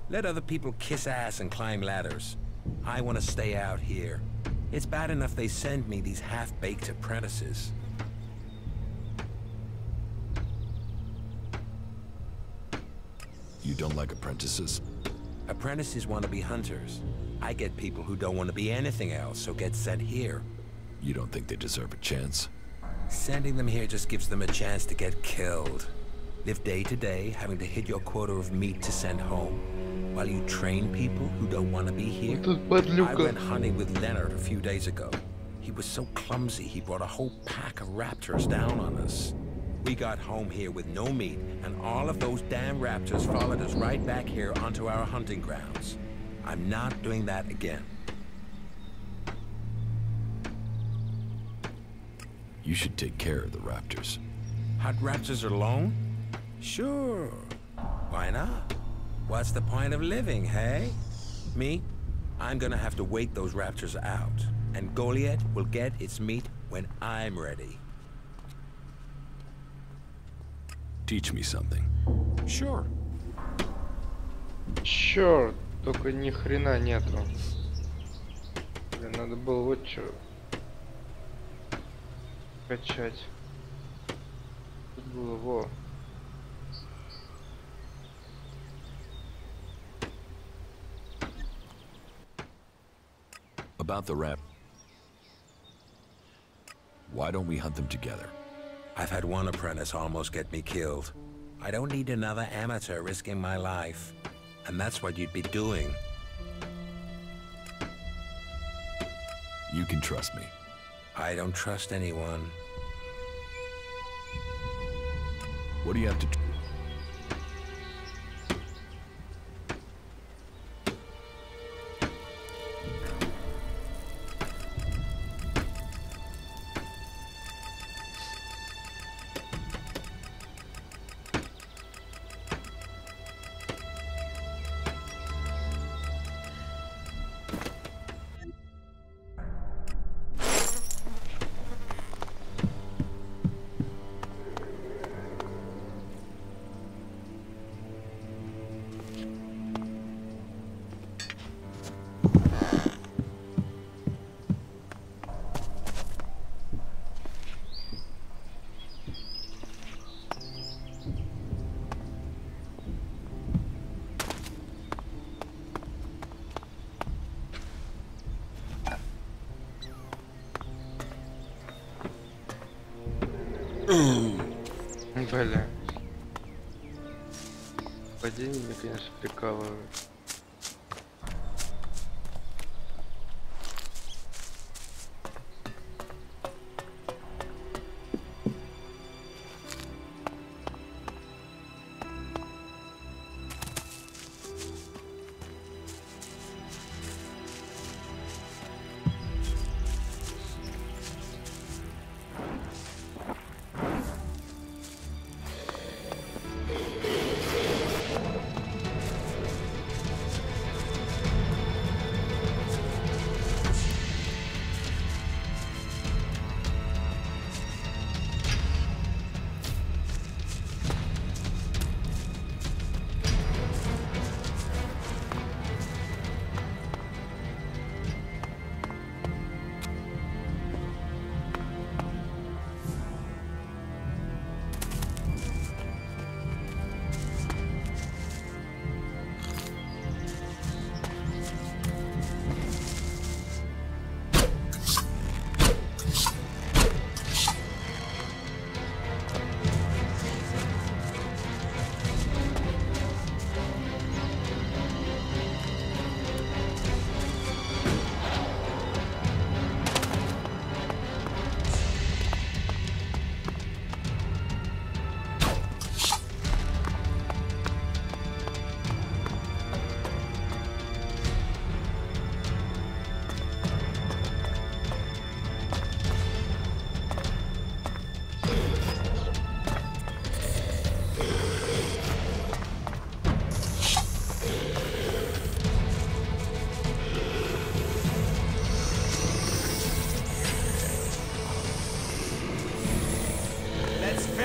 Let other people kiss ass and climb ladders. I want to stay out here. It's bad enough they send me these half-baked apprentices. You don't like apprentices? Apprentices want to be hunters. I get people who don't want to be anything else, so get sent here. You don't think they deserve a chance? Sending them here just gives them a chance to get killed. Live day to day, having to hit your quota of meat to send home, while you train people who don't want to be here. I went hunting with Leonard a few days ago. He was so clumsy, he brought a whole pack of raptors down on us. We got home here with no meat, and all of those damn raptors followed us right back here onto our hunting grounds. I'm not doing that again. You should take care of the raptors. Hunt raptors alone? Sure. Why not? What's the point of living, hey? Me? I'm gonna have to wait those raptors out, and Goliath will get its meat when I'm ready. Teach me something. Sure. Sure, только ни хрена нету. Блин, надо было вот что качать. Тут было во. About the rap. Why don't we hunt them together? I've had one apprentice almost get me killed. I don't need another amateur risking my life. And that's what you'd be doing. You can trust me. I don't trust anyone. What do you have to do? Бля. Падение меня, конечно, прикалывает.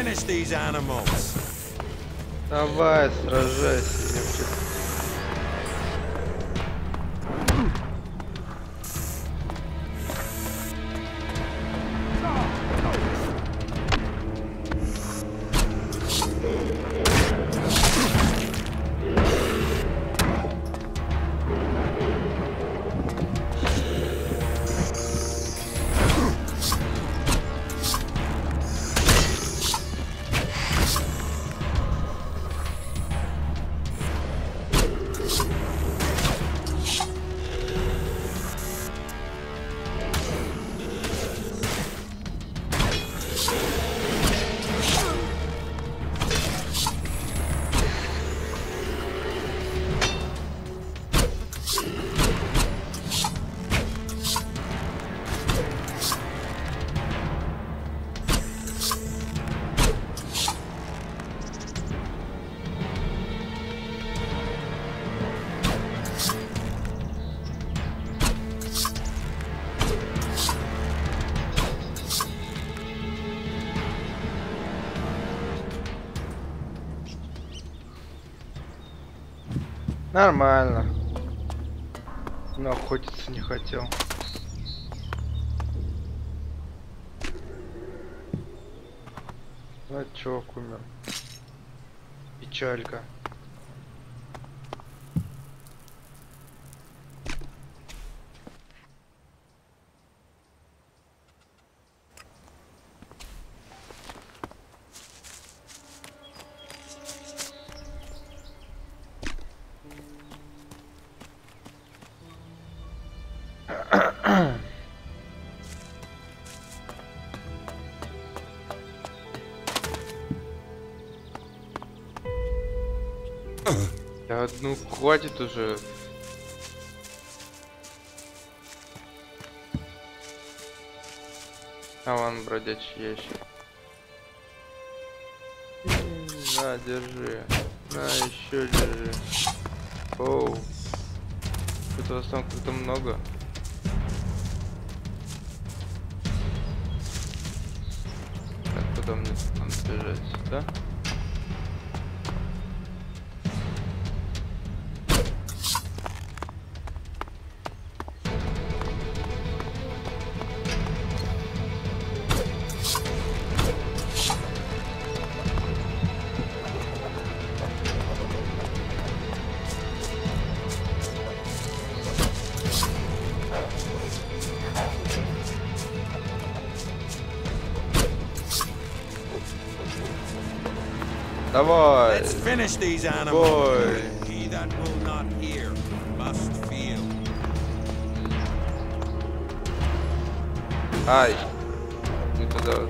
finish these animals. Давай, сражайся, девчонка. Нормально. Но охотиться не хотел. Вот чувак умер. Печалька. Да ну хватит уже. А вон бродячий ящик. На, держи. На, еще держи. Оу. Тут вас там как-то много. Так, куда мне надо бежать? Сюда? Давай. Let's finish these animals. Boy. He that will not hear must feel. Ай. Не туда.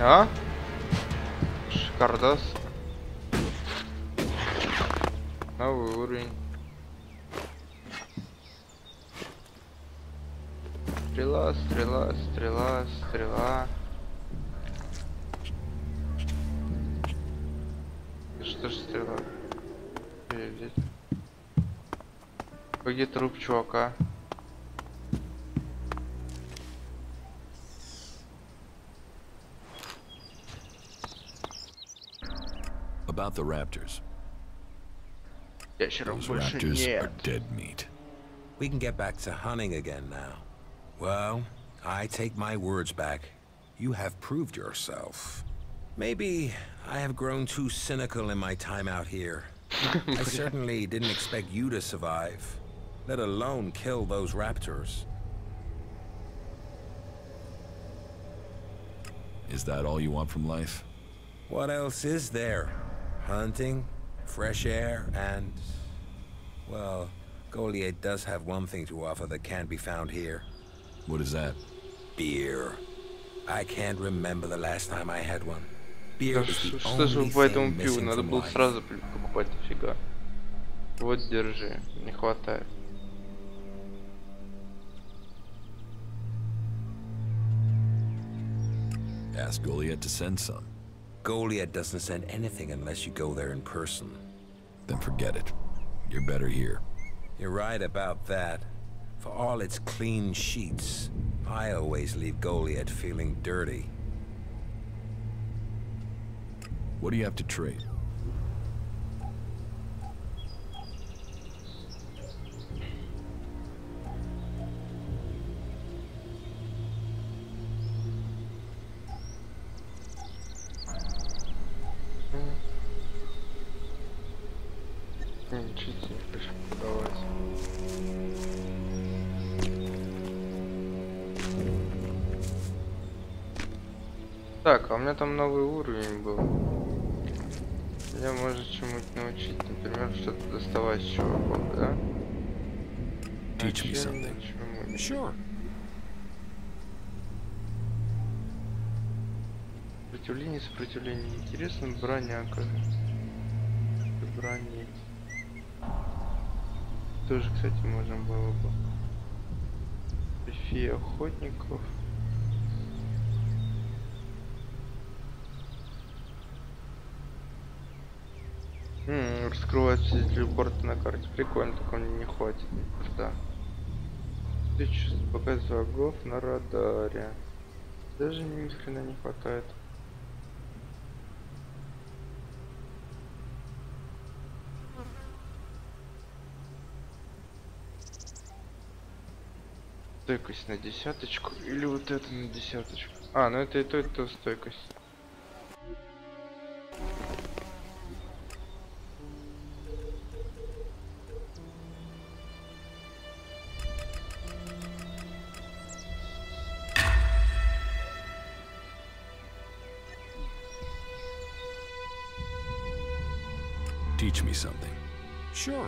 А? Шикардос. Новый уровень. Стрела, стрела, стрела, стрела. Что ж стрела? Где труп чувака? About the raptors. Those raptors are dead meat. We can get back to hunting again now. Well, I take my words back. You have proved yourself. Maybe I have grown too cynical in my time out here. I certainly didn't expect you to survive, let alone kill those raptors. Is that all you want from life? What else is there? Hunting, fresh air, and... well, Goliath does have one thing to offer that can't be found here. What is that? Beer. I can't remember the last time I had one. Beer Да is the что же only по этому thing пиву? missing Надо from было life. сразу покупать, нифига. Вот, держи. Не хватает. Ask Goliath to send some. Goliath doesn't send anything unless you go there in person. Then forget it. You're better here. You're right about that. For all its clean sheets, I always leave Goliath feeling dirty. What do you have to trade? Ничего не хочу продавать. Так, а у меня там новый уровень был. Меня может чему-то научить, например, что-то доставать с чуваков, да? Teach me something. Sure. Сопротивление. Интересно, броняка. Брони. Тоже, кстати, можно было бы. Фи охотников. Раскрывать все телепорты на карте. Прикольно, только мне не хватит. Да. Показывать врагов на радаре. Даже ни хрена не хватает. Стойкость на десяточку или вот это на десяточку. А, ну это и то стойкость. Teach me something. Sure.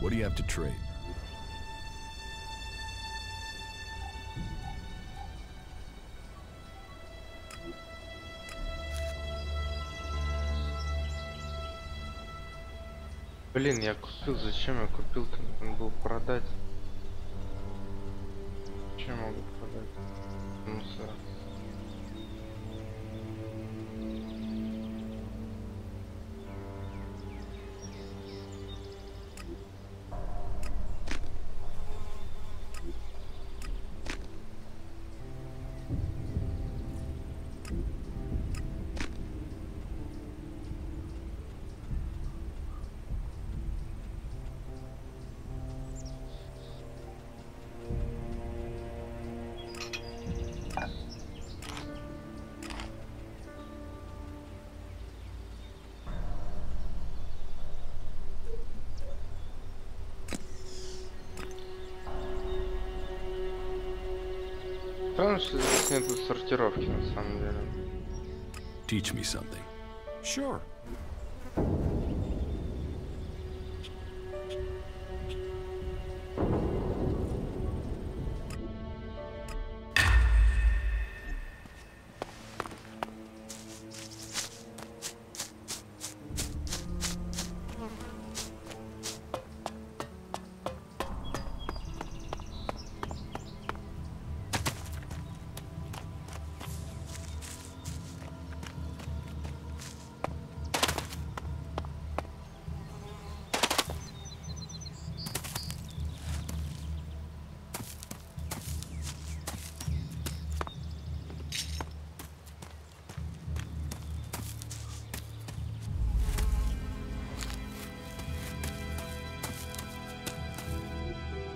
What do you have to trade? Блин, я купил. Зачем я купил-то? Надо было продать. Чем могу продать? Мусор. Странно, что здесь нету сортировки на самом деле. Teach me something. Sure.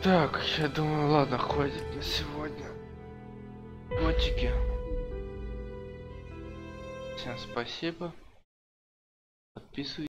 Так, я думаю, ладно, хватит на сегодня. Готики. Всем спасибо. Подписывайтесь.